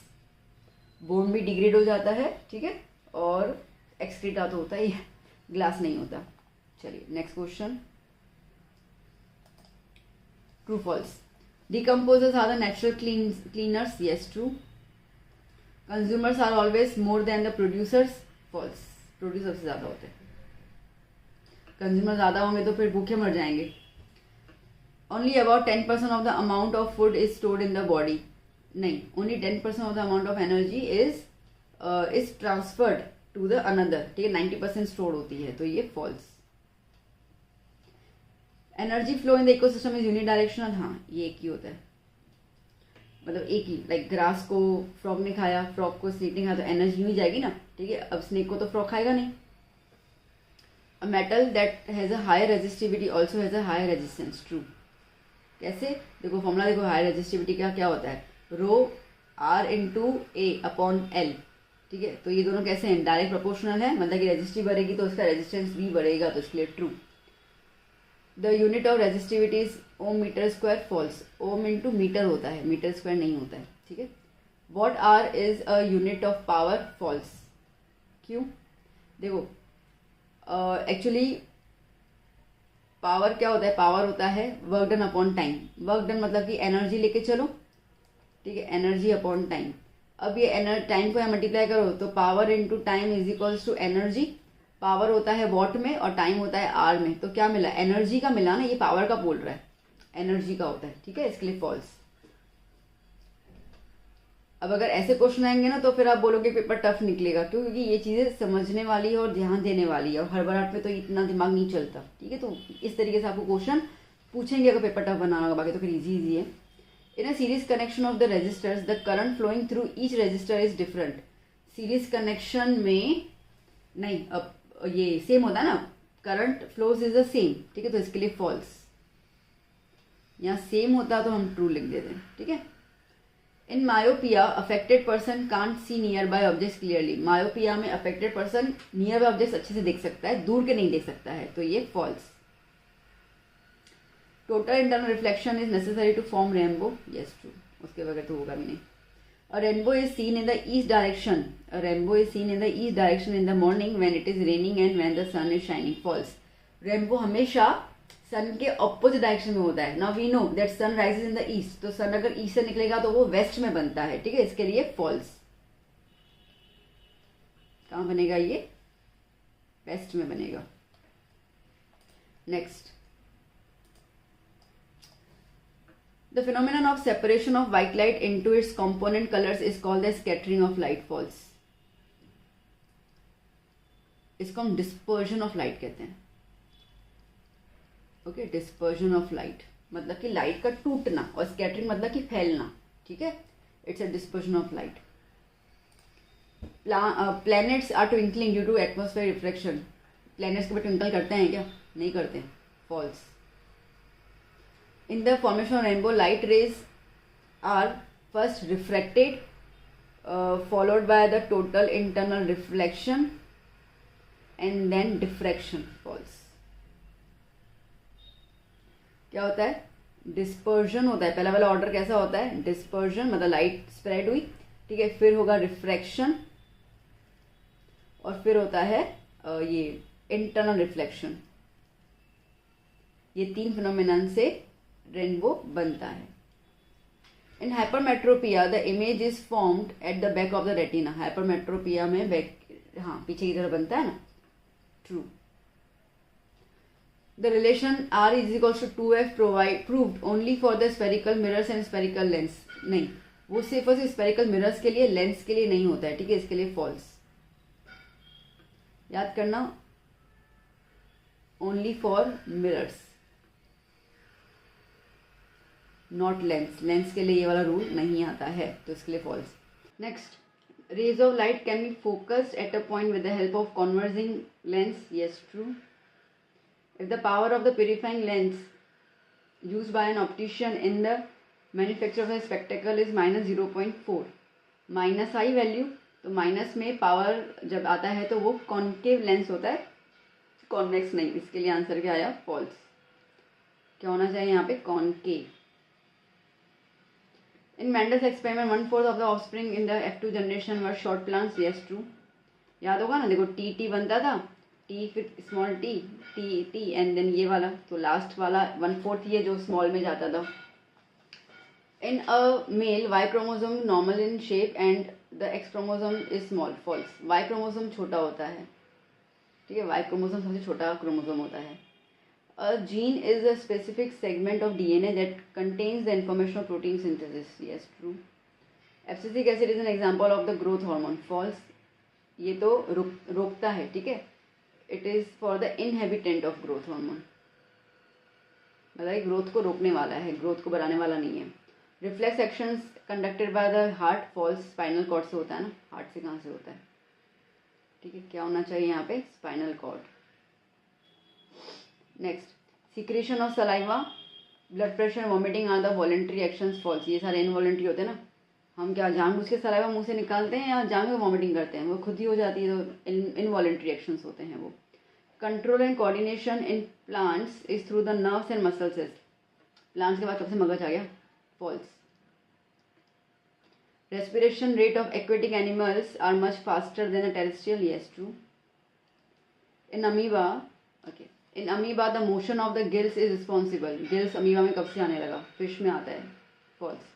Bone भी डिग्रेड हो जाता है, ठीक है, और एक्सक्रीटा तो होता ही है, ग्लास नहीं होता। चलिए next question. True false. Decomposers are the natural cleaners. Yes, true. Consumers are always more than the producers. False. Producers से ज़्यादा होते हैं। कंज्यूमर ज़्यादा होंगे तो फिर भूखे मर जाएंगे। Only about 10% of the amount of food is stored in the body. नहीं, only 10% of the amount of energy is transferred to the another, ठीक है, 90% स्टोर होती है, तो ये फॉल्स। Energy flow in the ecosystem is unidirectional, हाँ ये एक ही होता है, मतलब एक ही, लाइक ग्रास को फ्रॉग ने खाया, फ्रॉग को स्नेक ने खाया, तो एनर्जी यूं जाएगी ना, ठीक है, अब स्नेक को तो फ्रॉग खाएगा नहीं। A metal that has a higher resistivity also has a higher resistance, true. कैसे, देखो फॉर्मूला देखो, हायर रेजिस्टिविटी का क्या होता है, rho R into A upon L, ठीक है, तो ये दोनों कैसे हैं, डायरेक्ट प्रोपोर्शनल है, मतलब कि रेजिस्टिव बढ़ेगी तो उसका रेजिस्टेंस भी बढ़ेगा, तो इसके लिए true. The unit of resistivity is ohm metre square, false. Ohm into metre होता है, मीटर स्क्वायर नहीं होता है, ठीक है। Watt hour is a unit of power, false. क्यों, देखो एक्चुअली पावर क्या होता है, पावर होता है work done upon time. Work done मतलब कि एनर्जी लेके चलो, ठीक है, एनर्जी अपॉन टाइम। अब ये टाइम को यहाँ मल्टीप्लाई करो तो power into time is equals to energy. Power होता है वॉट में और टाइम होता है आर में, तो क्या मिला, एनर्जी का मिला ना, ये पावर का बोल रहा है, एनर्जी का होता है, ठीक है, इसके लिए फॉल्स। अब अगर ऐसे क्वेश्चन आएंगे ना तो फिर आप बोलोगे पेपर टफ निकलेगा, क्यों, क्योंकि ये चीज़ें समझने वाली है और ध्यान देने वाली है, और हड़बड़ाहट में तो इतना दिमाग नहीं चलता, ठीक है। तो इस तरीके से आपको क्वेश्चन पूछेंगे अगर पेपर टफ बनाना होगा, बाकी तो फिर इजी है। In a series connection of the resistors the current flowing through each resistor is different. Series connection में नहीं, अब ये सेम होता है ना, current flows is the same, ठीक है, तो इसके लिए फॉल्स। यहाँ सेम होता तो हम ट्रू लिख देते, ठीक है। In myopia affected person can't see nearby objects clearly. Myopia में affected person nearby objects अच्छे से देख सकता है, दूर के नहीं देख सकता है, तो ये false. Total internal reflection is necessary to form rainbow, yes true, उसके बगैर तो होगा भी नहीं। A rainbow is seen in the east direction. A rainbow is seen in the east direction in the morning when it is raining and when the sun is shining. False. Rainbow हमेशा सन के opposite direction में होता है। Now we know that sun rises in the east, तो sun अगर east से निकलेगा तो वो वेस्ट में बनता है, ठीक है, इसके लिए फॉल्स। कहाँ बनेगा ये, वेस्ट में बनेगा। Next, the phenomenon of separation of white light into its component colors is called the scattering of light, false। इसको हम dispersion of light कहते हैं, ओके, dispersion of light मतलब कि लाइट का टूटना, और स्कैटरिंग मतलब कि फैलना, ठीक है, it's a dispersion of light। planets are twinkling due to atmosphere refraction। planets के ऊपर ट्विंकल करते हैं क्या, नहीं करते, false। In the formation of rainbow, light rays are first refracted, followed by the total internal reflection, and then diffraction, false। क्या होता है, डिस्पर्जन होता है, पहला वाला ऑर्डर कैसा होता है, डिस्पर्जन मतलब लाइट स्प्रेड हुई, ठीक है, फिर होगा रिफ्रैक्शन, और फिर होता है ये इंटरनल रिफ्लेक्शन। ये तीन फिनोमिनन से रेनबो बनता है। In hypermetropia the image is formed at the back of the retina. Hypermetropia में बैक, हाँ पीछे की तरफ बनता है ना, true. The relation R is equals to 2f proved only for the spherical mirrors and spherical lens. नहीं, वो सिर्फ और सिर्फ स्फेरिकल मिरर्स के लिए, लेंस के लिए नहीं होता है, ठीक है, इसके लिए फॉल्स। याद करना, only for mirrors not lens, lens के लिए ये वाला रूल नहीं आता है, तो इसके लिए false. Next, rays of light can be focused at a point with the help of converging lens, yes true. If the power of the purifying lens used by an optician in the manufacture of a spectacle is -0.4, minus I value, तो minus में power जब आता है तो वो concave lens होता है, convex नहीं, इसके लिए आंसर क्या आया, फॉल्स। क्या होना चाहिए यहाँ पे, concave. In Mendel's experiment 1/4 of the offspring in the F2 generation were short plants, yes true. याद होगा ना, देखो टी बनता था, टी फिर small T, T and then ये वाला, तो लास्ट वाला 1/4 ही है जो स्मॉल में जाता था। In a male Y chromosome normal in shape and the X chromosome is small, false. Y chromosome छोटा होता है, ठीक है, वाई क्रोमोसोम सबसे छोटा क्रोमोसोम होता है। A gene is a specific segment of DNA that contains the information of protein synthesis, yes true. Abscisic acid is an example of the growth hormone, false, ये तो रोकता है, ठीक है। It is for the inhabitant of growth hormone, मतलब growth को रोकने वाला है, ग्रोथ को बढ़ाने वाला नहीं है। Reflex actions conducted by the heart, false, spinal cord से होता है ना, हार्ट से कहाँ से होता है, ठीक है। क्या होना चाहिए यहाँ पे, spinal cord. Next, secretion of saliva, blood pressure, vomiting are the voluntary actions, false, ये सारे इनवॉलेंट्री होते हैं ना। हम क्या जानबूझ के सलाइवा मुंह से निकालते हैं या जानबूझ के वॉमिटिंग करते हैं, वो खुद ही हो जाती है, तो इनवॉलेंट्री एक्शंस होते हैं वो। Control and coordination in plants is through the nerves and muscles. Plants के बाद कब से मगज आ गया, false. Respiration rate of aquatic animals are much faster than a terrestrial, yes true. In amoeba, okay, in amoeba the motion of the gills is responsible, gills amoeba में कब से आने लगा, फिश में आता है, false.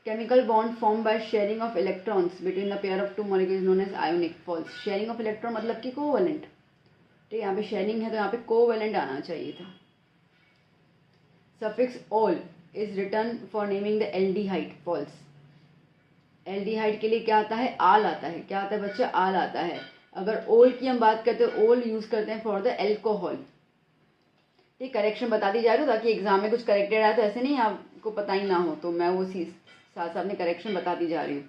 Chemical bond form by sharing of electrons between the pair of two molecules known as ionic, false. Sharing of electron मतलब कि कोवैलेंट, ठीक है, यहाँ पे शेयरिंग है तो यहाँ पे कोवैलेंट आना चाहिए था। Suffix ol is return for naming the aldehyde, false. Aldehyde के लिए क्या आता है, आल आता है, क्या आता है बच्चा, आल आता है। अगर ओल की हम बात करते हैं, ओल यूज करते हैं फॉर द एल्कोहल, ठीक। करेक्शन बता दी जा रही हो ताकि एग्जाम में कुछ करेक्टेड आए तो ऐसे नहीं आपको पता ही ना हो, तो मैं वो साथ साथ में करेक्शन बताती जा रही हूँ।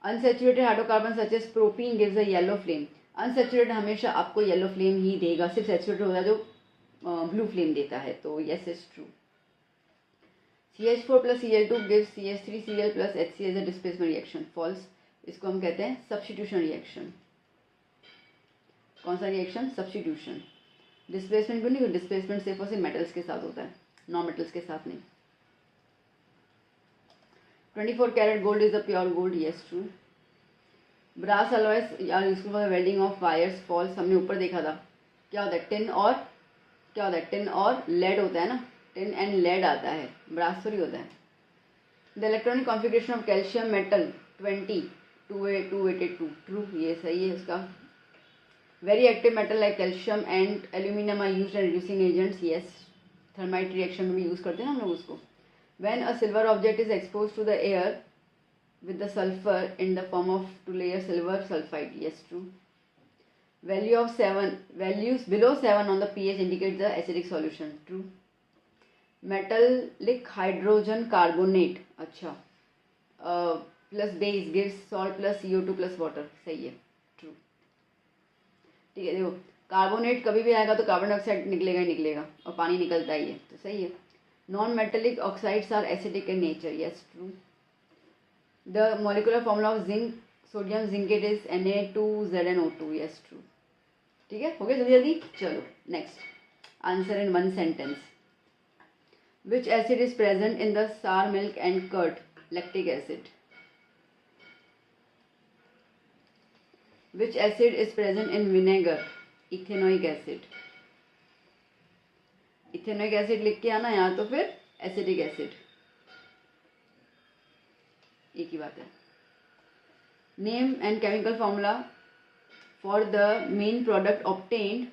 Unsaturated hydrocarbon such as propene gives a yellow flame, unsaturated हमेशा आपको येलो फ्लेम ही देगा, सिर्फ सेचुरेटेड होता है जो ब्लू फ्लेम देता है, तो yes is true. CH4 plus Cl2 gives CH3Cl plus HC as a displacement reaction, false। इसको हम कहते हैं सब्स्टिट्यूशन रिएक्शन। कौन सा रिएक्शन, सब्स्टिट्यूशन। डिस्प्लेसमेंट क्यों नहीं, डिस्प्लेसमेंट सिर्फ और सिर्फ मेटल्स के साथ होता है, नॉन मेटल्स के साथ नहीं। 24 carat gold is a pure gold, yes true. Brass alloys are used for welding of wires, false. हमने ऊपर देखा था, क्या होता है, टिन और क्या होता है, टिन और लेड होता है ना, टिन एंड लेड आता है, ब्रास थोड़ी होता है। The electronic configuration of calcium metal 20 282, true, ये सही है उसका। Very active metal like calcium and aluminium are used as reducing agents, yes. Thermite reaction में भी यूज करते हैं ना हम लोग उसको। When a silver object is expose to the air with the sulfur in the form of 2 layer silver sulfide, yes true. Values below 7 on the pH indicate the acidic solution, true. Metallic hydrogen carbonate, अच्छा, plus base gives salt plus CO2 plus water, सही है, true, ठीक है। देखो carbonate कभी भी आएगा तो कार्बन डाइऑक्साइड निकलेगा ही निकलेगा, और पानी निकलता ही है, तो सही है। Non metallic oxides are acidic in nature, yes true. The molecular formula of zinc, sodium zincate is Na2ZnO2, yes true, ठीक है, हो गया जल्दी जल्दी, चलो next. Answer in one sentence. Which acid is present in the sour milk and curd, lactic acid। Which acid is present in vinegar, ethanoic acid. Ethanoic acid लिख के आना यहाँ, तो फिर एसिडिक एसिड, एक ही बात है। Name and chemical formula for the main product obtained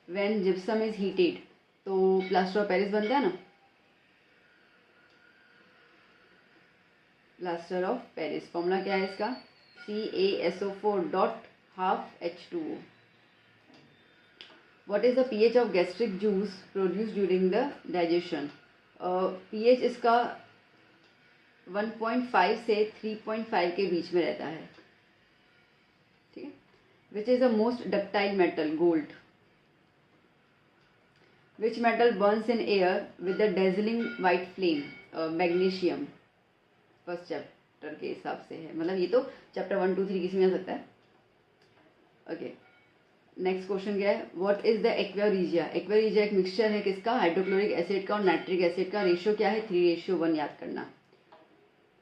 when gypsum is heated, तो प्लास्टर ऑफ पेरिस बनता है ना, प्लास्टर ऑफ पेरिस। फॉर्मूला क्या है इसका, CaSO4 dot half H2O। What is the pH of gastric juice produce during the digestion, pH इसका 1.5 से 3.5 के बीच में रहता है, ठीक है। Which is the most ductile metal, gold. Which metal Burns in air with the dazzling white flame, magnesium. First chapter के हिसाब से है, मतलब ये तो चैप्टर 1 2 3 किसी में आ सकता है, ओके। नेक्स्ट क्वेश्चन क्या है, व्हाट इज द एक्वेरिजिया। एक्वेरिजिया एक मिक्सचर है किसका, हाइड्रोक्लोरिक एसिड का और नाइट्रिक एसिड का। रेशियो क्या है, 3:1 याद करना,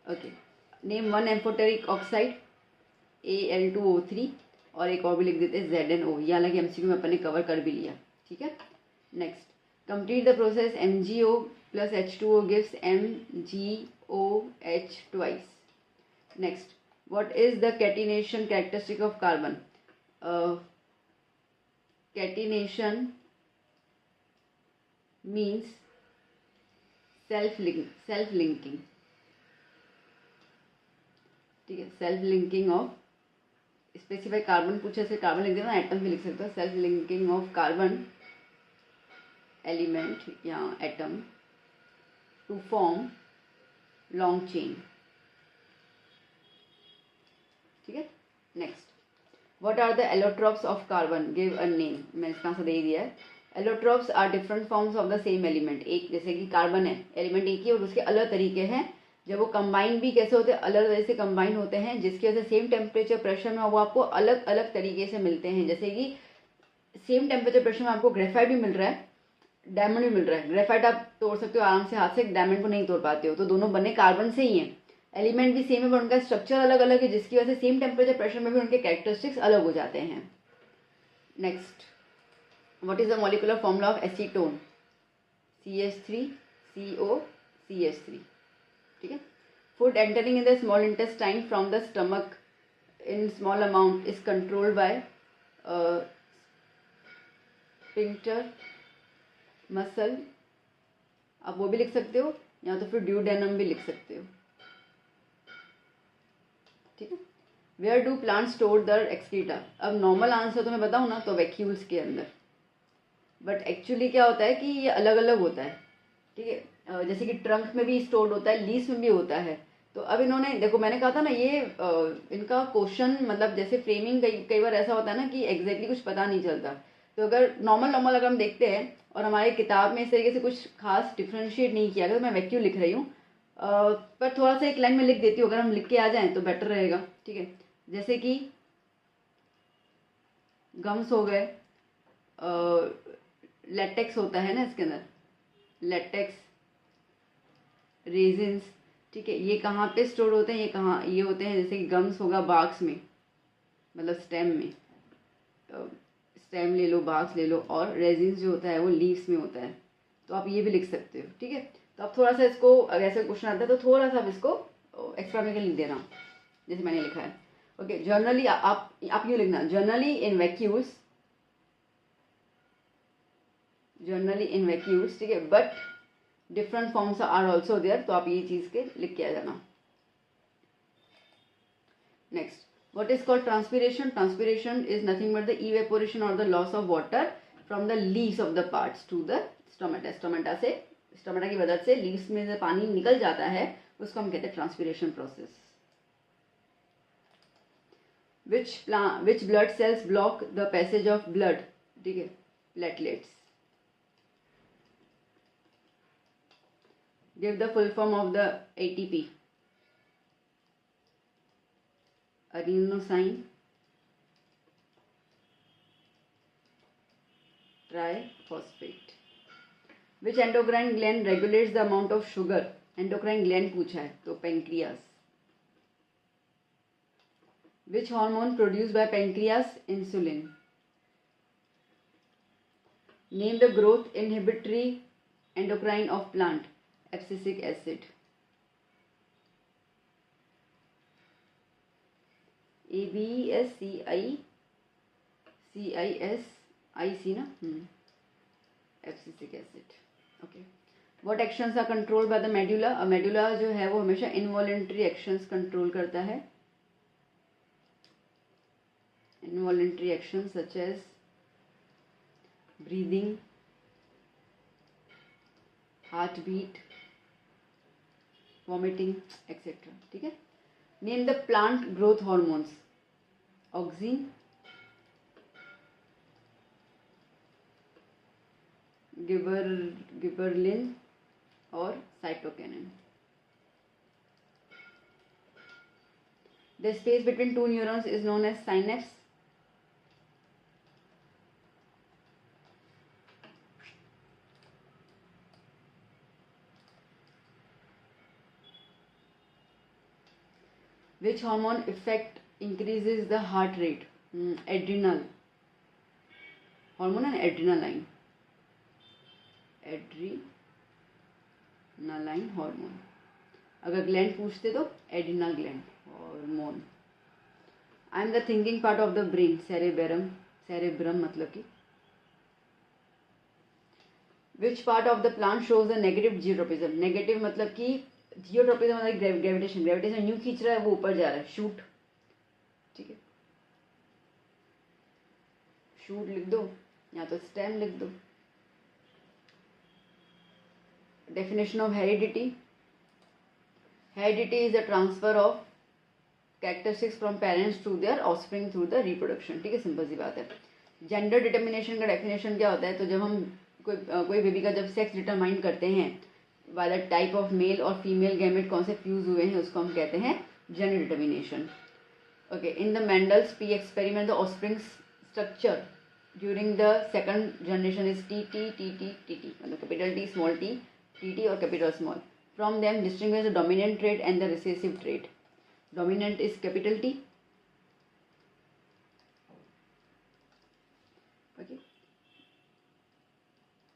okay. Name one amphoteric oxide, Al2O3, और एक और भी लिख देते हैं ZnO, ये हालांकि MCQ में अपन ने कवर कर भी लिया, ठीक है। Next, complete the process MgO plus H2O gives MgOH twice। Next, what is the catenation characteristic of carbon. Catenation means self linking. ठीक है, self linking of specify carbon पूछे से कार्बन लिख देना, एटम भी लिख सकते हो, self linking of carbon element या atom to form long chain. ठीक है, next, what are the allotropes of carbon, give a name. मैं इसका आंसर दे ही दिया है। Allotropes are different forms of the same element. एक जैसे कि कार्बन है, एलिमेंट एक ही और उसके अलग तरीके हैं, जब वो कंबाइन भी कैसे होते हैं, अलग तरह से कंबाइन होते हैं, जिसकी वजह से सेम टेम्परेचर प्रेशर में वो आपको अलग अलग तरीके से मिलते हैं। जैसे कि सेम टेम्परेचर प्रेशर में आपको ग्रेफाइट भी मिल रहा है, डायमंड भी मिल रहा है। ग्रेफाइट आप तोड़ सकते हो आराम से हाथ से, डायमंड को नहीं तोड़ पाते हो, तो दोनों बने कार्बन से ही हैं। एलिमेंट भी सेम है पर उनका स्ट्रक्चर अलग अलग है, जिसकी वजह से सेम टेम्परेचर प्रेशर में भी उनके कैरेक्टरिस्टिक्स अलग हो जाते हैं। Next, what is the molecular formula of acetone, CH3COCH3। ठीक है, food entering in the small intestine from the stomach in small amount is controlled bye sphincter muscle, आप वो भी लिख सकते हो, या तो फिर ड्यूडेनम भी लिख सकते हो। ठीक है, where do plant store their excreta. अब नॉर्मल आंसर तो मैं बताऊँ ना, तो वैक्यूल्स के अंदर, बट एक्चुअली क्या होता है कि ये अलग अलग होता है। ठीक है, जैसे कि ट्रंक में भी स्टोर्ड होता है, लीव्स में भी होता है। तो अब इन्होंने देखो, मैंने कहा था ना ये इनका क्वेश्चन मतलब जैसे फ्रेमिंग कई बार ऐसा होता है ना कि एग्जैक्टली कुछ पता नहीं चलता। तो अगर नॉर्मल अगर हम देखते हैं और हमारे किताब में इस तरीके से कुछ खास डिफ्रेंशिएट नहीं किया गया, तो मैं वैक्यूम लिख रही हूँ, पर थोड़ा सा एक लाइन में लिख देती हूँ, अगर हम लिख के आ जाएं तो बेटर रहेगा। ठीक है, जैसे कि गम्स हो गए, लेटेक्स होता है ना इसके अंदर, लेटेक्स, रेजिन्स। ठीक है, ये कहाँ पे स्टोर होते हैं, ये कहाँ, ये होते हैं जैसे कि गम्स होगा बाक्स में, मतलब स्टेम में, स्टेम ले लो, बाक्स ले लो, और रेजिन्स जो होता है वो लीव्स में होता है। तो आप ये भी लिख सकते हो। ठीक है, तो आप थोड़ा सा इसको, अगर ऐसा क्वेश्चन आता है तो थोड़ा सा आप इसको एक्स्ट्रा में लिख देना, जैसे मैंने लिखा है। ओके, जर्नली आप यूँ लिखना, generally in vacuoles, generally in vacuoles. ठीक है, but different forms are also there, तो आप ये चीज़ के लिख के आ जाना। Next, what is called transpiration? Transpiration is nothing but the evaporation or the loss of water from the leaves of the parts to the stomata. Stomata की मदद से लीव्स में से पानी निकल जाता है, उसको हम कहते हैं transpiration process. which blood cells block the passage of blood? ठीक है, platelets. Give the full form of the ATP. Adenosine triphosphate. Which endocrine gland regulates the amount of sugar? Endocrine gland पूछा है तो pancreas. Which hormone produced by pancreas? Insulin. Name the growth inhibitory endocrine of plant. Abscisic acid. ABSCIC ना, abscisic acid. Okay. What actions are controlled by the medulla? medulla जो है वो हमेशा involuntary actions control करता है. Involuntary actions such as breathing, heartbeat, vomiting, etc. ठीक है. Name the plant growth hormones. Auxin, gibberellin और cytokinin. The space between two neurons is known as synapse. Which hormone effect increases the heart rate? Adrenal hormone and adrenaline. Adrenaline hormone. अगर gland पूछते तो adrenal gland hormone. I am the thinking part of the brain. Cerebrum मतलब कि. विच part of the plant shows the negative geotropism? Negative मतलब कि geotropic मतलब gravitation, gravitation यूँ खींच रहा है, वो ऊपर जा रहा है, शूट, ठीक है, शूट लिख दो या तो स्टेम लिख दो। Definition of heredity, heredity is the transfer of characteristics from parents to their offspring through the reproduction, ठीक है, सिंपल सी बात है। जेंडर डिटर्मिनेशन का डेफिनेशन क्या होता है, तो जब हम कोई बेबी का जब सेक्स डिटरमाइन करते हैं by the type of male और फीमेल गैमेट कौन से फ्यूज हुए हैं, उसको हम कहते हैं gender determination. Okay, in the Mendel's pea experiment the offspring structure during the second generation is T T T T T T, मतलब capital T small T, T T और capital small. From them distinguish the dominant trait and the recessive trait. Dominant is capital T, okay,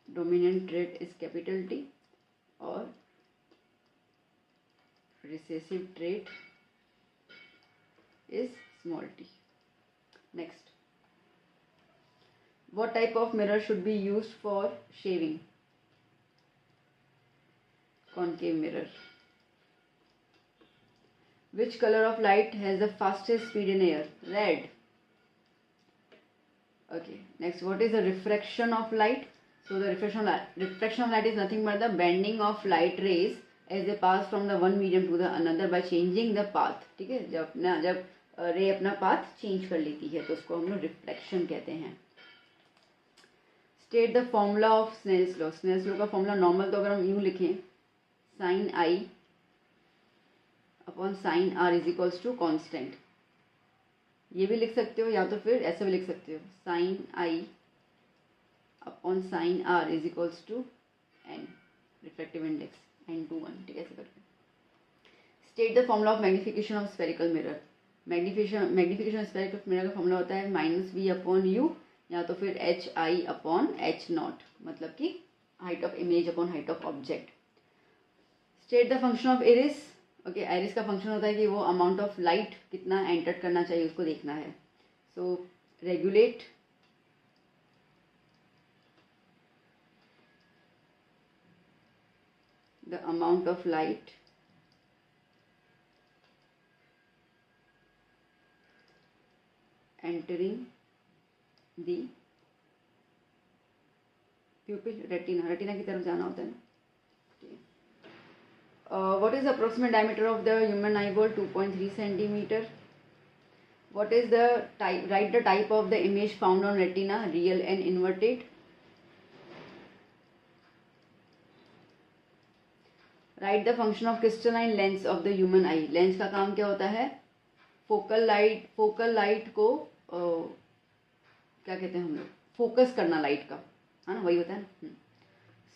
dominant trait is capital T और recessive trait is small t. Next, what type of mirror should be used for shaving? Concave mirror. Which color of light has the fastest speed in air? Red. Okay, next, what is the refraction of light? So the refraction of light is nothing but the bending of light rays as they pass from the one medium to the another by changing the path, ठीक है, जब रे अपना path change कर लेती है तो उसको हम लोग रिफ्लेक्शन कहते हैं। State the formula of Snell's law. Snell's law का फॉर्मूला नॉर्मल तो अगर हम यूँ लिखें, sine i upon sine r is equals to constant, ये भी लिख सकते हो या तो फिर ऐसे भी लिख सकते हो, sine i upon sine r is equals to n, reflective index n/1, ठीक है, ऐसे करके। State the formula of magnification of spherical mirror. Magnification of spherical mirror का फॉर्मूला होता है -v अपॉन यू या तो फिर hi अपॉन h0, मतलब कि height of image upon height of object. State the function of iris. Okay, iris का function होता है कि वो अमाउंट ऑफ लाइट कितना एंटर करना चाहिए उसको देखना है। सो regulate the amount of light entering the pupil, retina, retina की तरफ जाना होता है ना। What is the approximate diameter of the human eyeball? 2.3 centimeter. What is the type? Write the type of the image found on retina, real and inverted. Right the function of crystalline lens of the human I. Lens का काम क्या होता है, focal light को क्या कहते हैं हम लोग, फोकस करना लाइट का, है ना, वही होता है ना।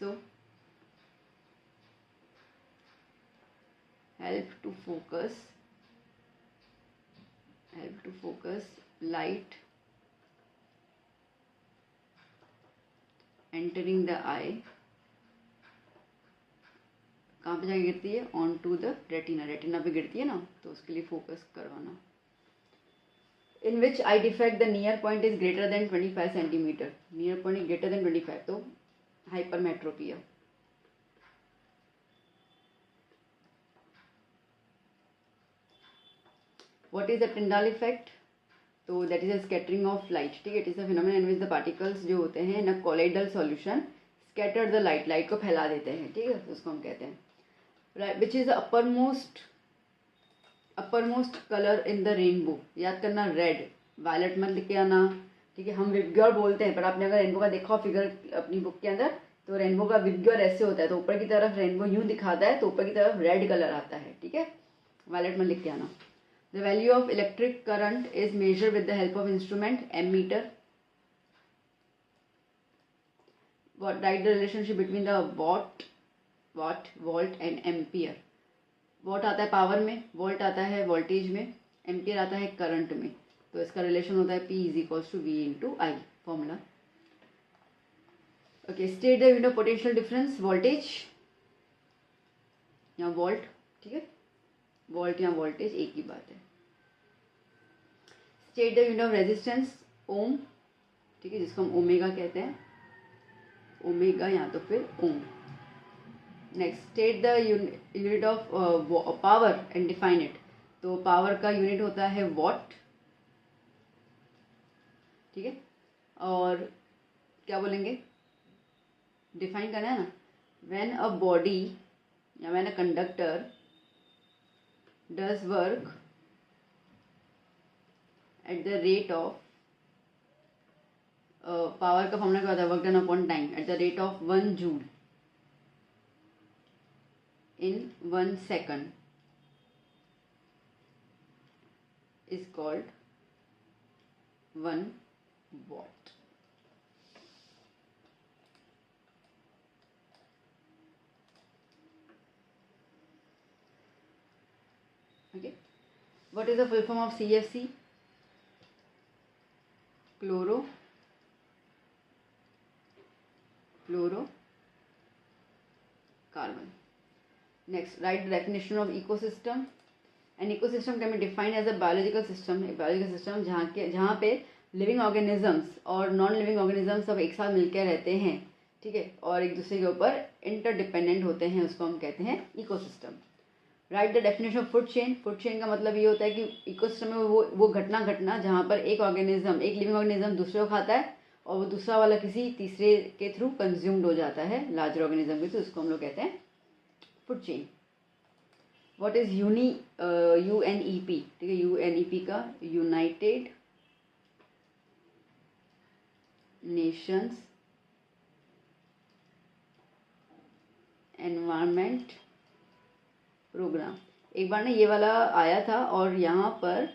So help to focus light entering the eye, कहाँ पे जाके गिरती है, on to the retina, retina पे गिरती है ना, तो उसके लिए फोकस करवाना। In which eye defect the near point is greater than 25 centimetre. Near point is greater than 25, तो hypermetropia. What is the Tyndall effect? तो that is a scattering of light, ठीक है, it is a phenomena in which the particles जो होते हैं in a colloidal solution scatter the light, light को फैला देते हैं, ठीक है, तो उसको हम कहते हैं। Which is the uppermost colour in the rainbow. याद करना, रेड, वायलेट मत लिख के आना, ठीक है। हम विबग्योर बोलते हैं, पर आपने अगर रेनबो का देखा हो फिगर अपनी बुक के अंदर, तो रेनबो का विबग्योर ऐसे होता है, तो ऊपर की तरफ रेनबो यूं दिखाता है, तो ऊपर की तरफ रेड कलर आता है, ठीक है, वायलेट मत लिख के आना। The value of electric current is measure with the help of instrument, ammeter. Write the relationship between the watt, volt and ampere. Watt आता है पावर में, वोल्ट आता है वोल्टेज में, एम्पियर आता है करंट में, तो इसका रिलेशन होता है P = V × I formula. Okay, state the unit of potential difference, voltage या वोल्ट, ठीक है, वोल्ट या वोल्टेज एक ही बात है। State the unit of resistance, ohm, ठीक है, जिसको हम ओमेगा कहते हैं, ओमेगा या तो फिर ohm. Next, state the unit of power and define it. तो पावर का यूनिट होता है वॉट, ठीक है। और क्या बोलेंगे, डिफाइन करना है ना। व्हेन अ बॉडी या when a conductor does work at the rate of, power का फॉर्मूला क्या होता है, work done upon time, at the rate of 1 joule in 1 second is called 1 watt. Okay, what is the full form of CFC? Carbon. Next, write the definition of ecosystem. An ecosystem can be defined as a biological system, एक biological system जहाँ पे living organisms और non living organisms सब एक साथ मिलकर रहते हैं, ठीक है, और एक दूसरे के ऊपर इंटरडिपेंडेंट होते हैं, उसको हम कहते हैं ecosystem. Right the definition of food chain. फूड चेन का मतलब ये होता है कि इकोसिस्टम में वो घटना जहाँ पर एक ऑर्गेनिज्म, एक लिविंग ऑर्गेनिज्म दूसरे को खाता है और वो दूसरा वाला किसी तीसरे के थ्रू कंज्यूम्ड हो जाता है, लार्जर ऑर्गेनिज्म के थ्रू, उसको हम लोग कहते हैं food chain. What is UNEP, ठीक है, UNEP का यूनाइटेड नेशंस एनवायरमेंट प्रोग्राम। एक बार ना ये वाला आया था और यहाँ पर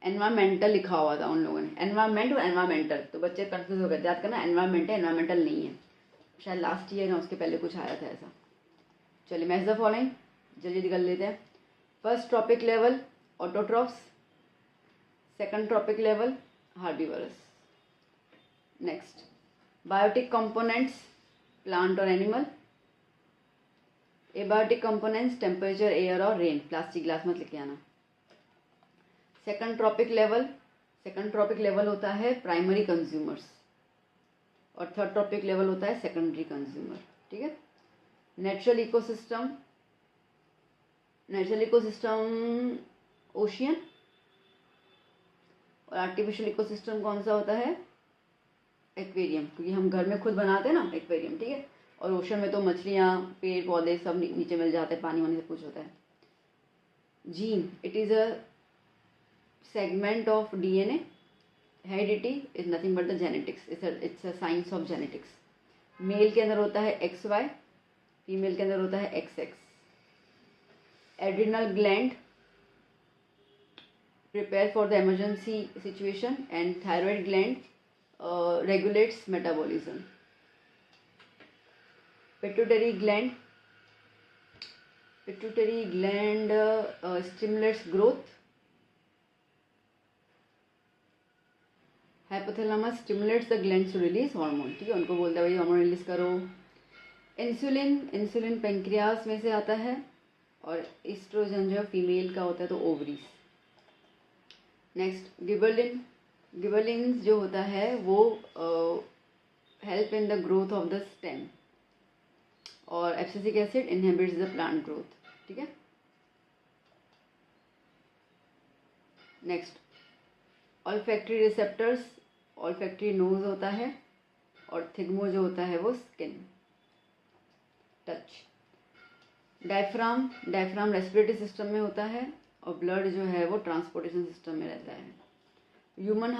एनवायरमेंटल लिखा हुआ था उन लोगों ने, एनवायरमेंट और एनवायरमेंटल, तो बच्चे कंफ्यूज हो गए थे। याद करना, एनवायरमेंट है, एनवायरमेंटल नहीं है, शायद लास्ट ईयर या उसके पहले कुछ आया था ऐसा। चलिए, मैच द फॉलोइंग जल्दी कर लेते हैं। First trophic level autotrophs, second trophic level herbivores. Next, biotic components plant और animal. Abiotic components temperature, air और रेन। प्लास्टिक ग्लास मत लेके आना। सेकंड ट्रॉपिक लेवल होता है प्राइमरी कंज्यूमर्स और थर्ड ट्रॉपिक लेवल होता है सेकेंडरी कंज्यूमर, ठीक है। नेचुरल इकोसिस्टम ओशियन और आर्टिफिशियल इकोसिस्टम कौन सा होता है, एक्वेरियम, क्योंकि हम घर में खुद बनाते हैं ना एक्वेरियम, ठीक है। और ओशन में तो मछलियाँ, पेड़ पौधे सब नीचे मिल जाते हैं, पानी वानी से कुछ होता है। Gene, it is a segment of DNA. Heredity is nothing but the genetics. It's a science of genetics. Male के अंदर होता है XY, फीमेल के अंदर होता है XX. Adrenal gland prepare for the emergency situation and thyroid gland regulates metabolism. Pituitary gland stimulates growth. Hypothalamus stimulates the glands to release hormone, ठीक है, उनको बोलता है भाई हार्मोन रिलीज करो। इंसुलिन पेंक्रियास में से आता है और एस्ट्रोजन जो फीमेल का होता है तो ओवरीज। नेक्स्ट, गिबरलिन जो होता है वो help in the growth of the stem और abscisic acid inhibits the plant growth, ठीक है। Next, olfactory receptors, olfactory nose होता है और थिग्मो जो होता है वो skin, touch. Diaphragm respiratory system में होता है और ब्लड जो है वो ट्रांसपोर्टेशन सिस्टम में रहता है। ह्यूमन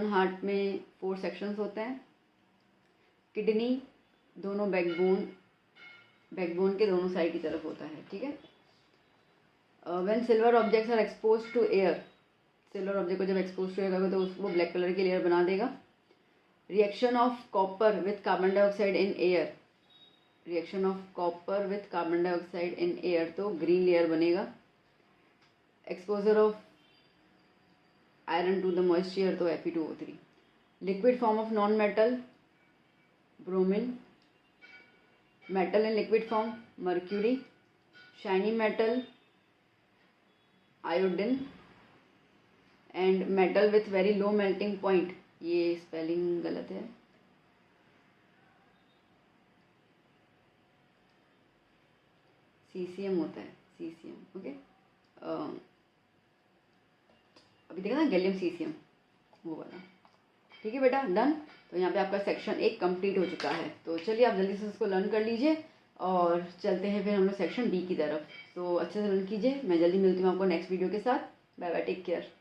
हार्ट में 4 सेक्शंस होते हैं। किडनी दोनों बैकबोन के दोनों साइड की तरफ होता है, ठीक है। When silver objects are expose to air, silver object को जब एक्सपोज होगा तो वो ब्लैक कलर की लेयर बना देगा। Reaction of copper with carbon dioxide in air तो ग्रीन लेयर बनेगा। Exposure of iron to the moisture तो Fe2O3। Liquid form of non metal bromine. Metal in liquid form mercury. Shiny metal iodine and metal with very low melting point, ये spelling गलत है, CCM होता है, CCM. Okay, अभी देखा ना gallium CCM, वो वाला। ठीक है बेटा, डन। तो यहाँ पे आपका सेक्शन 1 कंप्लीट हो चुका है। तो चलिए आप जल्दी से उसको लर्न कर लीजिए और चलते हैं फिर हम लोग सेक्शन बी की तरफ। तो अच्छे से लर्न कीजिए। मैं जल्दी मिलती हूँ आपको नेक्स्ट वीडियो के साथ। Bye bye, take care.